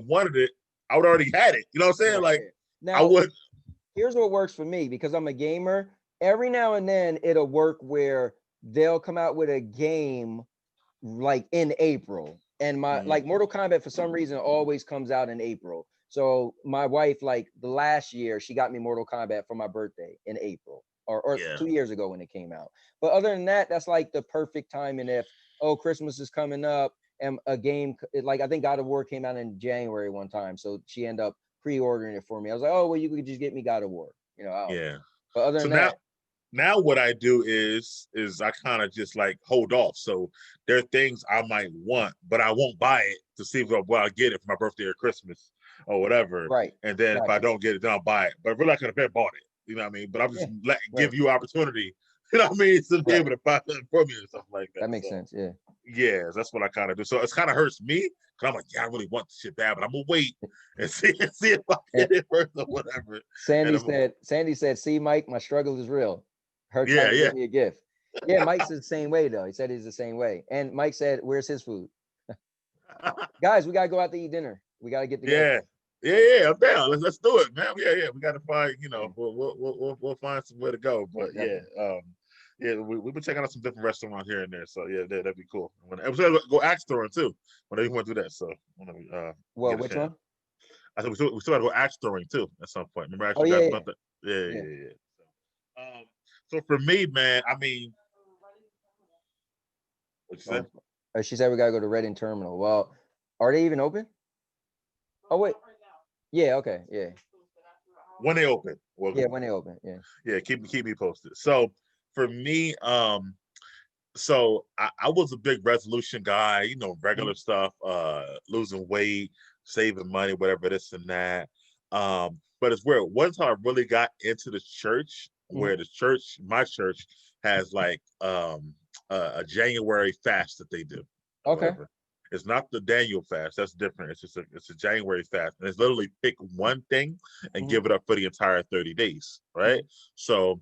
Speaker 2: wanted it, I would already had it. You know what I'm saying?
Speaker 1: Right.
Speaker 2: Like, I
Speaker 1: Now,
Speaker 2: would.
Speaker 1: here's what works for me because I'm a gamer. Every now and then it'll work where they'll come out with a game like in April. And my
Speaker 2: Mhm.
Speaker 1: like Mortal Kombat for some reason always comes out in April. So my wife, like the last year, she got me Mortal Kombat for my birthday in April or
Speaker 2: Yeah.
Speaker 1: 2 years ago when it came out. But other than that, that's like the perfect time. And if, oh, Christmas is coming up and a game, like I think God of War came out in January one time. So she ended up pre-ordering it for me. I was like, oh, well, you could just get me God of War, you know.
Speaker 2: Yeah.
Speaker 1: But other
Speaker 2: So
Speaker 1: than that,
Speaker 2: now what I do is I kind of just like hold off. So there are things I might want, but I won't buy it to see if I get it for my birthday or Christmas or whatever.
Speaker 1: right.
Speaker 2: And then if I
Speaker 1: Gotcha.
Speaker 2: don't get it, then I'll buy it. But really, I could have bought it. You know what I mean? But I'm just
Speaker 1: Yeah.
Speaker 2: give
Speaker 1: Right.
Speaker 2: you opportunity. You know what I mean? To be
Speaker 1: Right.
Speaker 2: able to buy something for me or something like that.
Speaker 1: That makes
Speaker 2: So
Speaker 1: sense. Yeah.
Speaker 2: yeah, that's what I kind of do. So it kind of hurts me because I'm like, yeah, I really want this shit bad, but I'm gonna wait and see if I
Speaker 1: And
Speaker 2: get it first or whatever. And
Speaker 1: Sandy said, see, Mike, my struggle is real. Her trying
Speaker 2: yeah,
Speaker 1: to
Speaker 2: yeah,
Speaker 1: get me a gift. Yeah, Mike's the same way though. He said he's the same way. And Mike said, where's his food? Guys, we gotta go out to eat dinner. We gotta get together.
Speaker 2: yeah. Yeah, I'm down. Let's do it, man. Yeah. We got to find,
Speaker 1: Yeah,
Speaker 2: we'll find somewhere to go. But yeah,
Speaker 1: definitely.
Speaker 2: yeah, we've been checking out some different restaurants here and there. So yeah, that'd be cool. And we gotta go axe throwing too. Whenever you want to do that, so whenever
Speaker 1: Well,
Speaker 2: get a
Speaker 1: which
Speaker 2: chance.
Speaker 1: one?
Speaker 2: I said we still got to go axe throwing too at some point. Remember I asked
Speaker 1: Oh
Speaker 2: you guys
Speaker 1: yeah,
Speaker 2: about that? Yeah,
Speaker 1: yeah,
Speaker 2: yeah, yeah. So for me, man, I mean, what you
Speaker 1: yeah.
Speaker 2: say?
Speaker 1: She said we gotta go to Reading Terminal. Well, are they even open? Oh wait. Yeah, okay. Yeah.
Speaker 2: When they open, well,
Speaker 1: Yeah, when they open. Yeah.
Speaker 2: yeah, keep me posted. So for me, so I was a big resolution guy,
Speaker 1: Mhm.
Speaker 2: regular stuff, losing weight, saving money, whatever, this and that. But it's weird. Once I really got into the church,
Speaker 1: Mhm.
Speaker 2: where my church has like a January fast that they do, or
Speaker 1: Okay.
Speaker 2: whatever. It's not the Daniel fast. That's different. It's a January fast. And it's literally pick one thing and
Speaker 1: Mhm.
Speaker 2: give it up for the entire 30 days. Right.
Speaker 1: Mhm.
Speaker 2: So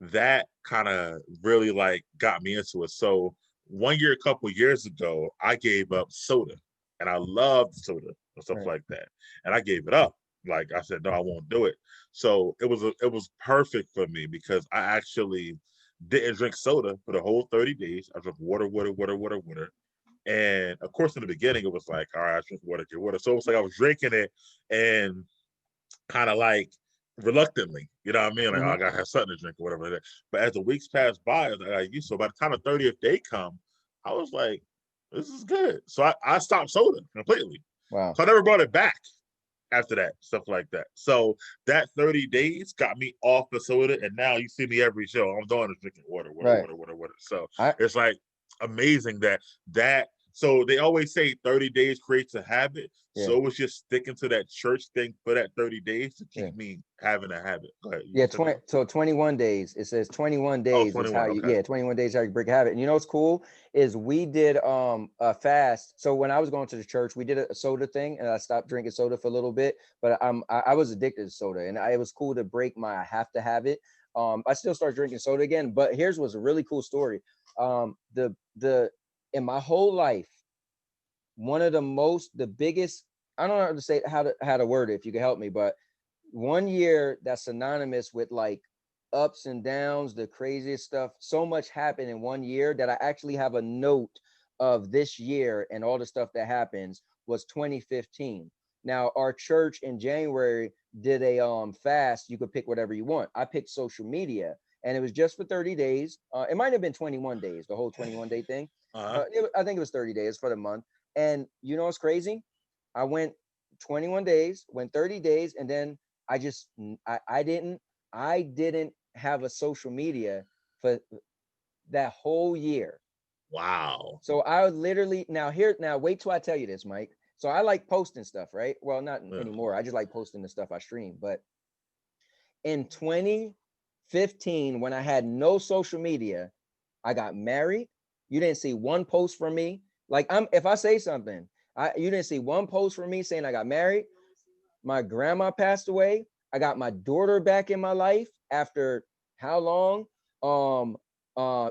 Speaker 2: that kind of really like got me into it. So one year, a couple years ago, I gave up soda, and I loved soda and stuff
Speaker 1: Right.
Speaker 2: like that, and I gave it up. Like I said, no, I won't do it. So it was perfect for me because I actually didn't drink soda for the whole 30 days. I drank water. And of course, in the beginning, it was like, all right, I drink water. So it was like I was drinking it and kind of like reluctantly, you know what I mean? Like, oh, I
Speaker 1: Mhm.
Speaker 2: gotta have something to drink or whatever. But as the weeks passed by, I used so by the time the 30th day come, I was like, this is good. So I stopped soda completely.
Speaker 1: Wow.
Speaker 2: So I never brought it back after that, stuff like that. So that 30 days got me off the soda, and now you see me every show. I'm doing is drinking
Speaker 1: Right.
Speaker 2: water. So
Speaker 1: I
Speaker 2: it's like amazing that. So they always say 30 days creates a habit.
Speaker 1: yeah.
Speaker 2: So it was just sticking to that church thing for that 30 days to
Speaker 1: Yeah.
Speaker 2: keep me having a habit. Go ahead. You
Speaker 1: Yeah,
Speaker 2: said something?
Speaker 1: so 21 days. It says 21
Speaker 2: Oh,
Speaker 1: days is how
Speaker 2: 21.
Speaker 1: you,
Speaker 2: Okay.
Speaker 1: yeah, 21 days how you break a habit. And you know what's cool is we did a fast. So when I was going to the church, we did a soda thing and I stopped drinking soda for a little bit, but I was addicted to soda and it was cool to break my I have to have it. I still started drinking soda again. But here's what's a really cool story. The in my whole life, one of the biggest, I don't know how to say how to word it, if you can help me, but one year that's synonymous with like ups and downs, the craziest stuff. So much happened in one year that I actually have a note of this year and all the stuff that happens was 2015. Now our church in January did a fast. You could pick whatever you want. I picked social media, and it was just for 30 days. It might have been 21 days, the whole 21-day thing. But I think it was 30 days for the month. And you know what's crazy? I went 21 days, went 30 days, and then I didn't have a social media for that whole year.
Speaker 2: Wow.
Speaker 1: So I would literally now wait till I tell you this, Mike. So I like posting stuff, right? Well, not anymore. I just like posting the stuff I stream. But in 2015, when I had no social media, I got married. You didn't see one post from me. Like if I say something, you didn't see one post from me saying I got married. My grandma passed away. I got my daughter back in my life after how long?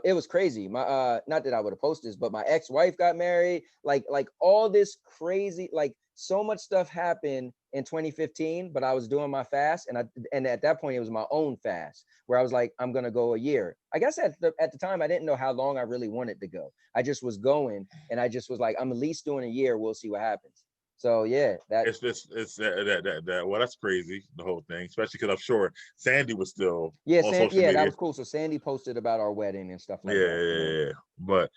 Speaker 1: It was crazy. My not that I would have posted this, but my ex-wife got married. Like all this crazy, like so much stuff happened in 2015, but I was doing my fast, and at that point it was my own fast where I was like, I'm gonna go a year. I guess at the time I didn't know how long I really wanted to go. I just was going, and I just was like, I'm at least doing a year. We'll see what happens. So yeah,
Speaker 2: it's that well, that's crazy, the whole thing, especially because I'm sure Sandy was still on social
Speaker 1: that
Speaker 2: media.
Speaker 1: was cool. So Sandy posted about our wedding and stuff like that.
Speaker 2: Yeah. But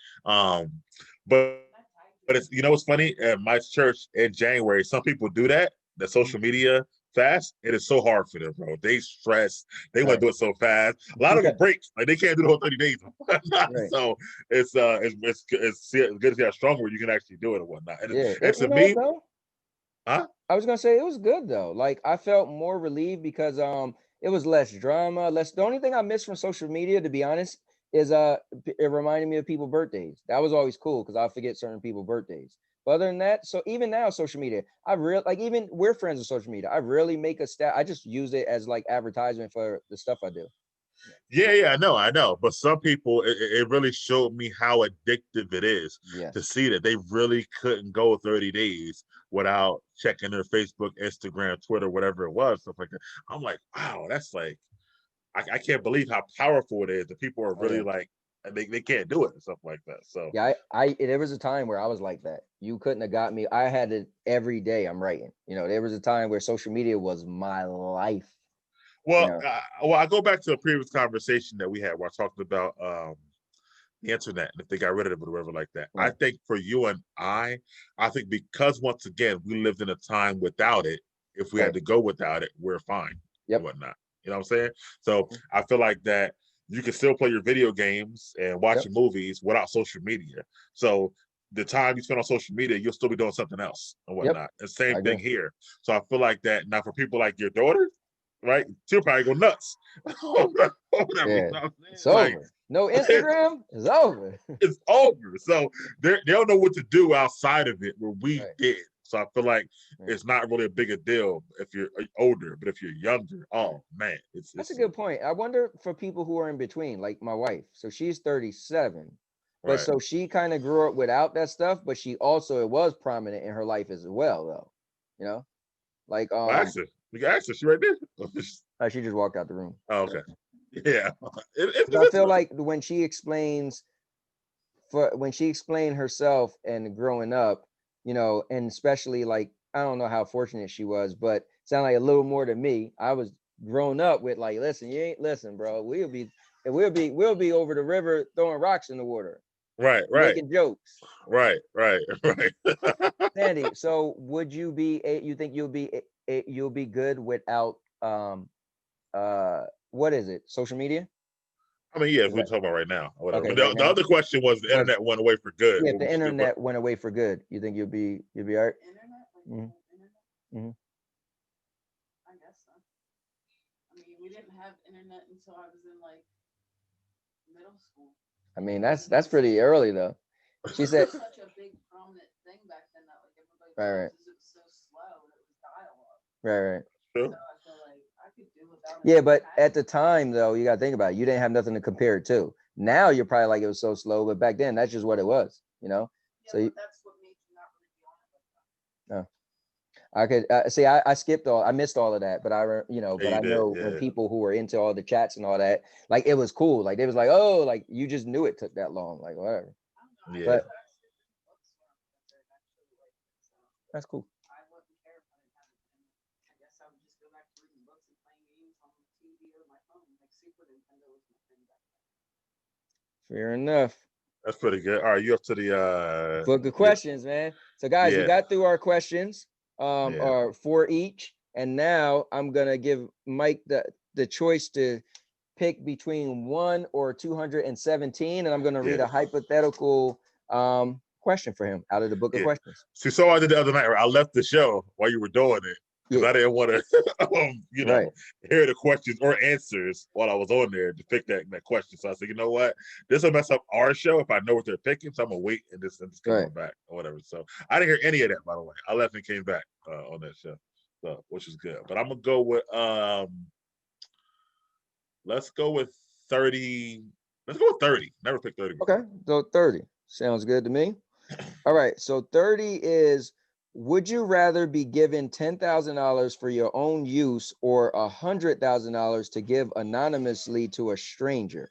Speaker 2: but it's, you know what's funny, at my church in January, some people do that social media fast. It is so hard for them, bro. They stress, they want to do it so fast. A lot of them break, like they can't do the whole 30 days. So it's good to see how strong where you can actually do it and whatnot. And to
Speaker 1: You know what
Speaker 2: me,
Speaker 1: though?
Speaker 2: huh?
Speaker 1: I was gonna say it was good though. Like I felt more relieved because it was less drama, less. The only thing I missed from social media, to be honest, is it reminded me of people's birthdays. That was always cool because I forget certain people's birthdays. But other than that, so even now, social media, I really like, even we're friends with social media. I really make a stat. I just use it as like advertisement for the stuff I do.
Speaker 2: Yeah, I know. But some people, it really showed me how addictive it is to
Speaker 1: Yes.
Speaker 2: see that they really couldn't go 30 days without checking their Facebook, Instagram, Twitter, whatever it was, stuff like that. I'm like, wow, that's like, I can't believe how powerful it is. The people are really like, they can't do it and stuff like that. So
Speaker 1: yeah, I there was a time where I was like that. You couldn't have got me. I had it every day. I'm writing. You know, there was a time where social media was my life.
Speaker 2: well,
Speaker 1: You know,
Speaker 2: I go back to a previous conversation that we had where I talked about the internet and if they got rid of it or whatever like that. I
Speaker 1: right.
Speaker 2: think for you and I think because once again we lived in a time without it, if we had to go without it, we're fine and
Speaker 1: Yep.
Speaker 2: whatnot. You know what I'm saying? So I feel like that you can still play your video games and watch your movies without social media. So the time you spend on social media, you'll still be doing something else and whatnot. The same thing here. So I feel like that now for people like your daughter, right? She'll probably go nuts. Whatever, you know
Speaker 1: It's over. No Instagram, it's over.
Speaker 2: it's over. So they don't know what to do outside of it where we did. So I feel like it's not really a big a deal if you're older, but if you're younger, oh man,
Speaker 1: That's a good point. I wonder for people who are in between, like my wife. So she's 37, but so she kind of grew up without that stuff, but she also, it was prominent in her life as well, though. You know, like
Speaker 2: we can ask her. She right there.
Speaker 1: she just walked out the room.
Speaker 2: Oh, okay. Yeah.
Speaker 1: I feel like when she explains when she explained herself and growing up, you know, and especially like I don't know how fortunate she was, but sound like a little more than me. I was grown up with like, listen, you ain't listen, bro. We'll be over the river throwing rocks in the water,
Speaker 2: right,
Speaker 1: making jokes.
Speaker 2: right.
Speaker 1: Sandy, so would you be you think you'll be good without what is it? Social media?
Speaker 2: I mean, yeah, if we're talking about right now or whatever.
Speaker 1: Okay,
Speaker 2: But
Speaker 1: right
Speaker 2: the
Speaker 1: now.
Speaker 2: other question was the internet went away for good.
Speaker 1: Yeah, if the internet went away for good, you think you'll be all right?
Speaker 3: I guess so. I mean, we didn't have internet until I was in like middle school.
Speaker 1: I mean, that's pretty early though. She said
Speaker 3: such a big prominent thing back then that like everybody
Speaker 1: right.
Speaker 3: it was so slow and it was dial-up.
Speaker 1: Right.
Speaker 3: So I feel like I could do without
Speaker 1: Yeah, but at the time though, you gotta think about it. You didn't have nothing to compare it to. Now you're probably like it was so slow, but back then that's just what it was, you know.
Speaker 3: Yeah,
Speaker 1: So you,
Speaker 3: but that's what made you not really be on it like that.
Speaker 1: no. I could see. I skipped all. I missed all of that, but you know,
Speaker 2: Yeah,
Speaker 1: but
Speaker 2: you
Speaker 1: I
Speaker 2: did.
Speaker 1: know when
Speaker 2: Yeah.
Speaker 1: people who were into all the chats and all that, like it was cool. Like they was like, oh, like you just knew it took that long, like whatever.
Speaker 3: I don't know. I
Speaker 2: Yeah.
Speaker 1: But
Speaker 3: just got skipped in the bookstore because I actually liked it. So
Speaker 1: that's cool.
Speaker 3: I wouldn't care if I didn't have it. And I guess I would just go back to reading books and playing games on the TV or my phone. Like Super Nintendo was my thing back then.
Speaker 1: Fair enough.
Speaker 2: That's pretty good. All right, you up to the
Speaker 1: Book of questions, man. So guys, we
Speaker 2: yeah.
Speaker 1: got through our questions,
Speaker 2: Yeah.
Speaker 1: or 4 each, and now I'm gonna give Mike the choice to pick between 1 or 217, and I'm gonna read
Speaker 2: Yeah.
Speaker 1: a hypothetical question for him out of the book of
Speaker 2: Yeah.
Speaker 1: questions.
Speaker 2: See, so I did the other night. Right? I left the show while you were doing it because
Speaker 1: Yeah,
Speaker 2: I didn't want to, you know,
Speaker 1: right.
Speaker 2: hear the questions or answers while I was on there to pick that question. So I said, you know what, this will mess up our show if I know what they're picking. So I'm gonna wait and just come
Speaker 1: Right.
Speaker 2: on back or whatever. So I didn't hear any of that, by the way. I left and came back on that show, so which is good. But I'm gonna go with let's go with 30. Let's go with 30. Never picked 30 before.
Speaker 1: Okay, so 30 sounds good to me. All right, so 30 is, would you rather be given $10,000 for your own use or $100,000 to give anonymously to a stranger?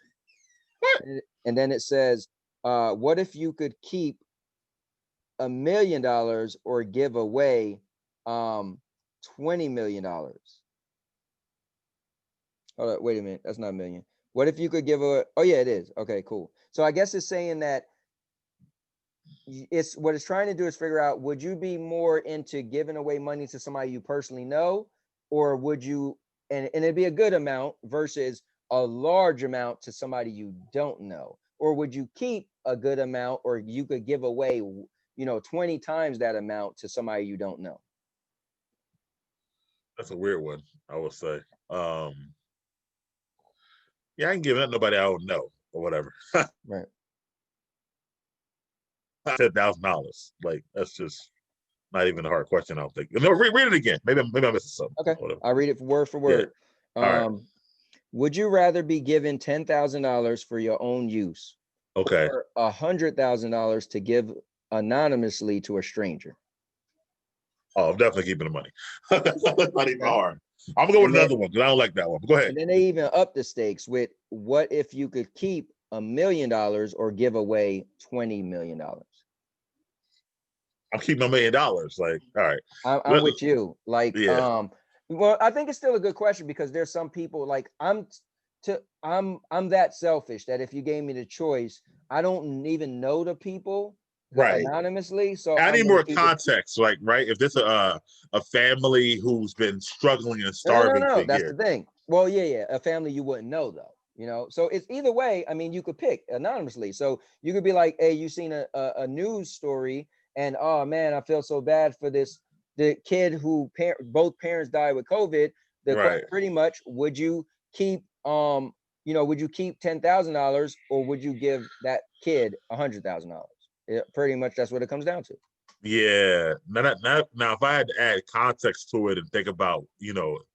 Speaker 2: What?
Speaker 1: And then it says, what if you could keep $1 million or give away $20 million? Hold on, wait a minute, that's not a million. What if you could give a, oh yeah, it is. Okay, cool. So I guess it's saying that it's what it's trying to do is figure out, would you be more into giving away money to somebody you personally know, or would you, and it'd be a good amount versus a large amount to somebody you don't know, or would you keep a good amount, or you could give away 20 times that amount to somebody you don't know?
Speaker 2: That's a weird one, I would say. Yeah, I can give that nobody I don't know or whatever.
Speaker 1: Right.
Speaker 2: $10,000. Like that's just not even a hard question. I don't think. No, read it again. Maybe I missed something.
Speaker 1: Okay.
Speaker 2: Whatever.
Speaker 1: I'll read it word for
Speaker 2: Yeah.
Speaker 1: word.
Speaker 2: All right.
Speaker 1: Would you rather be given $10,000 for your own use,
Speaker 2: Okay.
Speaker 1: or $100,000 to give anonymously to a stranger?
Speaker 2: Oh, I'm definitely keeping the money. That's not even
Speaker 1: Okay.
Speaker 2: hard. I'm gonna go with
Speaker 1: And then,
Speaker 2: another one because I don't like that one. But go ahead.
Speaker 1: and then they even up the stakes with, what if you could keep $1 million or give away $20 million?
Speaker 2: I'm keeping $1 million. Like, all right.
Speaker 1: I'm with you. Like,
Speaker 2: Yeah.
Speaker 1: well, I think it's still a good question because there's some people like I'm that selfish that if you gave me the choice, I don't even know the people
Speaker 2: Right.
Speaker 1: anonymously. So
Speaker 2: I
Speaker 1: I'm
Speaker 2: need
Speaker 1: gonna
Speaker 2: more
Speaker 1: keep it.
Speaker 2: context. Like, right? If this a family who's been struggling and
Speaker 1: No,
Speaker 2: starving for
Speaker 1: that's the
Speaker 2: years.
Speaker 1: thing. Well, yeah, a family you wouldn't know though, So it's either way. I mean, you could pick anonymously. So you could be like, hey, you seen a news story, and oh man, I feel so bad for the kid who both parents died with COVID.
Speaker 2: Right.
Speaker 1: Pretty much, would you keep would you keep $10,000 or would you give that kid $100,000? Pretty much that's what it comes down to.
Speaker 2: Yeah. Now, if I had to add context to it and think about,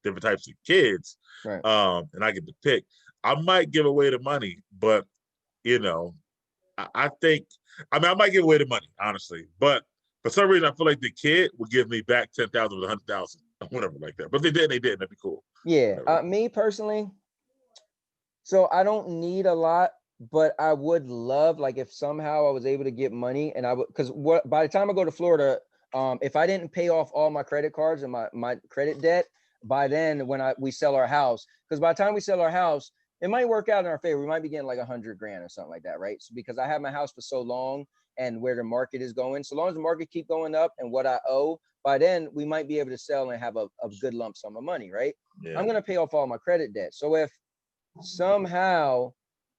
Speaker 2: different types of kids,
Speaker 1: Right.
Speaker 2: and I get to pick, I might give away the money, but I think, I might give away the money, honestly, but for some reason, I feel like the kid would give me back 10,000 with 100,000, whatever like that. But if they didn't, they didn't. That'd be cool.
Speaker 1: Yeah. Me personally, so I don't need a lot, but I would love, like, if somehow I was able to get money, and I would, because by the time I go to Florida, if I didn't pay off all my credit cards and my credit debt by then, when we sell our house, because by the time we sell our house, it might work out in our favor. We might be getting like 100 grand or something like that, right? So because I have my house for so long and where the market is going, so long as the market keep going up and what I owe, by then we might be able to sell and have a good lump sum of money, right?
Speaker 2: Yeah.
Speaker 1: I'm gonna pay off all my credit debt. So if somehow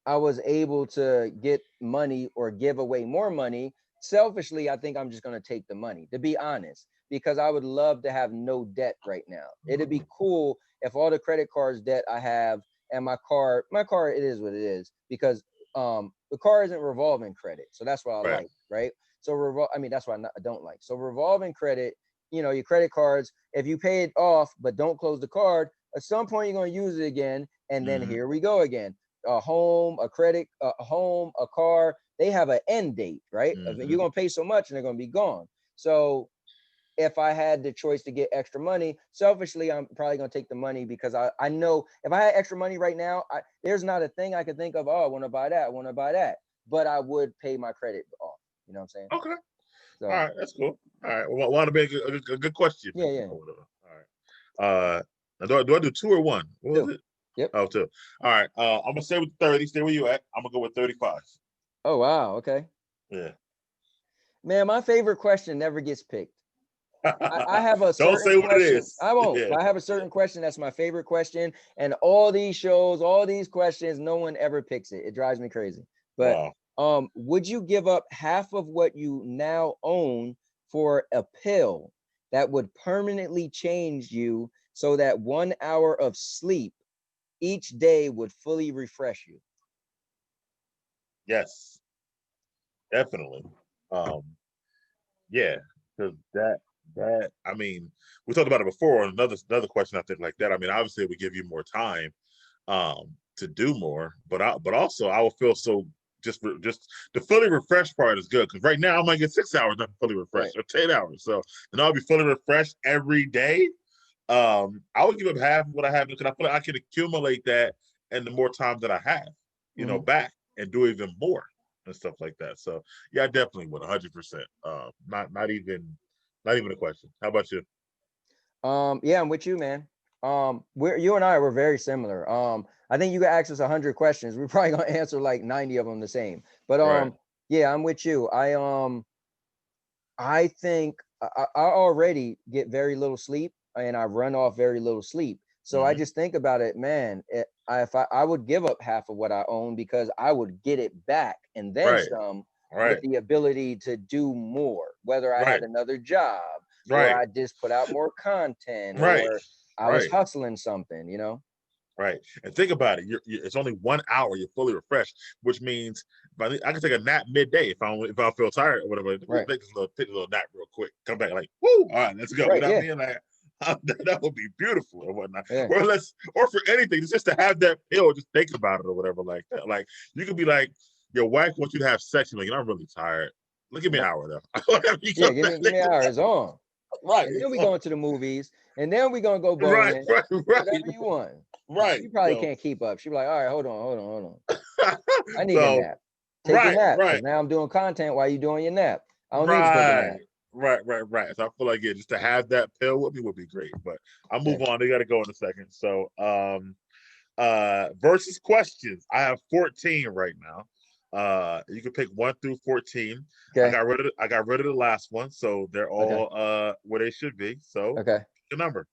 Speaker 1: I was able to get money or give away more money, selfishly, I think I'm just going to take the money, to be honest, because I would love to have no debt right now. It'd be cool if all the credit cards debt I have and my car, it is what it is, because the car isn't revolving credit. So that's what I like, right? So that's what I don't like. So revolving credit, your credit cards, if you pay it off but don't close the card, At some point, you're going to use it again. And then
Speaker 2: Mhm.
Speaker 1: here we go again. A home, a credit, a home, a car, they have an end date, right? You're
Speaker 2: Mhm.
Speaker 1: going to pay so much and they're going to be gone. So if I had the choice to get extra money, selfishly, I'm probably going to take the money because I know if I had extra money right now, there's not a thing I could think of. Oh, I want to buy that. I want to buy that. But I would pay my credit off. You know what I'm saying?
Speaker 2: Okay.
Speaker 1: So,
Speaker 2: All right, that's cool. All right, well, want to make a good question.
Speaker 1: yeah, yeah.
Speaker 2: All right. Now do I do 2 or 1? What was
Speaker 1: Two.
Speaker 2: it?
Speaker 1: Yep.
Speaker 2: Oh, 2. All right. I'm gonna stay with 30. Stay where you at. I'm gonna go with 35.
Speaker 1: Oh, wow. Okay.
Speaker 2: Yeah.
Speaker 1: Man, my favorite question never gets picked. I have a
Speaker 2: Don't
Speaker 1: certain
Speaker 2: say what it
Speaker 1: question.
Speaker 2: is.
Speaker 1: I won't.
Speaker 2: Yeah.
Speaker 1: But I have a certain question that's my favorite question. And all these shows, all these questions, no one ever picks it. It drives me crazy. But
Speaker 2: Wow.
Speaker 1: would you give up half of what you now own for a pill that would permanently change you so that 1 hour of sleep each day would fully refresh you?
Speaker 2: Yes. Definitely. Yeah, because that I mean, we talked about it before. Another question I think like that. I mean, obviously, it would give you more time to do more, but also I will feel so just the fully refreshed part is good because right now I might get 6 hours not fully refreshed or 10 hours. So and I'll be fully refreshed every day. I would give up half of what I have because I feel like I can accumulate that and the more time that I have, back and do even more and stuff like that. So yeah, I definitely would 100%. Not even a question. How about you?
Speaker 1: Yeah, I'm with you, man. You and I were very similar. I think you could ask us 100 questions. We're probably gonna answer like 90 of them the same. But
Speaker 2: Right.
Speaker 1: yeah, I'm with you. I think I already get very little sleep and I run off very little sleep. So I
Speaker 2: Mhm.
Speaker 1: just think about it, man. If I would give up half of what I own because I would get it back and then
Speaker 2: Right.
Speaker 1: some with
Speaker 2: Right.
Speaker 1: the ability to do more, whether I had
Speaker 2: Right.
Speaker 1: another job or
Speaker 2: Right.
Speaker 1: I just put out more content
Speaker 2: Right.
Speaker 1: or I was
Speaker 2: Right.
Speaker 1: hustling something,
Speaker 2: Right. And think about it. It's only 1 hour. You're fully refreshed, which means I can take a nap midday if I feel tired or whatever.
Speaker 1: Right.
Speaker 2: Take a little nap real quick. Come back like, woo, all right, let's go. You
Speaker 1: Right.
Speaker 2: know what I
Speaker 1: Yeah.
Speaker 2: mean? Like that would be beautiful or whatnot.
Speaker 1: Yeah.
Speaker 2: Or for anything, it's just to have that pill, just think about it or whatever like that. Like you could be like, your wife wants you to have sex. You're like, I'm really tired. Look, give me an hour though.
Speaker 1: Yeah. Give me hours on.
Speaker 2: Right.
Speaker 1: And then we going to the movies, and then we gonna go
Speaker 2: Right.
Speaker 1: bowling,
Speaker 2: Right.
Speaker 1: whatever
Speaker 2: Right.
Speaker 1: you want.
Speaker 2: Right.
Speaker 1: She probably
Speaker 2: So
Speaker 1: can't keep up. She be like, all right, hold on. I need a
Speaker 2: so
Speaker 1: nap. Take your
Speaker 2: right,
Speaker 1: nap, because
Speaker 2: right.
Speaker 1: now I'm doing content while you doing your nap. I don't need to take a
Speaker 2: Right,
Speaker 1: nap.
Speaker 2: right. So I feel like just to have that pill with me would be great. But I'll
Speaker 1: Yeah.
Speaker 2: move on. They gotta go in a second. So versus questions. I have 14 right now. You can pick 1 through 14.
Speaker 1: Okay.
Speaker 2: I got rid of the last one, so they're
Speaker 1: Okay.
Speaker 2: all where they should be. So
Speaker 1: Okay.
Speaker 2: pick a number.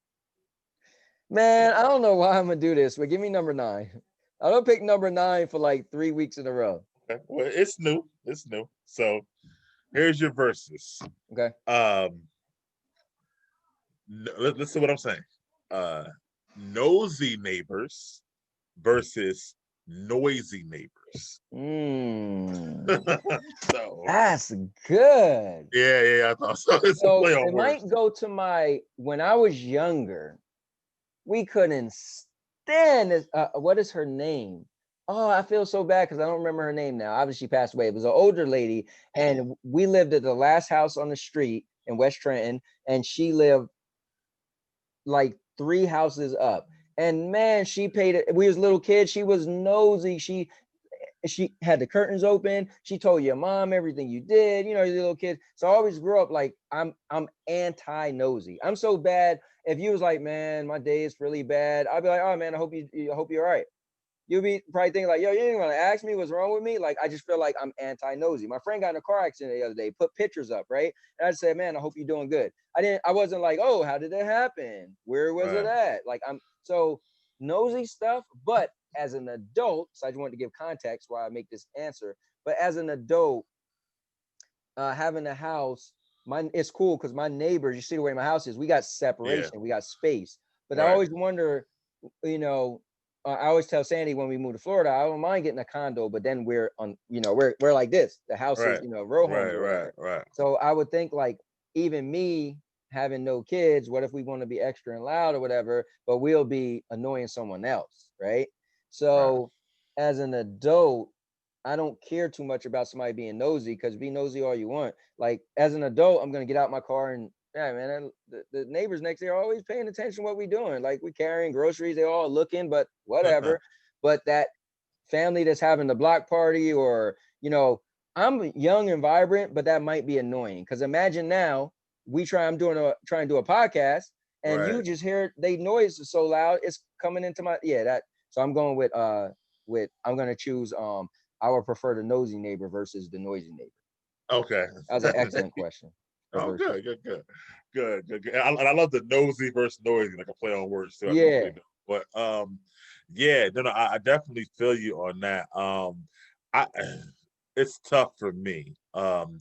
Speaker 1: Man, I don't know why I'm gonna do this, but give me number 9. I don't pick number 9 for like 3 weeks in a row.
Speaker 2: Okay. Well, it's new. It's new. So here's your verses.
Speaker 1: Okay.
Speaker 2: Let's see what I'm saying. Nosy neighbors versus noisy neighbors. So
Speaker 1: That's good.
Speaker 2: yeah, I thought so. It's a
Speaker 1: So
Speaker 2: play on
Speaker 1: it
Speaker 2: words.
Speaker 1: might go to when I was younger, we couldn't stand this. What is her name? Oh, I feel so bad because I don't remember her name now. Obviously, she passed away. It was an older lady, and we lived at the last house on the street in West Trenton, and she lived like 3 houses up. And man, she paid it. We was little kids. She was nosy. She had the curtains open. She told your mom everything you did, you little kid. So I always grew up like I'm anti nosy. I'm so bad. If you was like, man, my day is really bad, I'd be like, oh man, I hope you're all right. You'll be probably thinking like, yo, you didn't want to ask me what's wrong with me. Like, I just feel like I'm anti-nosy. My friend got in a car accident the other day, put pictures up, right? And I said, man, I hope you're doing good. I wasn't like, oh, how did that happen? Where was it at? Like, I'm so nosy stuff. But as an adult, so I just wanted to give context why I make this answer. But as an adult, having a house, it's cool because my neighbors, you see the way my house is, we got separation, we got space. But I always wonder, I always tell Sandy when we move to Florida, I don't mind getting a condo, but then we're on, we're like this. The house is, row homes or whatever.
Speaker 2: Right.
Speaker 1: So I would think like even me, having no kids, what if we want to be extra and loud or whatever, but we'll be annoying someone else, right? So as an adult, I don't care too much about somebody being nosy, because be nosy all you want. Like as an adult, I'm gonna get out my car and yeah, man, the neighbors next door are always paying attention to what we doing. Like we carrying groceries, they all looking, but whatever. But that family that's having the block party, or I'm young and vibrant, but that might be annoying. Because imagine now I'm trying to do a podcast, and you
Speaker 2: Right.
Speaker 1: just hear they noise is so loud, it's coming into my that. So I'm going with I'm gonna choose I would prefer the nosy neighbor versus the noisy neighbor.
Speaker 2: Okay.
Speaker 1: That was an excellent question.
Speaker 2: Oh, good. And I love the nosy versus noisy, like a play on words too. I
Speaker 1: Yeah.
Speaker 2: definitely do. But yeah, no, I definitely feel you on that. I it's tough for me. I'm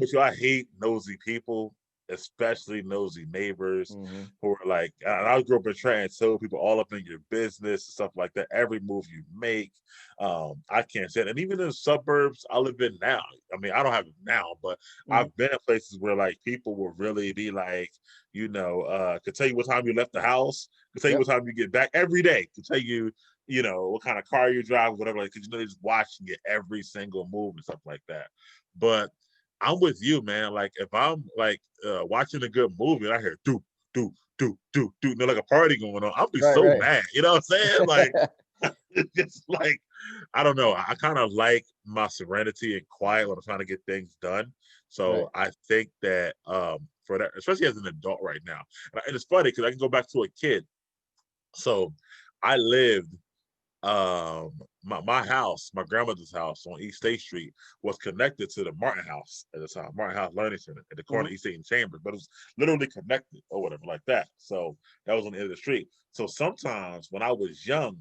Speaker 2: with you. I hate nosy people, especially nosy neighbors
Speaker 1: Mm-hmm.
Speaker 2: who are like. And I grew up in Trenton, so people all up in your business and stuff like that. Every move you make, I can't say it. And even in the suburbs I live in now, I mean, I don't have it now, but
Speaker 1: Mm-hmm.
Speaker 2: I've been in places where like people will really be like, could tell you what time you left the house, could tell you
Speaker 1: Yep.
Speaker 2: what time you get back every day, could tell you, what kind of car you drive, whatever, like, because they're just watching it every single move and stuff like that. But I'm with you, man. Like if I'm like watching a good movie and I hear do, like a party going on, I'll be
Speaker 1: Right.
Speaker 2: so
Speaker 1: Right.
Speaker 2: mad. You know what I'm saying? Like it's just like I don't know. I kind of like my serenity and quiet when I'm trying to get things done.
Speaker 1: Right.
Speaker 2: So I think that for that, especially as an adult right now, and it's funny because I can go back to a kid. So I lived my house, my grandmother's house on East State Street was connected to the Martin House at the time, Martin House Learning Center at the corner
Speaker 1: Mm-hmm.
Speaker 2: of East State and Chambers, but it was literally connected or whatever like that. So that was on the end of the street. So sometimes when I was young,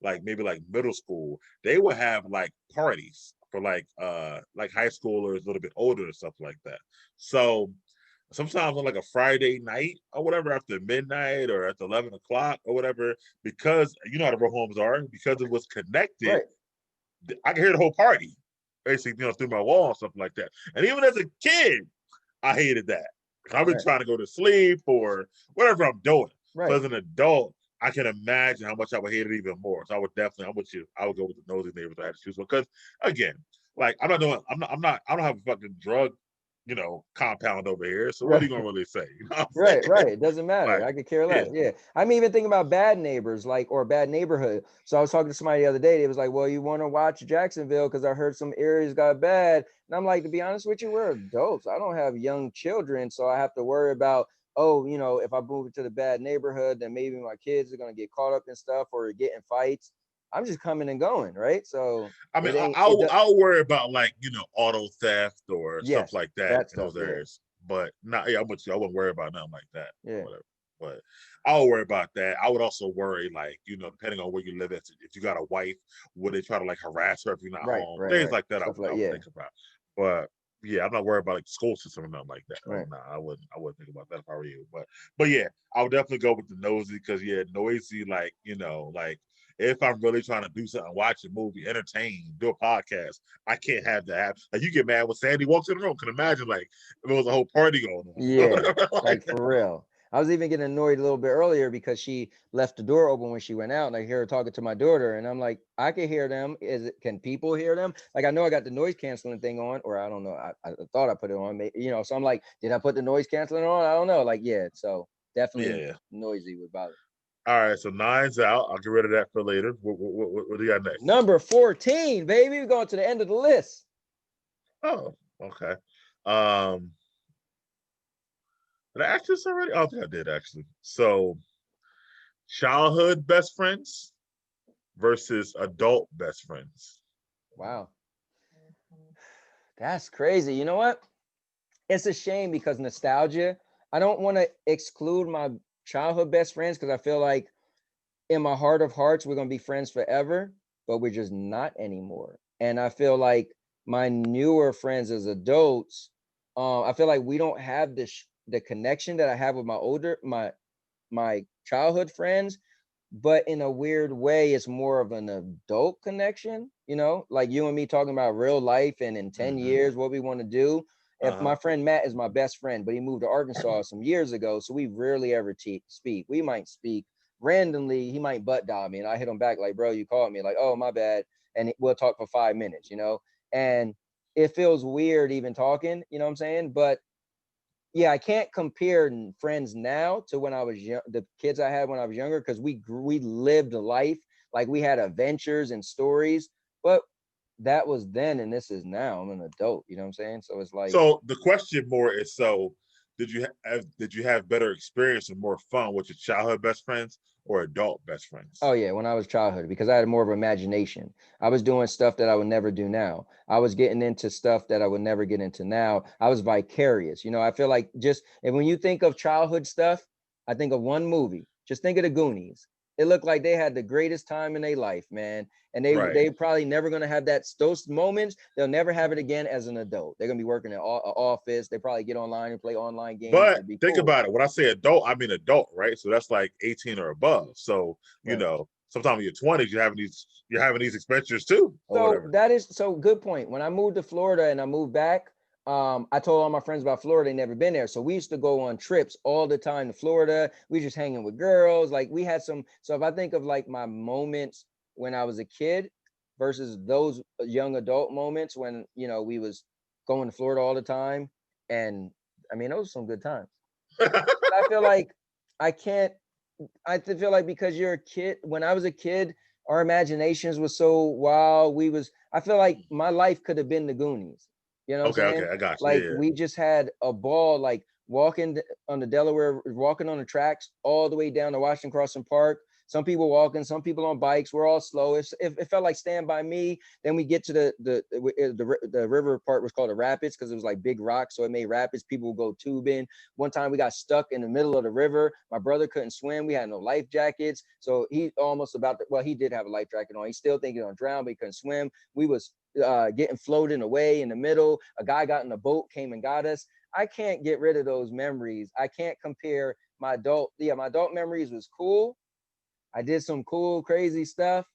Speaker 2: like maybe like middle school, they would have like parties for like high schoolers, a little bit older and stuff like that. So sometimes on like a Friday night or whatever after midnight or after 11 o'clock or whatever, because you know how the row homes are, because it was connected,
Speaker 1: Right.
Speaker 2: I could hear the whole party basically, through my wall and stuff like that. And even as a kid, I hated that. I've been
Speaker 1: Right.
Speaker 2: trying to go to sleep or whatever I'm doing. So
Speaker 1: Right.
Speaker 2: as an adult, I can imagine how much I would hate it even more. So I would definitely, I'm with you. I would go with the nosy neighbors. I had to choose one because, again, like I'm not. I don't have a fucking drug, compound over here. So what are
Speaker 1: Right.
Speaker 2: you gonna really say? You know what I'm
Speaker 1: Right,
Speaker 2: saying?
Speaker 1: right. It doesn't matter.
Speaker 2: Like,
Speaker 1: I could care
Speaker 2: yeah,
Speaker 1: less. Yeah. I'm even thinking about bad neighbors, like, or bad neighborhood. So I was talking to somebody the other day. They was like, well, you want to watch Jacksonville because I heard some areas got bad. And I'm like, to be honest with you, we're adults. I don't have young children. So I have to worry about, oh, if I move into the bad neighborhood, then maybe my kids are going to get caught up in stuff or get in fights. I'm just coming and going, right? So
Speaker 2: I mean,
Speaker 1: it ain't, it
Speaker 2: I'll
Speaker 1: does.
Speaker 2: I'll worry about like auto theft or stuff
Speaker 1: Yes,
Speaker 2: like that
Speaker 1: that
Speaker 2: in
Speaker 1: stuff.
Speaker 2: those
Speaker 1: Yeah.
Speaker 2: areas. But not, yeah, I'm with you. I wouldn't worry about nothing like that or
Speaker 1: Yeah.
Speaker 2: whatever. But I'll worry about that. I would also worry, like, depending on where you live, if you got a wife, would they try to like harass her if you're not
Speaker 1: Right,
Speaker 2: home?
Speaker 1: right,
Speaker 2: Things
Speaker 1: right.
Speaker 2: like that
Speaker 1: Stuff like,
Speaker 2: I would
Speaker 1: yeah.
Speaker 2: think about. But yeah, I'm not worried about like the school system or nothing like that. Like,
Speaker 1: Right.
Speaker 2: nah, I wouldn't think about that if I were you. But yeah, I would definitely go with the nosy because yeah, noisy, like, like if I'm really trying to do something, watch a movie, entertain, do a podcast, I can't have that happen. Like you get mad when Sandy walks in the room. Can imagine like if it was a whole party going
Speaker 1: Yeah,
Speaker 2: on.
Speaker 1: like
Speaker 2: Like,
Speaker 1: for real. I was even getting annoyed a little bit earlier because she left the door open when she went out, and I hear her talking to my daughter, and I'm like, I can hear them. Can people hear them? Like I know I got the noise canceling thing on, or I don't know. I thought I put it on, So I'm like, did I put the noise canceling on? I don't know. Like, yeah. So
Speaker 2: yeah,
Speaker 1: definitely
Speaker 2: yeah.
Speaker 1: noisy would bother.
Speaker 2: All right, so 9's out. I'll get rid of that for later. What do you got next?
Speaker 1: Number 14, baby. We're going to the end of the list.
Speaker 2: Oh, okay. Um, did I ask this already? Oh, I think I did actually. So, childhood best friends versus adult best friends.
Speaker 1: Wow, that's crazy. You know what? It's a shame because nostalgia. I don't want to exclude my childhood best friends because I feel like in my heart of hearts we're gonna be friends forever, but we're just not anymore. And I feel like my newer friends as adults, I feel like we don't have the connection that I have with my childhood friends, but in a weird way, it's more of an adult connection, like you and me talking about real life and in 10
Speaker 2: Mm-hmm.
Speaker 1: years, what we want to do. If my friend Matt is my best friend, but he moved to Arkansas some years ago, so we rarely ever speak. We might speak randomly. He might butt dial me, and I hit him back like, "Bro, you called me." Like, "Oh, my bad," and we'll talk for 5 minutes, you know. And it feels weird even talking, you know what I'm saying? But yeah, I can't compare friends now to when I was young, the kids I had when I was younger, because we lived a life, like we had adventures and stories, but that was then and this is now. I'm an adult, you know what I'm saying? So it's like,
Speaker 2: So the question more is, so did you have better experience and more fun with your childhood best friends or adult best friends?
Speaker 1: oh yeah, when I was childhood, because I had more of imagination. I was doing stuff that I would never do now. I was getting into stuff that I would never get into now. I was vicarious. You know, I feel like and when you think of childhood stuff, I think of one movie. Just think of the Goonies. It looked like they had the greatest time in their life, man. And
Speaker 2: Right.
Speaker 1: they probably never gonna have those moments. They'll never have it again as an adult. They're gonna be working in an office. They probably get online and play online games.
Speaker 2: But
Speaker 1: It'd be
Speaker 2: think
Speaker 1: cool.
Speaker 2: about it. When I say adult, I mean adult, right? So that's like 18 or above. So, you
Speaker 1: Right.
Speaker 2: know, sometimes in your 20s, you're having these adventures too, or
Speaker 1: So
Speaker 2: whatever.
Speaker 1: that is so good point. When I moved to Florida and I moved back, I told all my friends about Florida. They never been there, so we used to go on trips all the time to Florida. We just hanging with girls. Like we had some. So if I think of like my moments when I was a kid versus those young adult moments when we was going to Florida all the time, and I mean those were some good times. But I feel like I can't. Feel like because you're a kid, when I was a kid, our imaginations were so wild. I feel like my life could have been the Goonies. You know what I'm
Speaker 2: Okay,
Speaker 1: saying?
Speaker 2: I got you.
Speaker 1: Like
Speaker 2: Yeah.
Speaker 1: we just had a ball, like walking on the Delaware, walking on the tracks all the way down to Washington Crossing Park. Some people walking, some people on bikes. We're all slow. It felt like Stand By Me. Then we get to the river part was called the rapids because it was like big rocks, so it made rapids. People would go tubing. One time we got stuck in the middle of the river. My brother couldn't swim. We had no life jackets, so he almost he did have a life jacket on. He still thinking on drown, but he couldn't swim. We was getting floating away in the middle. A guy got in a boat, came and got us. I can't get rid of those memories. I can't compare my adult memories was cool. I did some cool, crazy stuff,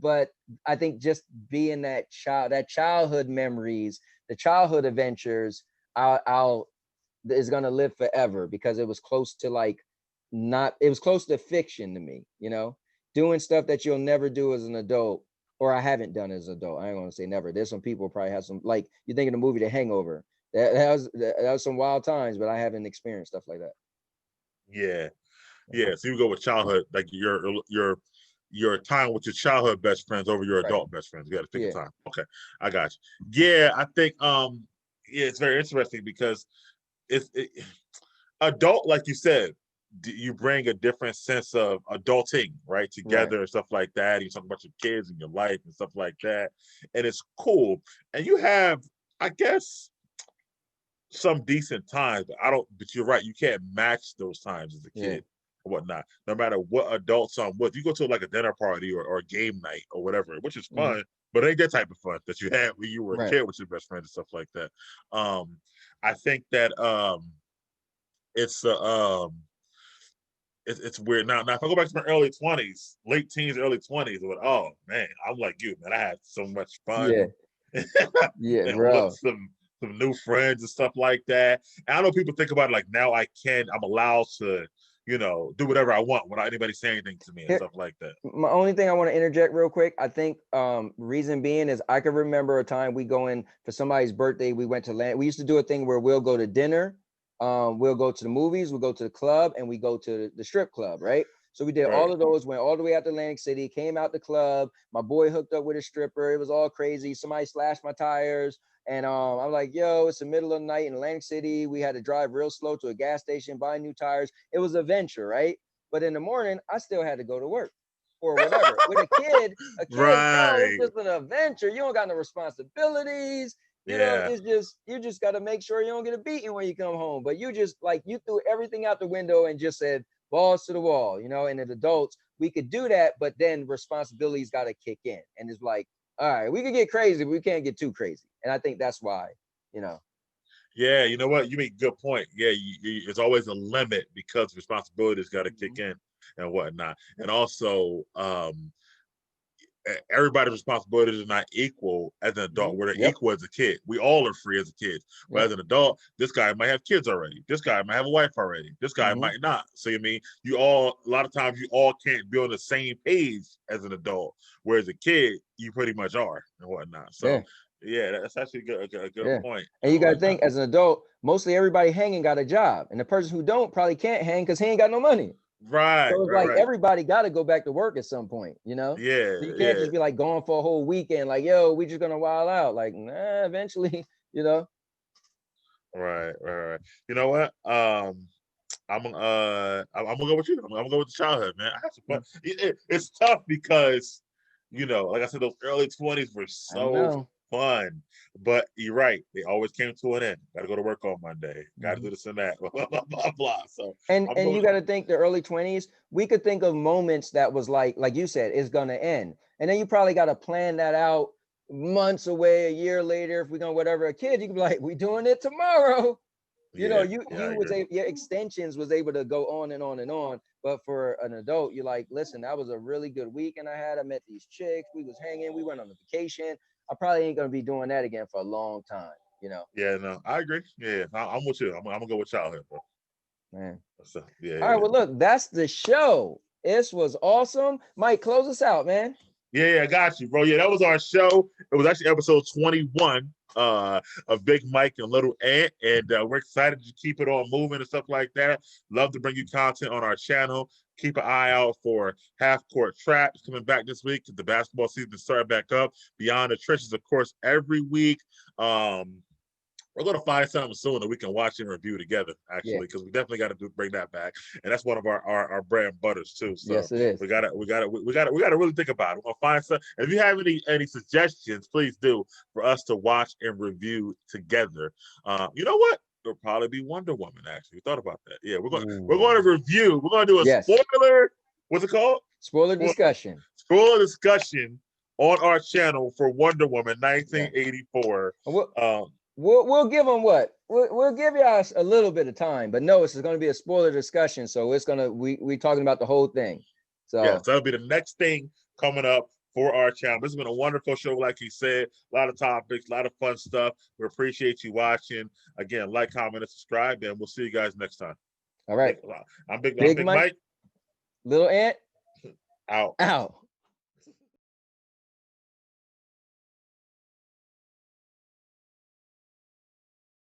Speaker 1: but I think just being that childhood memories, the childhood adventures, I'll is gonna live forever because it was close to it was close to fiction to me, doing stuff that you'll never do as an adult, or I haven't done as an adult. I ain't gonna say never. There's some people probably have some, like you think of the movie The Hangover. That was some wild times, but I haven't experienced stuff like that.
Speaker 2: Yeah. Yeah. So you go with childhood, like your time with your childhood best friends over your
Speaker 1: Right.
Speaker 2: adult best friends. You got to pick
Speaker 1: Yeah.
Speaker 2: a time. Okay, I got you. Yeah, I think yeah, it's very interesting because adult, like you said, you bring a different sense of adulting, right, together
Speaker 1: Right.
Speaker 2: and stuff like that. You talk about your kids and your life and stuff like that, and it's cool. And you have, I guess, some decent times, but but you're right, you can't match those times as a
Speaker 1: Yeah.
Speaker 2: kid or whatnot. No matter what adults I'm with, you go to like a dinner party or a game night or whatever, which is fun, but it ain't that type of fun that you had when you were a
Speaker 1: Right.
Speaker 2: kid with your best friend and stuff like that. I think that it's it's weird now. Now, if I go back to my early 20s, late teens, early 20s, oh man, I'm like you, man. I had so much fun.
Speaker 1: Yeah. Yeah,
Speaker 2: And look,
Speaker 1: bro.
Speaker 2: some new friends and stuff like that. And I know people think about it like now I'm allowed to, do whatever I want without anybody saying anything to me and
Speaker 1: Here,
Speaker 2: stuff like that.
Speaker 1: my only thing I want to interject real quick. I think reason being is I can remember a time we going for somebody's birthday. We went to land. We used to do a thing where we'll go to dinner, we'll go to the movies, we'll go to the club, and we go to the strip club, right? So we did all
Speaker 2: Right.
Speaker 1: of those, went all the way out to Atlantic City, came out the club. My boy hooked up with a stripper. It was all crazy. Somebody slashed my tires. And I'm like, yo, it's the middle of the night in Atlantic City. We had to drive real slow to a gas station, buy new tires. It was a venture, right? But in the morning, I still had to go to work or whatever. With a kid, bro, it's
Speaker 2: Right.
Speaker 1: just an adventure. You don't got no responsibilities.
Speaker 2: Yeah.
Speaker 1: It's just you just got to make sure you don't get a beating when you come home. But you just you threw everything out the window and just said balls to the wall, And as adults, we could do that, but then responsibilities got to kick in, and it's like, all right, we can get crazy, but we can't get too crazy. And I think that's why,
Speaker 2: Yeah, you know what? You make a good point. Yeah, it's always a limit because responsibilities got to kick in and whatnot. And also, everybody's responsibilities are not equal as an adult. Where they're equal as a kid. We all are free as a kid. But as an adult, this guy might have kids already. This guy might have a wife already. This guy might not. So I mean, a lot of times you all can't be on the same page as an adult. Whereas a kid, you pretty much are and whatnot. So yeah, that's actually a good point.
Speaker 1: And you got to think, as an adult, mostly everybody hanging got a job, and the person who don't probably can't hang because he ain't got no money.
Speaker 2: Right.
Speaker 1: So it's like everybody got to go back to work at some point, you know?
Speaker 2: Yeah.
Speaker 1: So you can't just be like going for a whole weekend, like, yo, we just gonna wild out. Like, nah, eventually, you know.
Speaker 2: Right. You know what? I'm gonna go with you. I'm gonna go with the childhood, man. I had some fun. It's tough because, you know, like I said, those early 20s were so fun. But you're right; they always came to an end. Got to go to work on Monday. Got to do this and that. Blah blah blah blah. So
Speaker 1: and you got to think the early 20s. We could think of moments that was like you said, it's gonna end, and then you probably got to plan that out months away, a year later. If we're gonna whatever, a kid, you can be like, we doing it tomorrow. You know, you was able, your extensions was able to go on and on and on. But for an adult, you're like, listen, that was a really good weekend I had. I met these chicks. We was hanging. We went on a vacation. I probably ain't gonna be doing that again for a long time. You know.
Speaker 2: Yeah, no, I agree. Yeah, I'm with you. I'm gonna go with childhood, bro.
Speaker 1: Man.
Speaker 2: So, yeah.
Speaker 1: All right. Well, look, that's the show. This was awesome. Mike, close us out, man.
Speaker 2: Yeah, I got you, bro. Yeah, that was our show. It was actually episode 21 of Big Mike and Little Ant, and we're excited to keep it on moving and stuff like that. Love to bring you content on our channel. Keep an eye out for Half Court Traps coming back this week. The basketball season started back up. Beyond the Trenches, of course, every week. We're going to find something soon that we can watch and review together, actually, because we definitely got to bring that back, and that's one of our bread and butters too. So
Speaker 1: yes, it is.
Speaker 2: We got to really think about it. We're gonna find some. If you have any suggestions, please do for us to watch and review together. You know what? It'll probably be Wonder Woman. Actually, we thought about that. Yeah, we're going to review. We're going to do a spoiler. What's it called?
Speaker 1: Spoiler discussion.
Speaker 2: Spoiler discussion on our channel for Wonder Woman 1984.
Speaker 1: We'll give them what? We'll give y'all a little bit of time, but no, it's going to be a spoiler discussion. So it's going to, we talking about the whole thing. So
Speaker 2: yeah, so that'll be the next thing coming up for our channel. This has been a wonderful show, like he said. A lot of topics, a lot of fun stuff. We appreciate you watching. Again, like, comment, and subscribe, and we'll see you guys next time.
Speaker 1: All right.
Speaker 2: I'm Big Mike.
Speaker 1: Little Ant.
Speaker 2: Out.